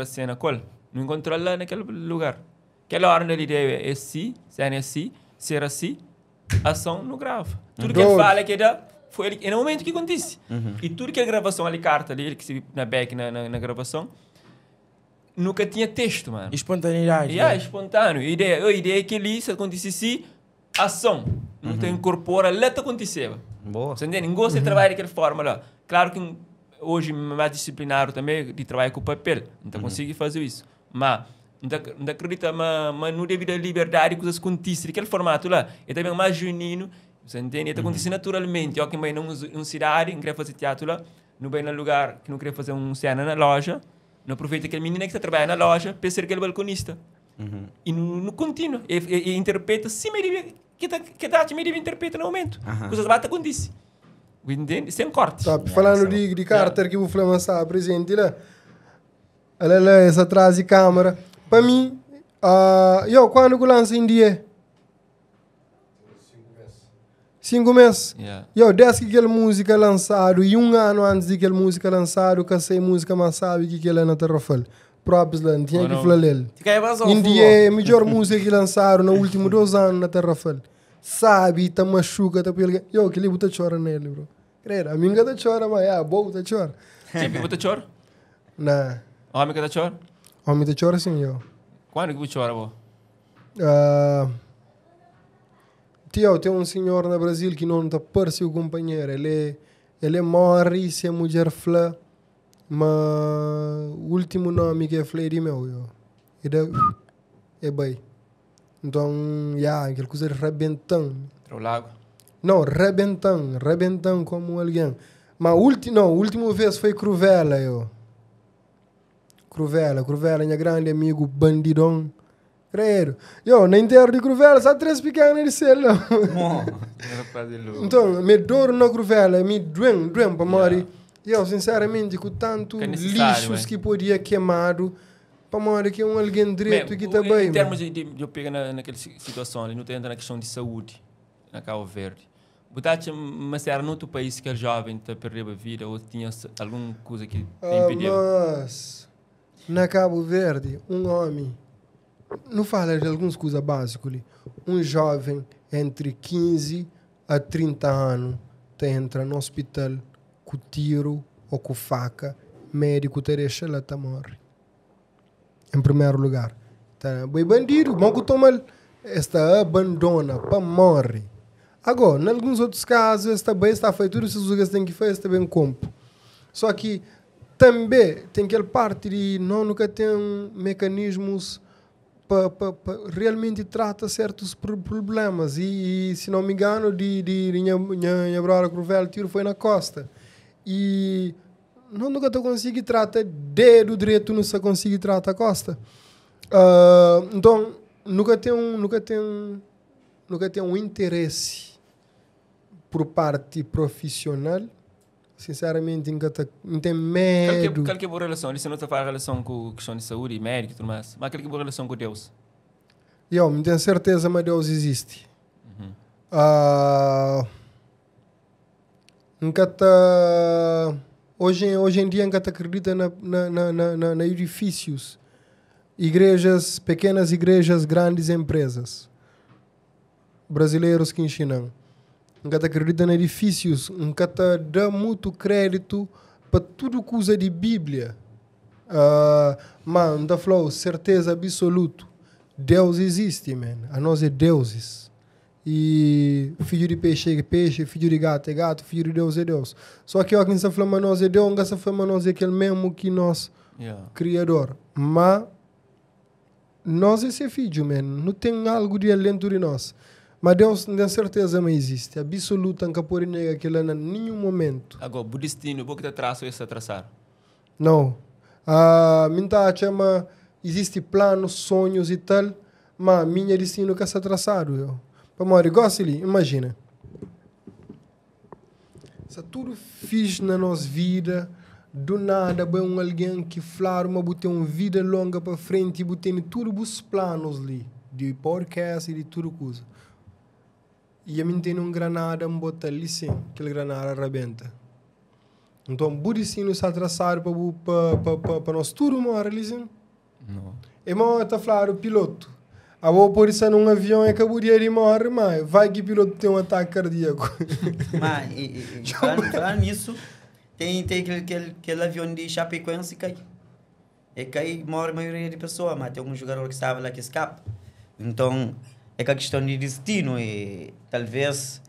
cena cola, não encontrou lá naquele lugar. Aquela hora ele ideia é assim, ser assim, ser assim, ação não grava. Tudo que ele fala é que foi ele, é no momento que acontece. E tudo que a gravação ali, carta ali, que se na back na gravação, nunca tinha texto, mano. Espontaneidade. Espontâneo. A ideia é que ali, se acontecesse ação. Não tem incorpora, lá te aconteceu. Boa. Você entende? Não gosta de trabalhar daquela forma lá. Claro que hoje mais disciplinado também de trabalhar com papel. Então consigo fazer isso. Mas não acredita, mas não devido à liberdade que coisas acontecem daquele formato lá. É também mais genuíno. Você entende? Então acontece naturalmente. Eu que vai numa cidade, não quer fazer teatro lá, não vai num lugar que não quer fazer uma cena na loja, não aproveita aquele menino que está trabalhando na loja para ser aquele balconista. E não continua. E interpreta sim, que tá me interpreta no momento. Coisas lá acontecem. Entende? Sem corte. Top. Falando de Carter, que o Flamengo está presente lá. Ela essa atrás de câmera. Para mim, quando eu lanço em dia? 5 meses. Desde que aquela música lançada, e 1 ano antes de aquela música lançada, que sei música, mas sabe que ela não está rafal. Próprios lá, não tinha que falar dele. India é a melhor música que lançaram nos últimos 2 anos na Terra Fal. Sabe, tá machuca, tá pelo. Que ele bota chora nele, bro. Creio, a minha tá chora, mas boa tá chora. Tipo, bota chora? Não. Homem que tá chora? Homem tá chora sim, eu. Quando que você chora, bo? Tem um senhor no Brasil que não está por seu companheiro. Ele morre se a mulher fala. Mas o último nome que é Fleiri meu, é bem. Então, aquela coisa rebentando. Lago? Não, rebentando como alguém. Mas a última vez foi Cruvela, Cruvela, minha grande amigo bandidão. Creio. Na inteira de Cruvela, só 3 pequenas de cela. Então, me dor na Cruvela, me doem para morrer. Sinceramente, com tanto lixos que podia queimado, para morrer que alguém direito que está bem. Em termos de eu pegar naquela situação, ali não tem na questão de saúde, na Cabo Verde. Botaste, mas era no outro país que a jovem está perdendo a vida ou tinha alguma coisa que te impediu? Mas, na Cabo Verde, um homem, não fala de algumas coisas básicas, um jovem entre 15 a 30 anos entra no hospital com tiro ou com faca, médico te deixa lá, tá morre. Em primeiro lugar. Tá, boi bandido, mas que toma esta abandona para morrer. Agora, em alguns outros casos, está bem, está feito tudo isso que tem que fazer, está bem compro. Só que também tem aquela parte de nunca tem mecanismos para realmente tratar certos problemas. E se não me engano, de minha brother Cruvel, tiro foi na costa. E nunca tu consegue tratar do direito, não se consegue tratar a costa. Então, nunca tem um interesse por parte profissional. Sinceramente, não tem medo. Qual que é a boa relação? Ele não está a relação com questão de saúde, médico e tudo mais. Mas qual que é a boa relação com Deus? Eu não tenho certeza, mas Deus existe. Hoje em dia, nunca acredita na edifícios. Igrejas, pequenas igrejas, grandes empresas. Brasileiros que ensinam. Nunca acredita em edifícios, nunca dá muito crédito para tudo que usa de Bíblia. Mas, falou, certeza absoluta. Deus existe, man. A nós é deuses. E filho de peixe é peixe, filho de gato é gato, filho de Deus é Deus. Só que quem está falando nós é Deus, quem está falando nós é aquele mesmo que nós, Criador. Mas, nós é esse filho, man. Não tem algo de alento de nós. Mas Deus tem certeza não existe. Absoluta, nunca pode negar aquilo em nenhum momento. Agora, o destino, o que está traçado é traçar? Não. Minha chama, existe planos, sonhos e tal, mas minha destino que está traçado. Para morrer, gosta ali, imagina. Se tudo fiz na nossa vida, do nada, bem alguém que fala, mas botar uma vida longa para frente e botar tudo os planos ali, de podcast e de tudo coisa. E a mim tem um granada, me bota ali sim, aquele granada arrebenta. Então, o destino está traçado para nós tudo morrer ali sim. Não. E mal está falando o piloto. A boa por isso num avião é que acabou de morrer, mas vai que o piloto tem um ataque cardíaco. Mas, falando nisso, tem aquele avião de Chapecoense que cai. E cai, morre a maioria de pessoas, mas tem um jogador que estava lá que escapa. Então, é que a questão de destino, e talvez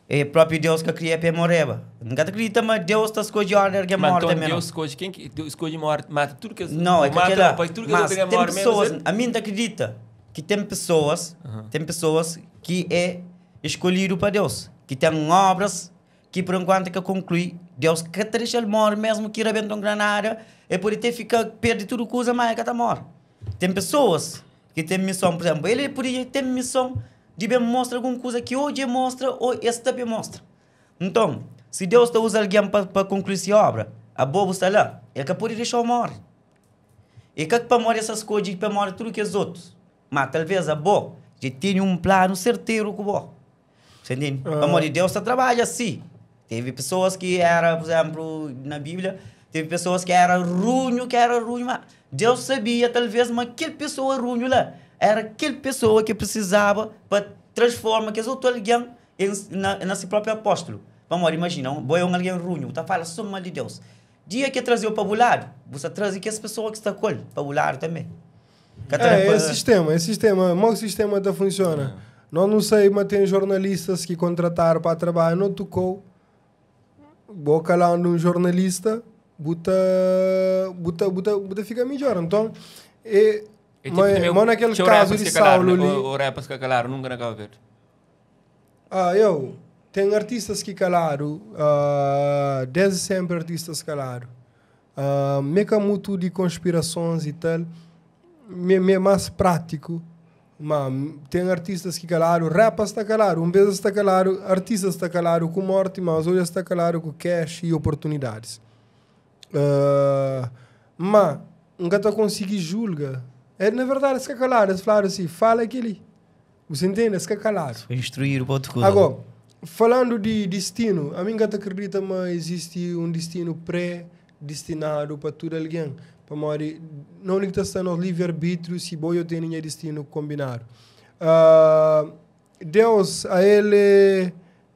é o próprio Deus que cria para morrer. Nunca acredita, mas Deus está escolhendo a que morre também. Mas Deus escolhe, quem escolhe morte, mata tudo que não, é que aquela, mas tudo que mas tem morre pessoas, mesmo, a mim acredita que tem pessoas que é escolhido para Deus, que tem obras que por enquanto que conclui, Deus que deixa ele morrer mesmo que rebenta um granada, é por ter ficar perde tudo coisa mais que está morre. Tem pessoas que tem missão, por exemplo, ele podia ter missão de bem mostrar alguma coisa que hoje mostra ou este também mostra. Então, se Deus está usando alguém para concluir essa obra, a boba está lá, ele que pode deixar morrer. E que para morrer essas coisas, para morrer tudo que os outros. Mas talvez a boa já tinha um plano certeiro com o boa. Você entende? O amor de Deus trabalha assim. Teve pessoas que eram, por exemplo, na Bíblia, teve pessoas que eram ruim, mas Deus sabia, talvez, mas aquela pessoa ruim lá era aquela pessoa que precisava para transformar que os outros alguém na seu próprio apóstolo. Vamos imagina, alguém ruim, está falando só mal de Deus. Dia que trazer o pabulado, você traz que as pessoas que estão com ele, pabulado também. Esse sistema, o sistema da funciona. Não sei, mas tem jornalistas que contrataram para trabalhar, não tocou. Vou calando um jornalista, buta fica melhor. Então, mas naquele caso de Saulo ali... O rappers que calaram, nunca acaba ver. Tem artistas que calaram, desde sempre artistas calaram. Meca muito de conspirações e tal, é mais prático. Mas tem artistas que calaram, rappers está calaram, vez está calaram, artistas está calaram com morte, mas hoje está calaram com cash e oportunidades. Mas nunca está conseguindo julgar. Na verdade, se calaram, eles falaram assim, fala aquele. Você entende? Se calaram. Instruir o outro coisa. Agora, falando de destino, a mim não acredita, mas existe um destino pré-destinado para todo alguém. Para morrer, não está no livre-arbítrio se eu tenho destino combinado. Deus, ele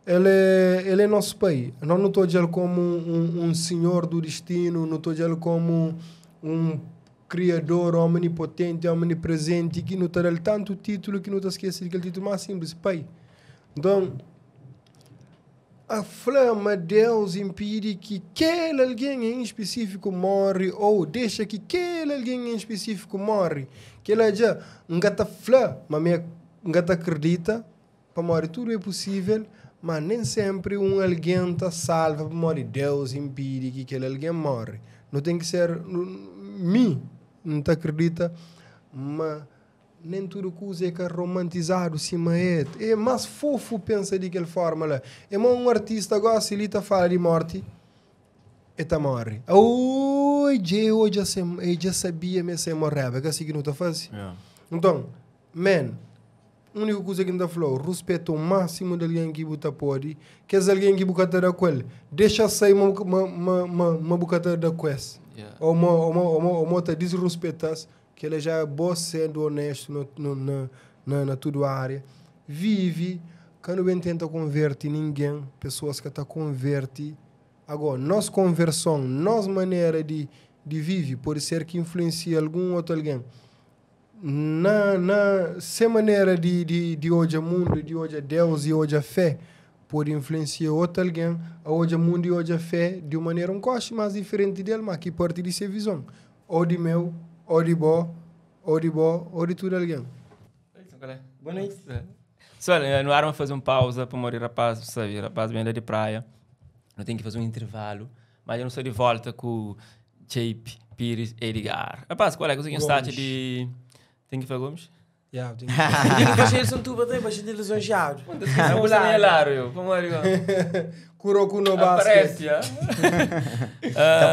é nosso pai. Não estou dizendo como um senhor do destino, não estou dizendo como um criador omnipotente, omnipresente, que não está dando tanto título que não está esquecendo aquele título mais simples, pai. Então, a flama Deus impede que aquele alguém em específico morre ou deixa que aquele alguém em específico morre. Que ela já engata flama, mas engata acredita para morrer tudo é possível, mas nem sempre alguém está salva para morrer. Deus impede que aquele alguém morre. Não tem que ser mim, não te acredita, mas nem tudo coisa é que é romantizado, cima é mais fofo pensa de aquela forma lá. É um artista agora, se ele está falando de morte, e tá morre. Hoje eu já sabia que você morreva, é assim que não está fazendo. Yeah. Então, man, a única coisa que não está falando, respeito o máximo de alguém que você pode, que é alguém que você está com ele, deixa sair uma bocata da coisa. Yeah. Ou te desrespeitas, que ele já é bom sendo honesto na tua área. Vive, quando eu tento converter ninguém, pessoas que estão convertem. Agora, nossa conversão, nossa maneira de viver, pode ser que influencie algum outro alguém. Sem maneira de hoje o mundo, de hoje a Deus e hoje a fé, pode influenciar outro alguém, hoje o mundo e hoje a fé, de uma maneira mais diferente dele, mas que parte de sua visão. Ou de meu, ou de bom, ou de tudo alguém. Boa noite. Só, no ar, vamos fazer uma pausa para morrer rapaz, sabe? Rapaz vem de praia. Eu tenho que fazer um intervalo, mas eu não estou de volta com JP Pires Edgar. Rapaz, qual é que você está de... Tem que fazer Gomes? Yeah, Digo que vocês são tudo bastante lisonjeados. Não vou nem lá, eu. Como é que... Kuroku no basquete. Aparece, já.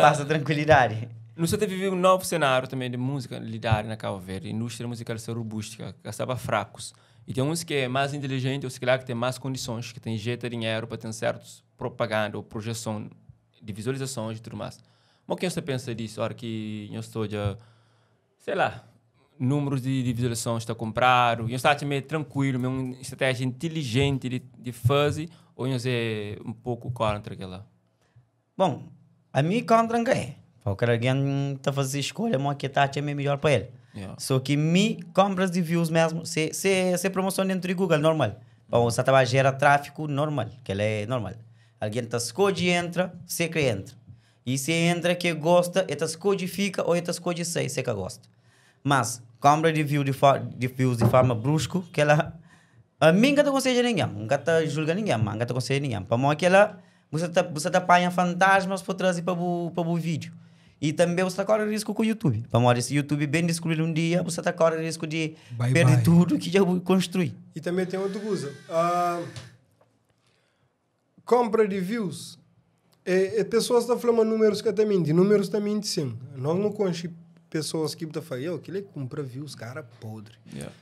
Passa tranquilidade. Nós até vivemos um novo cenário também de música lidar na Cabo Verde. A indústria musical é robustica, que estava fracos. E tem uns que é mais inteligente, ou se calhar que tem mais condições, que tem jeito de dinheiro para ter certos propaganda ou projeção de visualizações e tudo mais. Mas quem você pensa disso? A hora que eu estou já, sei lá, números de visualizações está comprado, eu estou meio tranquilo, meio uma estratégia inteligente de fazer, ou eu sei um pouco contra aquela? Bom, a mim contra é. Porque alguém está fazendo escolha, mas que está é melhor para ele. Yeah. Só que me compras de views mesmo, se promoção dentro de Google, normal. Bom, você está a gerar tráfego, normal, que ele é normal. Alguém está escolhe e entra, você que entra. E se entra que gosta, está escolhe e fica, ou está escolhe e sai, você que gosta. Mas, compra de views de forma brusca, que ela... A mim não aconselha ninguém, não julga ninguém, não aconselha ninguém. Para mim, que ela... Você está apanhando fantasmas por trazer para o vídeo. E também você está correndo risco com o YouTube. Para mim, se o YouTube bem descobrir um dia, você está correndo risco de perder tudo que já construí. E também tem outra coisa. Compra de views. Pessoas estão falando números que também mentem. Números também mentem sim. Nós não conhecemos pessoas que estão falando, que ele compra views, cara, podre. Yeah.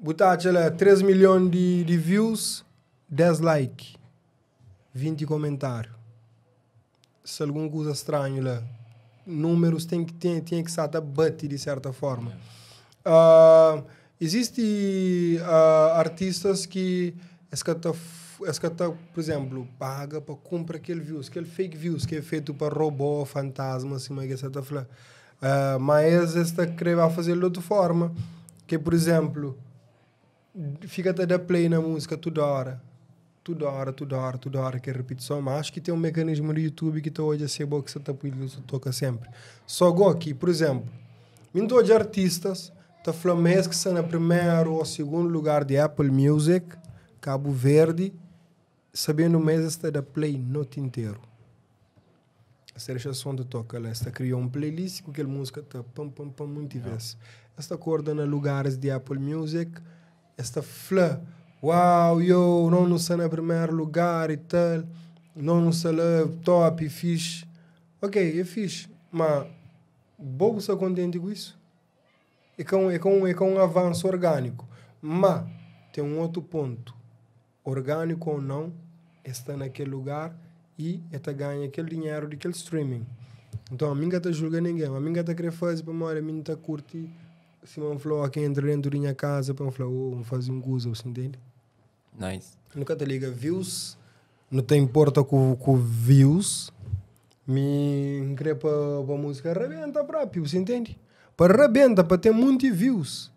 Botar 3 milhões de views, 10 likes, 20 comentários. Se alguma coisa estranha lá, números tem que estar a bater de certa forma. Existem artistas que por exemplo, paga para comprar aquele views, aquele fake views que é feito para robô, fantasma, assim, mas está falando. Mas está querendo fazer de outra forma, que por exemplo, fica a dar play na música toda hora, que é repetição, mas acho que tem um mecanismo do YouTube que está hoje a ser bom que você toca sempre. Só aqui, por exemplo, muitos de artistas estão falando que estão no primeiro ou segundo lugar de Apple Music, Cabo Verde, sabendo mesmo está da play noite inteiro. Esta rechação de toca, esta criou playlist com aquela música está pam muitas vezes. Esta coordena lugares de Apple Music, esta flã, uau, não está no primeiro lugar e tal, não está lá top e fixe. Ok, é fixe, mas vou estar contente com isso? É com um avanço orgânico. Mas tem um outro ponto. Orgânico ou não, está naquele lugar e está ganha aquele dinheiro daquele streaming. Então, a mim não está julgando ninguém. A mim não está querendo fazer para a mim está curtir. Se eu falar aqui entra dentro da minha casa, para falar, vamos fazer um gozo, você entende? Nice. Nunca te liga views, não te importa com views, me quer para a música arrebenta próprio, você entende? Para arrebenta, para ter muitos views.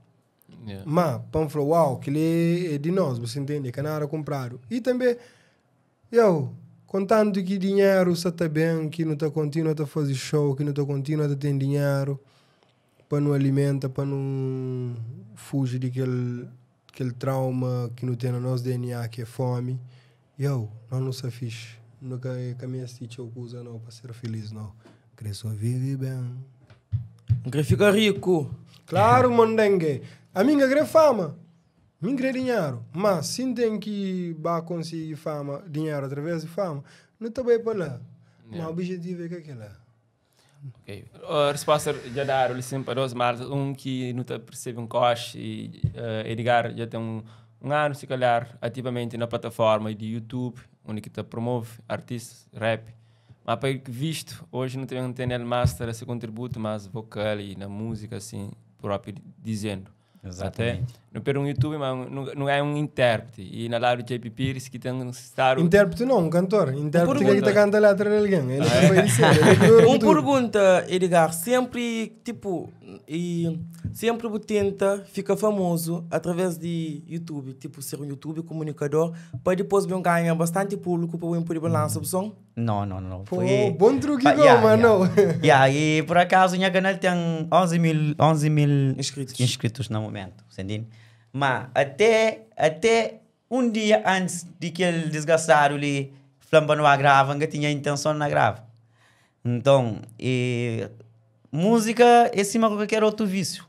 Yeah. Mas, para falar, uau, que ele é de nós, você entende? Que não era comprado. E também, Contanto que dinheiro está bem, que não está continua a fazer show, que não está continua a ter dinheiro, para não alimentar, para não fugir daquele trauma que não tem no nosso DNA, que é fome. Não se fixe. Nunca caminhei assim, eu uso não para ser feliz, não. Querer só viver bem. Não quer ficar rico. Claro, mandengue. A minha quer fama. Minha quer dinheiro. Mas se tem que conseguir fama, dinheiro através de fama, não está bem para lá. Mas o objetivo é que é lá. Ok. A resposta já deram sempre para os marcos. Que não percebe coche e Edgar já tem um ano, se calhar, ativamente na plataforma de YouTube, onde que promove artistas, rap. Mas para visto, hoje não tem ele master esse contributo, mas vocal e na música, assim, próprio dizendo. Exatamente. Até no YouTube, mas não é um intérprete. E na lado de JP Pires, que tem estar... Intérprete não, um cantor. Intérprete que está canta a letra de alguém. Ele vai dizer. Uma pergunta, Edgar. Sempre, sempre tenta ficar famoso através de YouTube. Tipo, ser um YouTube comunicador, para depois ganhar bastante público para poder balançar o som? Não. Pô, bom truque, mano. E por acaso, minha canal tem 11 mil inscritos no momento. Entende? Mas até um dia antes de que ele desgastaram ali, flamba não grava, ainda tinha intenção de gravar. Então, música é cima de qualquer outro vício.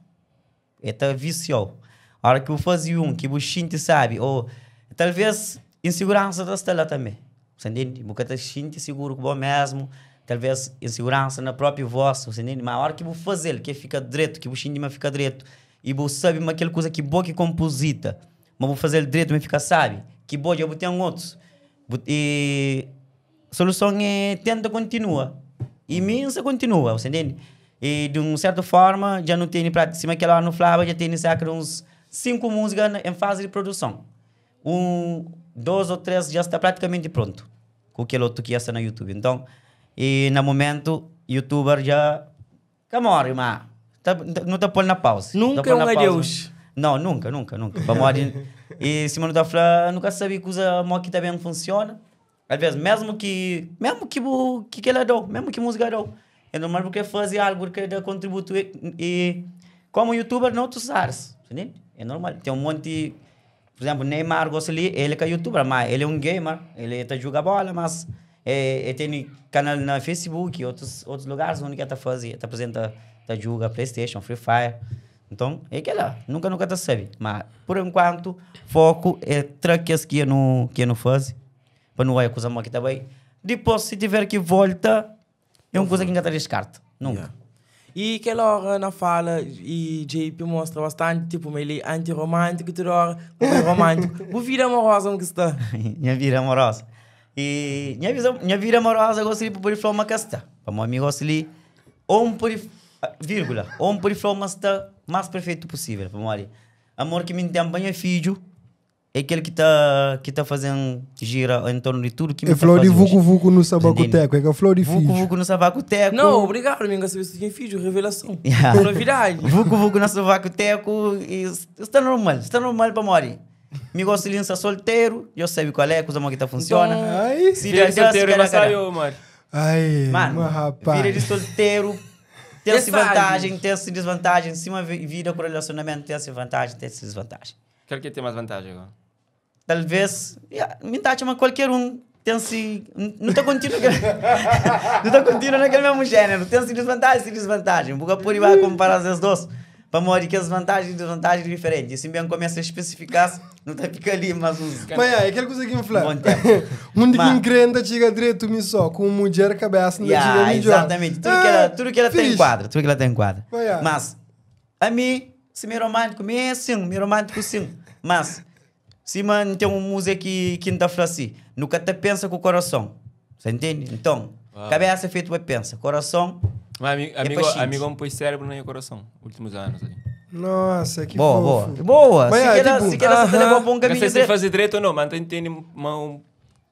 É viciou. A hora que eu fazia que o xinte sabe, ou talvez insegurança da estela também. Entende? Porque eu xinte seguro com o mesmo, talvez insegurança na própria voz, entende? Mas a hora que eu fazer, que fica direito, que o xinte me fica direito, e você sabe aquela coisa que boa que composita, mas vou fazer direito, mas fica sabe, que boa, eu tenho outros. E a solução é tenta continua. E minha continua, você entende? E de uma certa forma, já não tem prática. Se aquela no Flava, já tem cerca de uns 5 músicas em fase de produção. 2 ou 3 já está praticamente pronto. Com aquele outro que está no YouTube. Então, e no momento, youtuber já... Camore, mas... não está pondo na pausa. Nunca é um adeus. Não, nunca. E se não está falando, nunca sabe que usa que também funciona. Às vezes, mesmo que ela deu, mesmo que música deu, é normal porque fazer algo que dá contributo e como youtuber não tu sabes, entende? É normal. Tem um monte, por exemplo, Neymar gosta ali, ele é youtuber, mas ele é um gamer, ele está joga bola, mas tem canal na Facebook e outros lugares onde está fazendo, está apresenta, está joga PlayStation, Free Fire. Então, é que lá, nunca tá sabe. Mas, por enquanto, foco é traques que eu não faz. Para não é coisa que está bem. Depois, se tiver que volta, é uma coisa que ainda está descarta. Nunca. Yeah. E aquela hora na fala, e JP mostra bastante, tipo, ele é anti-romântico, toda hora, romântico. Boa vida amorosa, como que está? Minha vida amorosa. E minha vida amorosa, eu gostaria de pôr falar uma questão. Para meu amigo, gostaria ou um vírgula, ou um pôr falar mais perfeito possível. Para meu amor que me tem banho filho, é aquele que tá fazendo gira em torno de tudo que me faz hoje. É flor de vucu-vucu no sabacuteco, é que é flor de filho. Vucu-vucu no sabacuteco. Não, obrigado, amiga, saber se tem filho, revelação. Novidade. Vucu-vucu no sabacuteco, está normal para morrer. Me gosto de estar solteiro, eu sei qual é, coisa que tá funciona. Ai, se ele solteiro, ele saiu, mano. Ai, mano, rapaz. Vida de solteiro, tem-se vantagem, tem-se desvantagem. Se uma vida com relacionamento, tem-se vantagem, tem-se desvantagem. Quer que tenha mais vantagem agora? Talvez, metade, mas qualquer um tem-se... Não está contínuo naquele mesmo gênero. Tem-se desvantagem. Porque por aí vai comparar as duas. Para morrer que as vantagens e desvantagens diferentes. E se bem começa a especificar, não está fica ali, mas uns... Mas é aquela coisa que me fala. Onde quem crenda chega direito me só, com mulher cabeça, não chega melhor. Exatamente. Tudo que ela tem em quadra. Mas, a mim, se me romântico, me romântico sim. Mas... Se man tem uma música que não está assim, nunca te pensa com o coração. Você entende? Então, cabeça é feito para pensar. Coração. Mas amigo me pôs cérebro no coração, últimos anos. Ali. Nossa, que boa. fofo. Boa. Mas se quer levar para um caminho direito. Se fazer direito ou não, mas entende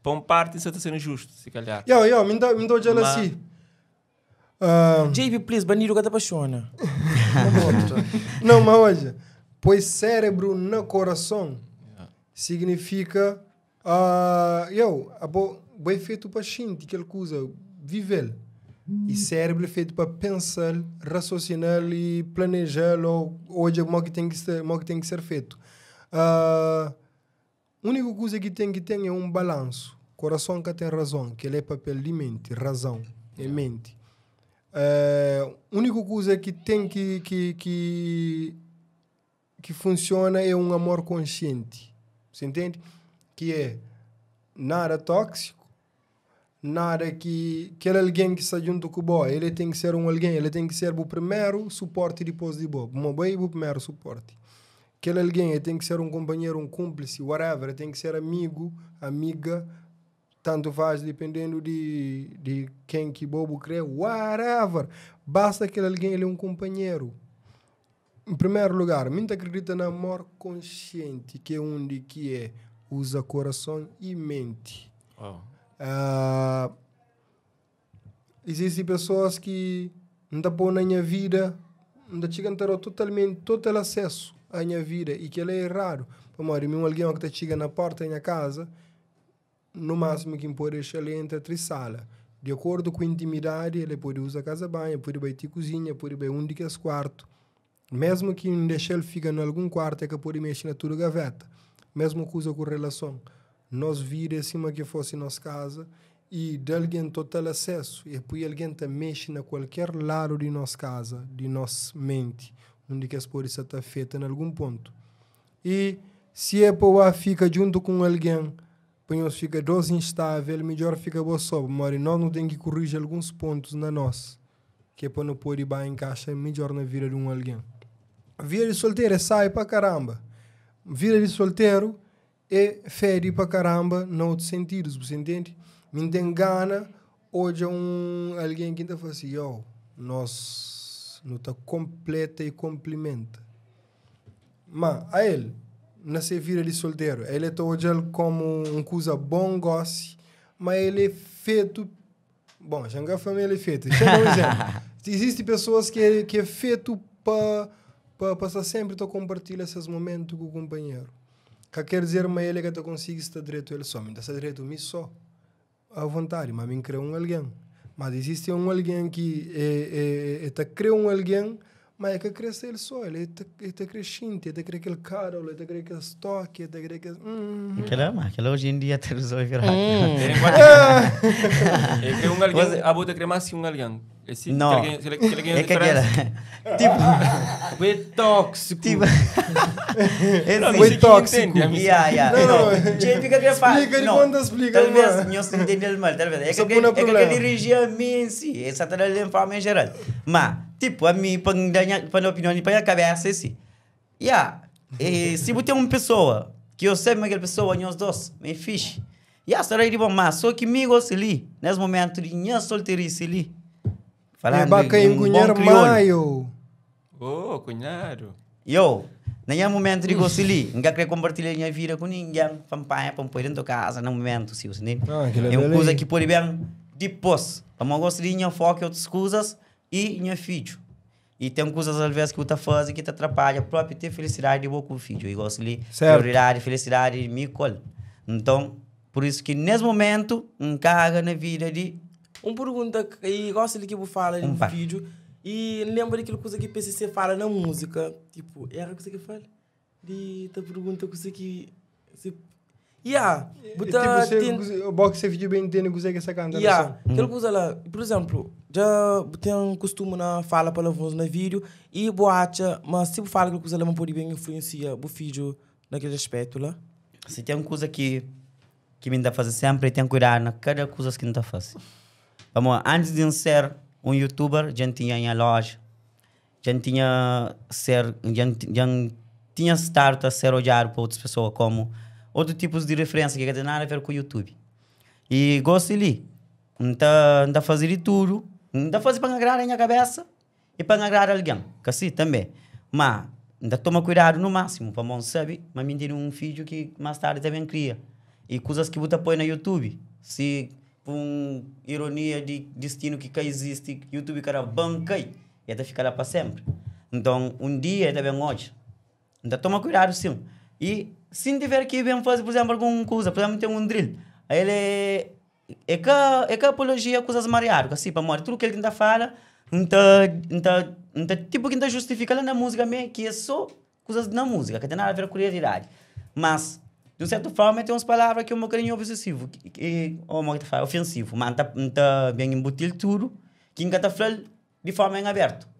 para uma parte isso está sendo justo, se calhar. Me dou de assim. JP, please, bandido que te apaixona. Não, mas hoje, pois cérebro no coração significa é feito para sentir aquela coisa, viver. E cérebro é feito para pensar, raciocinar e planejar hoje o que tem que ser feito. A única coisa que tem é um balanço. Coração que tem razão, que ele é papel de mente, razão, é mente. A única coisa que tem que funciona é um amor consciente. Você entende? Que é nada tóxico, nada que aquele alguém que está junto com o boy, ele tem que ser um alguém, ele tem que ser o primeiro suporte depois de boy. O boy é o primeiro suporte. Aquele alguém ele tem que ser um companheiro, um cúmplice, whatever, ele tem que ser amigo, amiga, tanto faz, dependendo de quem que bobo crê, whatever. Basta que alguém ele é um companheiro. Em primeiro lugar, muito acredita no amor consciente, que é onde que é usa coração e mente. Oh. Existem pessoas que não põem na minha vida, não chegam a ter total acesso à minha vida e que ele é raro. Como alguém que chega na porta da minha casa, no máximo que pode deixar ele entrar na sala. De acordo com a intimidade, ele pode usar a casa banho, pode ir à cozinha, pode ir onde que é quarto. Mesmo que não deixe ele ficar em algum quarto, é que pode mexer na tua gaveta. Mesmo coisa com relação. Nós vira acima que fosse nossa casa e de alguém total acesso. E depois alguém te mexe na qualquer lado de nossa casa, de nossa mente, onde que pode estar feita em algum ponto. E se é para ficar junto com alguém, para fica dois instável, melhor fica boa sob. Mas nós não temos que corrigir alguns pontos na nós, que é para não poder ir encaixar melhor na vida de um alguém. A vida de solteiro é sai para caramba. A vida de solteiro é fede para caramba, em outros sentidos, você entende? Me tem gana, hoje é alguém que está falando assim, nós não está completa e complementa. Mas a ele, nessa vida de solteiro, ele está hoje como uma coisa bom, goste, mas ele é feito, bom, já a família é feita. Deixa eu dar um exemplo. Existem pessoas que é feito para passar sempre a compartilhar esses momentos com o companheiro. Que quer dizer, mas ele que tu consegue estar direito ele só. Mas está direito me só. À vontade, mas me cria um alguém. Mas existe um alguém que está cria um alguém, mas é que cresce ele só. Ele está crescente, ele está crescendo aquele cara, ele está crescendo aquele estoque, ele está crescendo Aquela hoje em dia te resolve. É um alguém, a boa crema assim um alguém. Não, é que era tipo é tóxico. Tipo foi tóxico. Não, fica que faz. Talvez não se entenda mal, talvez. É que ele dirigia a mim em si, essa toda a forma em geral. Mas tipo a mim para opinião para a cabeça assim. Se você tem uma pessoa que eu sei que aquela pessoa nós dois, me fixe. Será de bom, mas só que me gosta ali, nesse momento de minha solteirice ali. Falando de um bom crioulo. Oh, cunhado. Nesse momento de gosto ali, não quero compartilhar minha vida com ninguém, para pôr dentro da casa, no momento, se você é uma coisa que pode bem depois. Eu gosto de minha foco em outras coisas e minha filho. E tem coisas às vezes que eu faço que te atrapalha a própria ter felicidade de boa com o filho. Eu gosto de prioridade, felicidade, me colo. Então, por isso que nesse momento, caga na vida de... Uma pergunta, e gosto de que eu falo no vídeo, e lembra daquela coisa que PCC fala na música, tipo, é a coisa que fala? De ta pergunta coisa que... o box você vídeo bem entende que você canta. Aquela coisa lá, por exemplo, já tem um costume na fala palavrões no vídeo, e boacha, mas se fala aquela coisa lá, não pode bem influenciar o vídeo naquele aspecto lá? Se tem uma coisa que me dá fazer sempre, tem que cuidar na cada coisa que não está fazendo. Vamos, antes de ser um youtuber, já tinha minha loja, já tinha start a ser olhado por outras pessoas como outros tipos de referência que não tem nada a ver com o YouTube. E gosto ali, não está fazendo de tudo, não está fazendo para agradar a minha cabeça e para agradar alguém, que assim também. Mas, ainda toma cuidado no máximo, para não saber, mas me tem um vídeo que mais tarde também cria. E coisas que você põe no YouTube, se... com ironia de destino que existe, YouTube cara banquei e até ficar lá para sempre. Então, um dia é também hoje. Então, toma cuidado sim. E se tiver que bem fazer, por exemplo, alguma coisa, por exemplo, tem um drill, aí ele é que a apologia é coisas mariadas, assim, para morrer tudo que ele ainda fala, tipo que ainda justifica lá na música mesmo, que é só coisas na música, que tem nada a ver com a realidade. Mas, de certa forma, tem umas palavras que é um bocadinho obsessivo, ofensivo, mas não está bem embutir tudo, que ainda está falando de forma em aberto.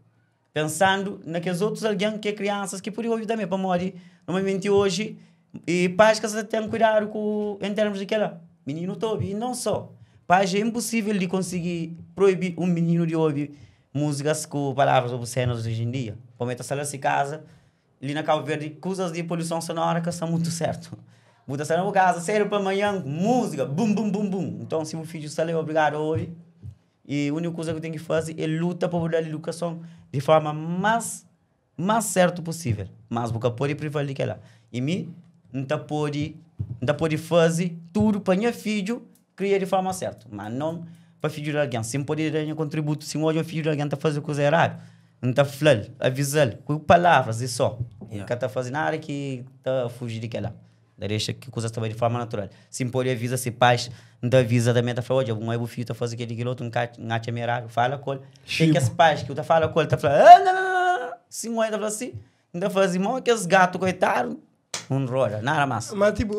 Pensando naqueles outros alguém que é crianças que poderiam ouvir também para morrer. Normalmente hoje, e pais que você tem cuidado com, em termos de que ela, menino todo, e não só. Pais, é impossível de conseguir proibir um menino de ouvir músicas com palavras obscenas hoje em dia. Prometa se ela se casa, ali na Cabo Verde, coisas de poluição sonora que são muito certo. Muda se na casa, sério para amanhã, música, bum, bum, bum, bum. Então, se o filho está ali obrigado a ouvir, e a única coisa que tem que fazer é lutar para mudar a educação de forma mais certa possível. Mas você pode privar de que ela. E mim, não pode fazer tudo para meu filho criar de forma certa. Mas não para filho de alguém. Se pode dar um contributo, se hoje o filho de alguém está fazendo coisa errada, não está falando, avisando, com palavras e só. Não está fazendo nada que está fugir de que ela. Deixa que coisas estão de forma natural. Se pode avisar, se pais não avisa também, está falando, olha, o filho está fazendo aquele outro, não acha merado, fala com ele. Tem que as pais que está falando com ele, está falando, não. Se mãe está falando assim, não está fazendo mal, que os gatos, coitados, não roda, nada mais. Mas, tipo,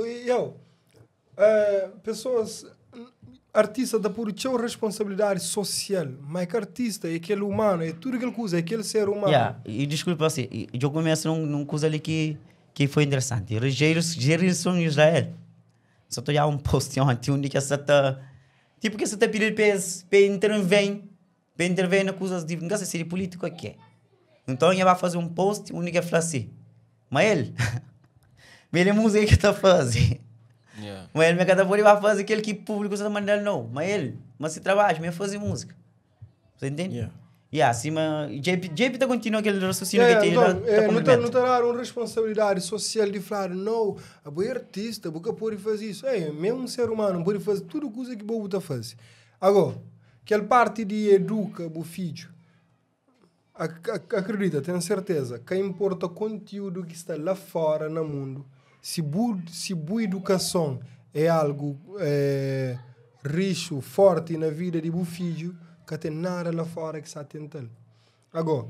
pessoas, artistas da por sua responsabilidade social, mas que artista é aquele humano, é tudo aquele coisa, é aquele ser humano. E desculpa assim, eu começo num coisa ali que foi interessante. Gerson Israel. Só estou a um post ontem, onde que essa tá... Tipo que você está pedindo para intervir na coisas de... Não sei se é político aqui. É. Então, ele vai fazer um post, onde que fala assim, mas ele é música que está fazendo. Mas ele vai fazer aquele que público está mandando não. Mas se trabalha, mas fazer música. Você entende? Acima, JP está continuando aquele raciocínio que tem. Não terá uma responsabilidade social de falar, não, a boa artista, porque pode fazer isso. Mesmo um ser humano pode fazer tudo coisa que o está fazendo. Agora, aquela parte de educa o filho, acredita, tenho certeza, que importa o conteúdo que está lá fora no mundo, se boa educação é algo rico, forte na vida de o filho, que tem nada lá fora que está tentando. Agora,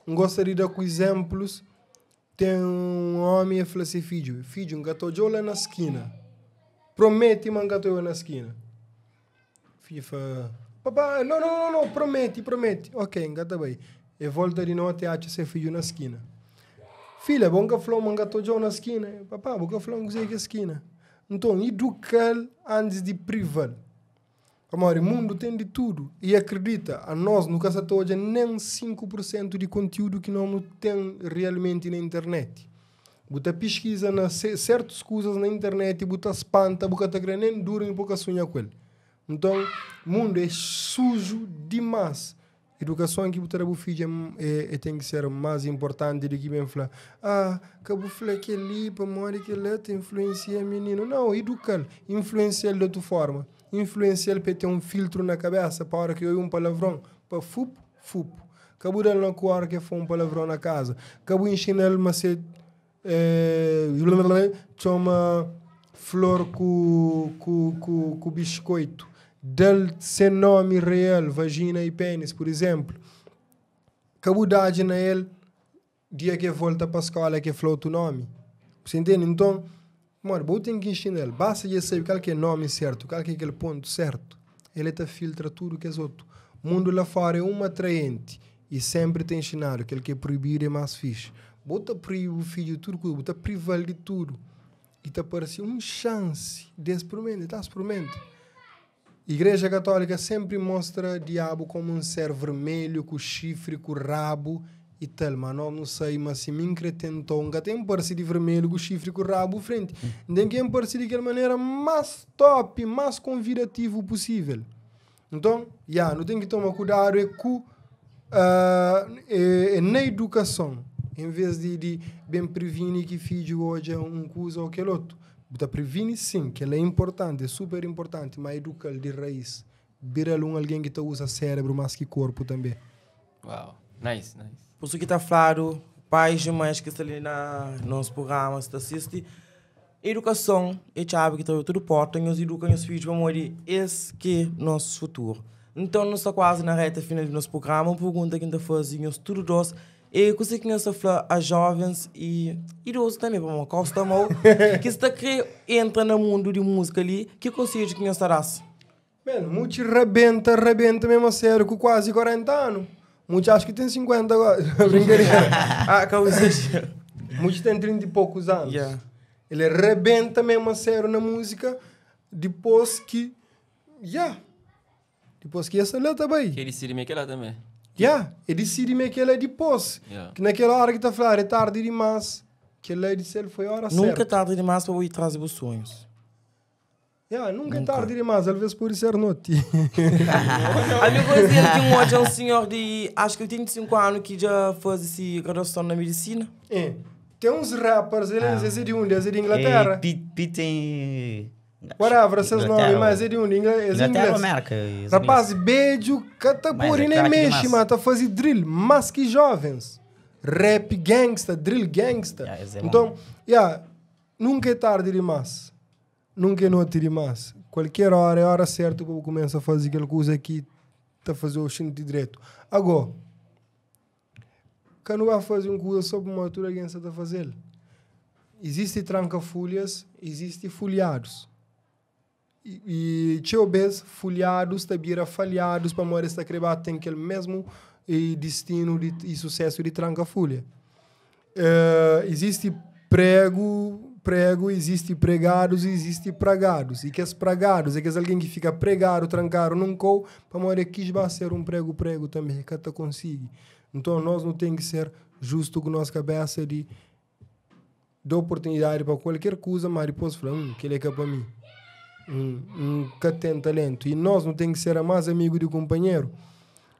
gostaria de dar com exemplos. Tem um homem que fala assim, filho, um gato lá na esquina. Promete, mas um gato na esquina. Filho fala, papai, não, promete. Ok, gato bem. E volta de novo até a ser filho na esquina. Filha, bom que falou, um gato na esquina. Papai, bom que falou, um gato na esquina. Então, educar antes de privar. Amor, o mundo tem de tudo. E acredita, a nós nunca se toja nem 5% de conteúdo que não tem realmente na internet. Você pesquisa certas coisas na internet, você espanta, você está querendo nem duro em pouca sonha com ele. Então, o mundo é sujo demais. Educação que você filho tem que ser mais importante do que bem falar. Acabou de falar que ali, para morrer que ele tem influencia menino. Não, educar, influenciar de outra forma. Influenciar para ter um filtro na cabeça para hora que eu um palavrão para fup. Acabou de não coar que foi um palavrão na casa. Acabou de ensinar ele a ser chama flor com biscoito. Dele sem nome real, vagina e pênis, por exemplo. Acabou de dar na ele dia que volta para a escola que falou o nome. Você entende? Então, mano, eu tenho que ensinar ele. Basta de saber qual que é o nome certo, qual que é aquele ponto certo. Ele está filtra tudo que é outro. O mundo lá fora é atraente e sempre tem ensinado. Aquele que é proibido é mais fixe. Bota proibir o filho tudo, bota privar de tudo. E está parecendo uma chance de experimentar, Igreja Católica sempre mostra o diabo como um ser vermelho, com chifre, com rabo e tal, mas não sei, mas se me tentou, nunca tem parecido de vermelho, com chifre, com rabo frente. Ninguém parecido daquela maneira mais top, mais convidativo possível. Então, não tem que tomar cuidado na educação, em vez de bem prevenir que filho hoje é um coisa ou aquele outro. Você previne sim, que ela é importante, é super importante, mas educa de raiz. Vira alguém que usa cérebro mais que corpo também. Uau, nice. Por isso que está claro, pais e mães que estão ali no nosso programa, que assistem, educação é chave que tudo porta, nós educamos os filhos para morrer, esse que é nosso futuro. Então, nós estamos quase na reta final do nosso programa, uma pergunta que ainda fazemos tudo dois, e que você conhece a jovens e idosos também, para uma costa mal, que está querendo entrar no mundo de música ali, que conselho que nós darás? Mano, muitos rebenta mesmo a sério com quase 40 anos. Muitos acham que tem 50 agora. Brincadeira. Muitos têm 30 e poucos anos. Yeah. Ele rebenta mesmo a sério na música depois que... Depois que essa luta bem. Que ele decide meio que lá também. Ele decide meio que ele é depois. Yeah. Que naquela hora que está a falar é tarde demais. Que ele disse ele foi a hora certa. Nunca é tarde demais para eu ir trazer os sonhos. Nunca é tarde demais, às vezes por ser noite. A minha coisa é que hoje é um senhor de, acho que 85 anos, que já faz essa graduação na medicina. Tem uns rappers, eles é de onde? Eles é de Inglaterra. Pete Whatever, esses nomes, mas é de onde? Eles é inglês. América. Rapaz, beijo, catapuri nem mexe, mas tá fazendo drill, mas que jovens. Rap gangsta, drill gangsta. Então, nunca é tarde demais. Nunca é noite demais. Qualquer hora é a hora certa que eu começo a fazer aquela coisa que está a fazer o chão de direito. Agora, quando vai fazer uma coisa só para uma altura que está a fazer, existe tranca-folhas, existe folhados. E tinha vez folhados, tabira falhados, para morrer esta crebata tem aquele mesmo destino e sucesso de tranca-folha. Existe prego, existe pregados e existe pragados. E que os pragados é que é alguém que fica pregado, trancado, num cou, para morrer que vai ser um prego também, que até consegue. Então nós não tem que ser justo com nossa cabeça de dar oportunidade para qualquer coisa, mas depois falar, que ele é para mim. Que tem talento. E nós não tem que ser mais amigo do companheiro.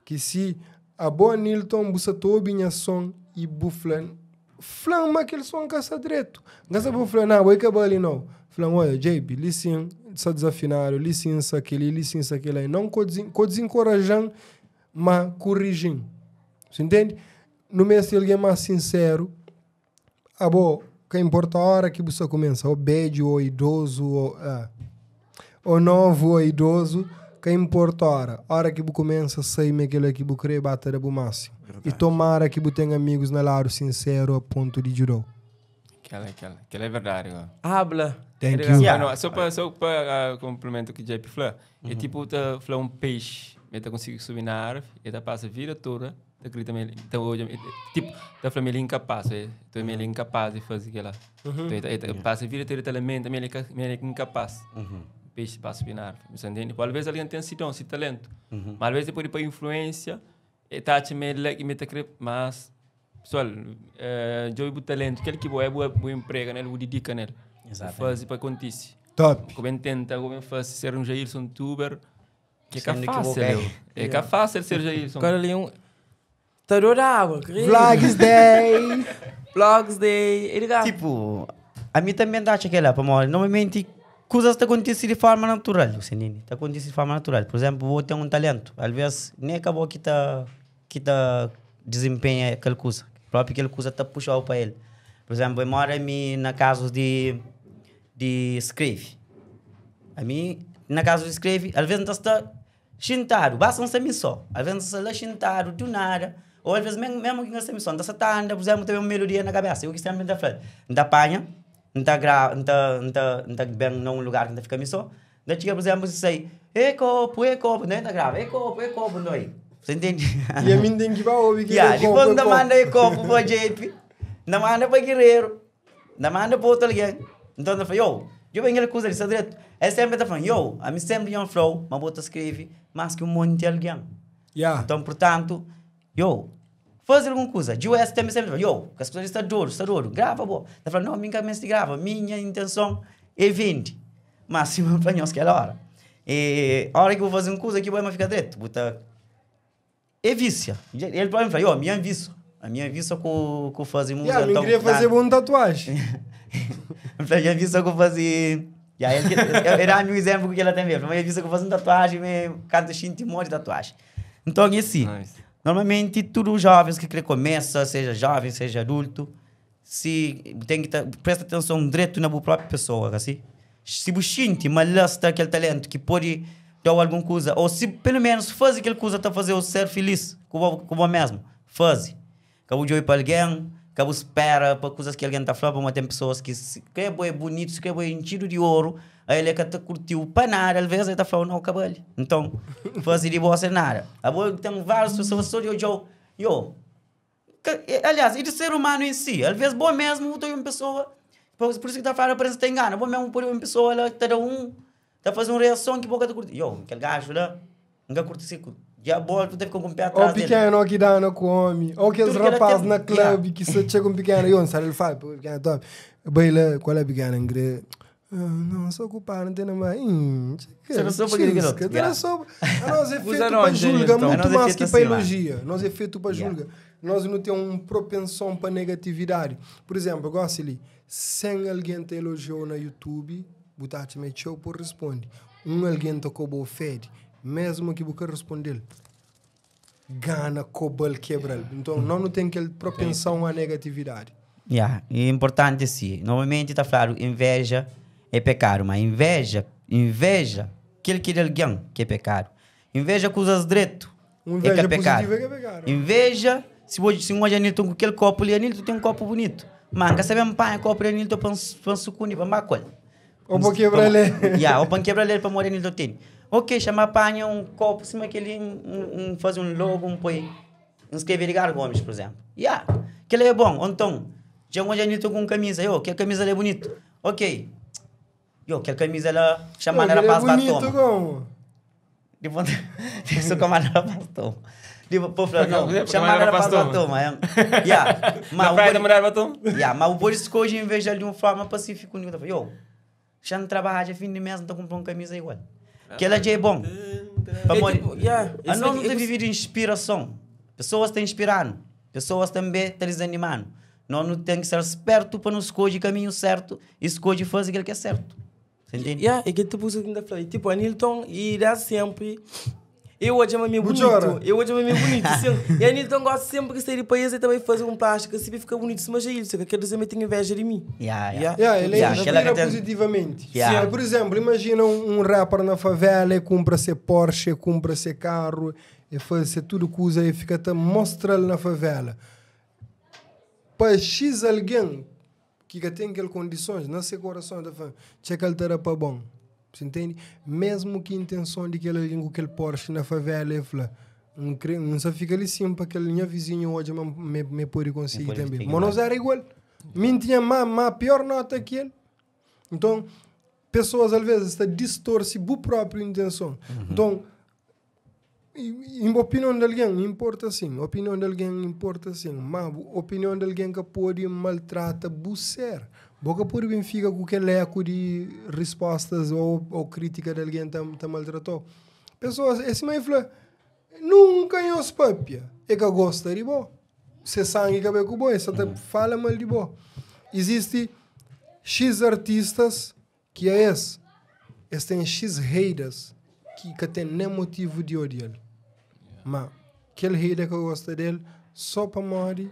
Que se a boa Nilton bussa tobinha som e buflan flama aquele som que está direto. Gasta por falar, não, vai acabar ali não. Falam, olha, JB, licença, está desafinado, licença aquele aí. Não desencorajando, mas corrigindo. Você entende? No mês de alguém mais sincero, que importa a hora que você começa, o beijo, o idoso, o novo, o idoso, que importa a hora que você começa a sair aquilo que você quer bater o máximo. Verdade. E tomara que você tenha amigos na lado sincero a ponto de jurou. Aquela é verdade. Habla. Thank you. Só para complementar o que o JP falou, é tipo falar um peixe, ele consegue subir na árvore, ele passa a vida toda, então hoje, tipo, tá falando ele é incapaz, então ele é incapaz de fazer aquilo lá. Então passa a vida toda, ele alimenta, ele é incapaz. Peixe para subir na árvore, você entende? Às vezes alguém tem esse talento, mas às vezes depois de influência, está a meio que me mas pessoal, eu o talento, aquele que é emprego nele, o dedica nele, faz para acontecer. Top. Como tenta, como faz ser um Jailson tuber, que é fácil, é fácil ser Jailson. Agora ali tá adorável, Vlogs Day. Vlogs Day, tipo, a mim também dá aquela para morrer, normalmente coisas que acontecem de forma natural, você entende? Acontece de forma natural. Por exemplo, vou ter um talento. Às vezes, nem acabou que tá desempenha aquela coisa. Próprio aquela coisa está puxando para ele. Por exemplo, eu moro na casa de escreve. A mim, na casa de escreve, às vezes está sentado, basta um só. Às vezes está sentado, do nada. Ou às vezes, mesmo que não está só, está andando, por exemplo, tem uma melodia na cabeça. Eu que estou a falar. Não apanha. Não está bem num lugar que não fica missão. Não chega, por exemplo, você sai, copo, não está grave, copo, não é. Você entende? E a mim tem que ir para ouvir que depois não manda copo para JP, não manda para Guerreiro, não manda para outro alguém. Então, eu falo, eu venho aquela coisa, isso direto. Ele sempre está falando, a mim sempre é um flow, mas vou escrever mais que um monte de alguém. Então, portanto, fazer alguma coisa. De US também sempre fala, que as coisas estão duro, grava, boa. Ele fala, não, minha cabeça grava, minha intenção é 20. Máximo para nós que é a hora. E a hora que eu vou fazer uma coisa, que vai ficar direto. É vício. Ele para mim fala, minha vício. A minha vício que fazer música. Eu queria fazer uma tatuagem. Minha vício que fazer... Era meu exemplo que ela tem mesmo. Minha vício que fazer uma tatuagem, cada monte de tatuagem. Então, é assim. Nice. Normalmente, todos os jovens que querem começar, seja jovem, seja adulto, se tem que presta atenção direto na própria pessoa, assim. Se você sente malasta aquele talento que pode dar alguma coisa, ou se pelo menos faz aquela coisa para fazer o ser feliz com o mesmo, faz. Acabou de olhar para alguém, acabou espera para coisas que alguém está falando, mas tem pessoas que se quer é bonito, se quer enchido de ouro, aí ele que curtiu para nada, às vezes ele está falando não, cabelo. Então, faz de boa sem nada. Agora tem várias pessoas que eu aliás, e de ser humano em si, às vezes bom mesmo, tem uma pessoa, por isso que está falando, parece que tem engano, bom mesmo por uma pessoa, ela está fazendo uma reação que boca está curtindo. Aquele gajo lá, nunca curte assim, já boa, tu teve que comprar atrás dele. Ou pequeno, que dá, não come. Ou aqueles rapazes na clube que se chegam pequeno, e onde sabe, ele fala, pequeno, top. Bem lá, qual é pequeno, ingresso? Não, sou ocupado, não tem nada mais. Você não soube aquele garoto? Nós é feito para julgar muito mais que para elogia. Nós é feito para julgar. Nós não temos uma propensão para negatividade. Por exemplo, eu gosto ali, sem alguém te elogiou na YouTube, botar te meteu por responder. Alguém te cobrou fede, mesmo que você responder, gana, cobra, quebra. Então, não tem aquela propensão à negatividade. É importante sim. Normalmente está falando, inveja é pecado, mas inveja, aquele que é alguém que é pecado. Inveja coisas direito, é que é pecado. Inveja, se um Anilton com aquele copo ali, Anilton tem um copo bonito. Manga, sabemos para copo de Anilton para sucunir, para macol. Ou para quebrar ele. Ou para quebrar ele para morrer Anilton tem. Ok, chama panha um copo, cima que ele faz um logo, escrever Edgar Gomes, por exemplo. Aquele é bom. Então, já um Anilton com camisa, aquela camisa é bonito. Ok. Aquela camisa ela chamada era para as toma. Depois, isso como era para as toma. Chamada era para as toma. Na praia da mulher batom? Mas o polícia hoje, em vez de uma forma pacífica, já não trabalha, já fim de mês, não estou comprando uma camisa igual. Que ela já é bom. Nós não temos vivido inspiração. Pessoas estão inspirando. Pessoas também estão desanimando. Nós não temos que ser esperto para nos escolher o caminho certo e escolher fazer aquilo que é certo. Entende? É que tipo você ainda falou. Tipo, Anilton irá sempre. Eu hoje é bonito. E Anilton gosta sempre de sair do país e também fazer um plástico assim fica bonito. Mas é isso, que quer dizer que tem inveja de mim. Ele inspira positivamente. Por exemplo, imagina um rapper na favela e compra-se Porsche, compra-se carro e faz tudo coisa e fica te mostrando na favela. Para X alguém que tem aquelas condições, não sei coração da fã, checa ele terá para bom. Você entende? Mesmo que a intenção de que ele com aquele Porsche na favela é fala, não só fica ali sim para aquele minha vizinho hoje me pode conseguir também. Mas nós era igual. Minha má pior nota que ele. Então, pessoas às vezes estão distorcem a própria intenção. Então, em opinião de alguém importa sim, opinião de alguém importa sim, mas opinião de alguém que pode maltrata você. Boca por bem fica com aquele eco de respostas ou crítica de alguém que maltratou. Pessoas, esse mãe fala, nunca eu os papia, é que gosta de bom. Se sangue que é com bom, só te fala mal de bom. Existe X artistas que é esse tem X haters que tem nem motivo de odiar. Mas aquele hater que gosta dele, só para morrer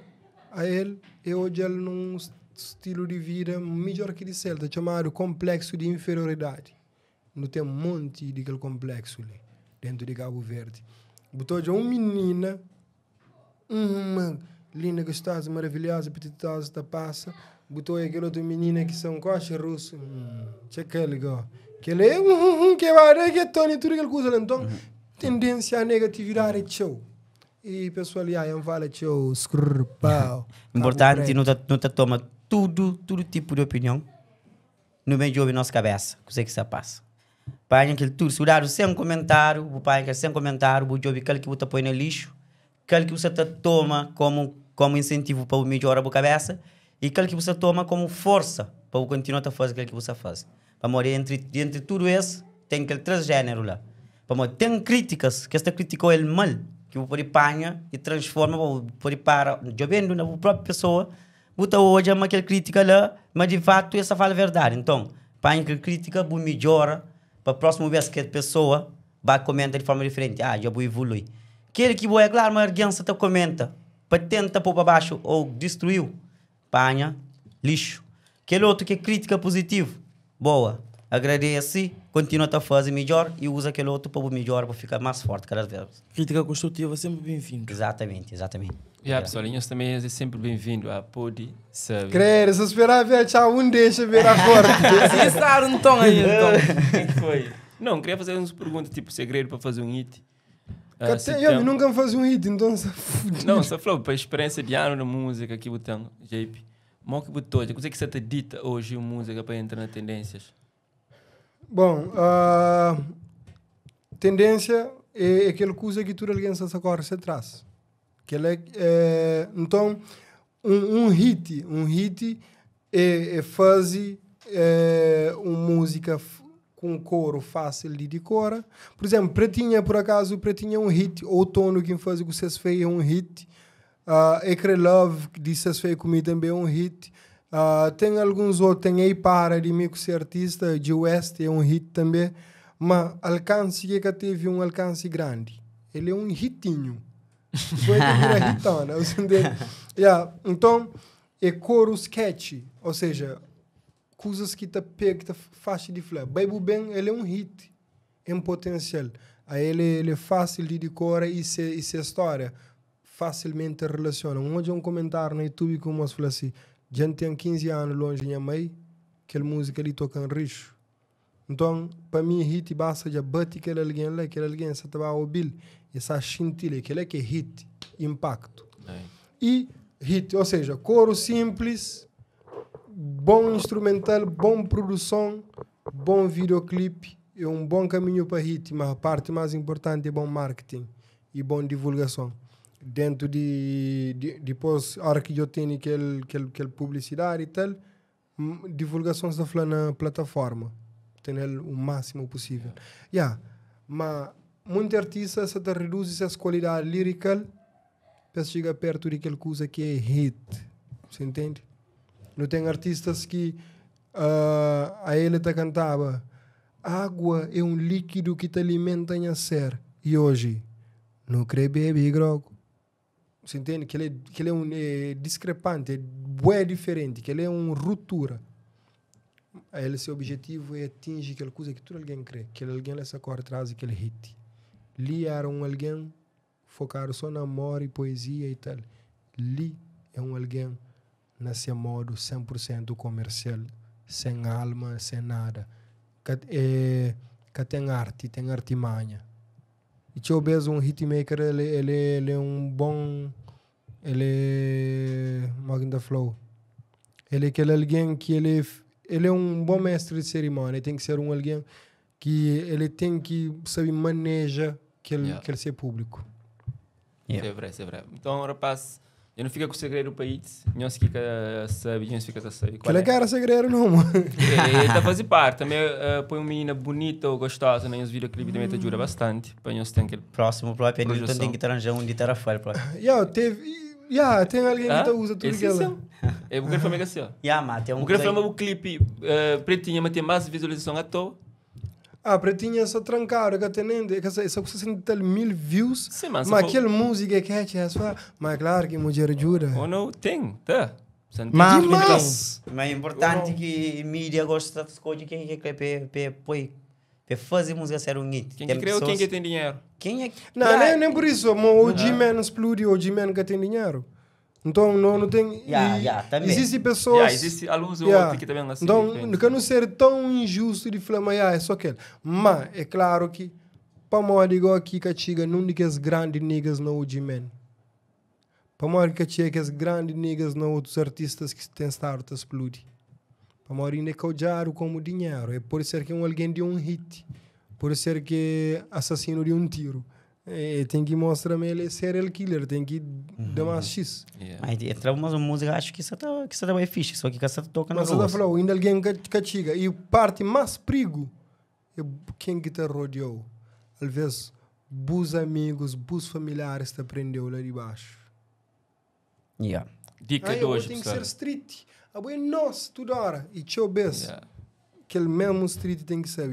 a ele, eu odio ele num estilo de vida melhor que de Celta, chamado complexo de inferioridade. Não tem um monte de aquele complexo ali, dentro de Cabo Verde. Botou já uma menina, uma linda, gostosa, maravilhosa, apetitosa, da passa. Botou aquela outra menina que são coxa russo. Checa ele, que ele é que vai, que é Tony, tudo aquela coisa. Então, tendência à negatividade é show. E pessoal, aí fala show, pau. Importante, não te toma tudo tipo de opinião no meio de ouvir nossa cabeça. O que você passa? Pai, aquele tudo, se olhar sem comentário, o pai que sem comentário, o job aquele que você põe no lixo, aquele que você toma como incentivo para melhorar a cabeça e aquele que você toma como força para continuar a fazer aquilo que você faz. Para morrer entre tudo isso, tem aquele três gêneros lá. Tem críticas, que esta criticou ele mal, que o pode panha e transforma, pode para, jovendo na própria pessoa, bota hoje uma aquela crítica lá, mas de fato essa fala a verdade. Então, panha aquela crítica, vou melhora, para a próxima vez que a pessoa vai comentar de forma diferente, já vou evoluir. Aquele que vai, claro, uma arguência te comenta, para tentar pôr para baixo ou destruiu, panha, lixo. Aquele outro que é crítica positivo, boa. Agradece, continua a fazer melhor e usa aquele outro para melhor, para ficar mais forte cada vez. Crítica construtiva sempre bem-vindo. Exatamente. Pessoal, nós também é sempre bem-vindo a Podi Service. Crer, se esperar ver tchau, deixa ver a corte. Se estar um tom aí, então. O que foi? Não, queria fazer umas perguntas, tipo, segredo para fazer um hit. Eu nunca faço um hit, então... Não, só falou, para a experiência de ano na música que botando, JP. Mal que botou, o que você te dita hoje uma música para entrar nas tendências? Bom, tendência é aquela coisa que tudo alguém se corre se traz. Então, um hit é fazer uma música com coro fácil de decorar. Por exemplo, Pretinha, por acaso, Pretinha é um hit. Outono, quem faz com vocês feios é um hit. Ecre Love, que disse feio comigo também é um hit. Tem alguns outros, tem Ei Para, de mim com artista, de West, é um hit também. Mas alcance que teve um alcance grande. Ele é um hitinho. Foi uma hitona. Então, é coro sketch, ou seja, coisas que te fácil de falar. Baby Ben, ele é um hit em potencial. Ele é fácil de decorar e se história facilmente relaciona. Um comentário no YouTube como se fala assim, gente tem 15 anos longe de minha mãe, aquela música ali toca em richo. Então, para mim, hit basta de bater aquele alguém se estava a ouvir, essa chintilha, aquele é que é hit, impacto. E hit, ou seja, coro simples, bom instrumental, bom produção, bom videoclipe, é um bom caminho para hit, mas a parte mais importante é bom marketing e bom divulgação. Dentro depois, a hora que eu tenho aquela publicidade e tal, divulgação está falando na plataforma. Tem o máximo possível. Mas muitos artistas se reduzem essa qualidade lírica para chegar perto daquela coisa que é hit. Você entende? Não tem artistas que a ele te cantava água é um líquido que te alimenta em ser. E hoje, não crê beber grog. Você entende? Que ele é um discrepante, é diferente, que ele é uma ruptura. Seu objetivo é atingir aquela coisa que todo alguém crê, que alguém nessa cor traz aquele hit. Li era alguém focado só no amor e poesia e tal. Li é alguém nesse modo 100% comercial, sem alma, sem nada. Que tem artimanha. E se eu vejo um hitmaker, ele é um bom... Ele é... Magna Flow. Ele é aquele alguém que ele é um bom mestre de cerimônia. Ele tem que ser alguém que ele tem que saber manejar aquele ser público. É verdade. Então, rapaz, eu não fico com o segredo para isso. Não se fica a saber, não se fica a saber. Que ele quer segredo, não, mano. Ele está a fazer parte. Também põe uma menina bonita ou gostosa nos videoclipes, também te ajuda bastante. Para nós ter aquele... Próximo, então tem que trazer um de tarafal. Tem alguém que usa tudo aquilo. É o que ele fala assim, ó. O que ele fala o clipe Pretinha, mas tem mais visualização à toa. Pretinha só trancaram, que atendendo, essa coisa assim, tal 1000 views, sim, mas aquela música que é só, mas claro que mulher ajuda. Ou não, tem, tá. Mas é importante que a mídia gosta de coisas que para fazer música ser um hit. Quem que criou, quem que tem dinheiro? Quem é? Não, nem por isso, mas o G-Man explode, o G-Man que tem dinheiro. Então, não tem... também. Existem pessoas... Existe alunos outros que também assim. Então, não não ser tão injusto de falar, mas é só aquele. Mas, é claro que, para morrer igual aqui, que chega num daqueles grandes niggas no G-Man. Para morrer que chega aqueles grandes niggas no outros artistas que têm estado a explodir. Para morrer ainda que o como dinheiro. É por ser que alguém de um hit. Por ser que assassino de um tiro. Tem que mostrar ele serial killer, tem que dar mais X. Mas entra uma música, acho que isso tá bem fixe, só que você toca na rua. Mas você falou, ainda alguém que chega. E parte mais perigo é quem que te rodeou. Às vezes, bus amigos, bus familiares te prendeu lá de baixo. Dica 2, tem que ser street. É nós, toda hora. E te obese. Aquele mesmo street tem que ser.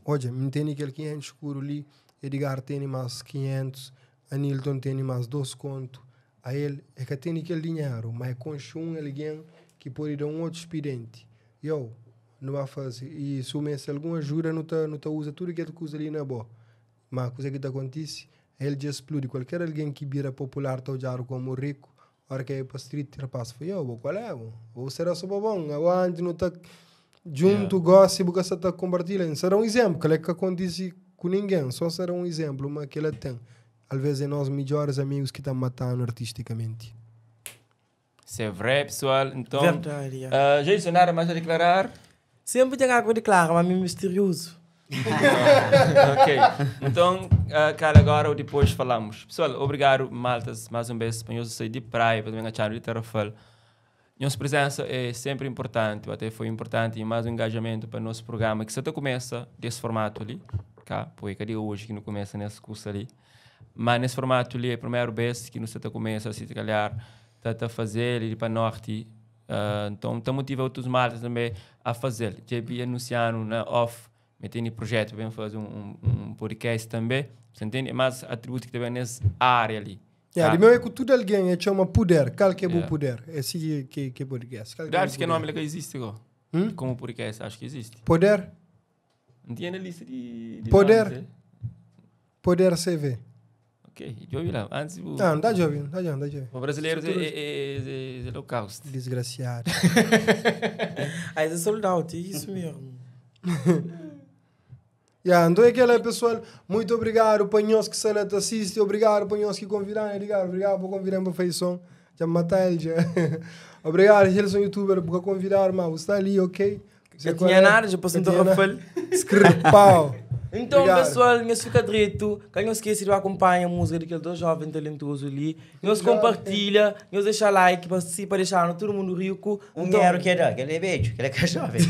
Olha, me entende aquele 500 escuro ali. Edgar tem mais 500, Anilton tem mais 2 contos, a ele é que tem aquele dinheiro, mas com alguém que pode dar um outro expediente. Eu não vai fazer. E se alguma ajuda, não tá usa tudo que tu usa ali na boa. Mas a coisa que acontece, ele já explode. Qualquer alguém que vira popular, tá usando como rico, a hora que é para a street, rapaz, foi eu, qual é? Ou será só bom? Agora antes não tá junto, gosta, porque você tá compartilhando. Será um exemplo, que é que acontece com ninguém, só será um exemplo, mas que ele tem. Às vezes é nós melhores amigos que estão matando artisticamente. Isso é vrai, pessoal. Então, Verdade, Jason, nada mais a declarar? Sempre tem algo de claro, mas meio misterioso. Ok. Então, cara, agora ou depois falamos. Pessoal, obrigado, maltas, mais uma vez. Eu saí de praia para me achar de Tarrafal. Nossa presença é sempre importante, até foi importante e mais um engajamento para o nosso programa, que só começa desse formato ali, cá, porque cadê hoje que não começa nesse curso ali. Mas nesse formato ali é a primeira vez que não se começa a se calhar a fazer ele para norte. Então, está motivando outros maltas também a fazer. JB anunciando na off, metendo projeto, vem fazer um podcast também. Você entende? É mais atributo que também nessa área ali. De meu é que tudo alguém chama poder. Qual que é o poder? É assim que é podcast. Acho que é nome que existe agora. Como podcast, acho que existe. Poder? Não tinha na lista de poder. Nomes, Poder CV. Ok, eu ouvi lá. Antes não está jovem. O brasileiro é holocausto. Desgraciado. Aí é soldado, é isso mesmo. Então é aquela pessoal, muito obrigado para nós que se assiste, obrigado para nós que convidaram, obrigado por convidar para fazer som, já matar ele já. Obrigado, eles são youtubers por convidar, mas você está ali, ok? Já tinha nada, já passou um Rafael. Escrepau. Então, pessoal, nós fica direito, que não esqueça de acompanhar a música daquele dois jovens talentosos ali, nós compartilha, nós deixa like, participa, deixar todo mundo rico. Quero que ele é beijo, que ele é jovem.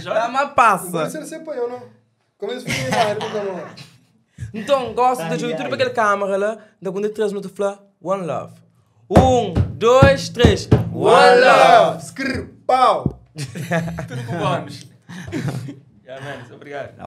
Dá uma passa. Você põe ou não? Como eles ficam Então, gosto de tudo para aquela câmera lá, da quando 3 minutos fala, One Love. 1, 2, 3. One Love! Escrepau! Tudo com bônus. Obrigado.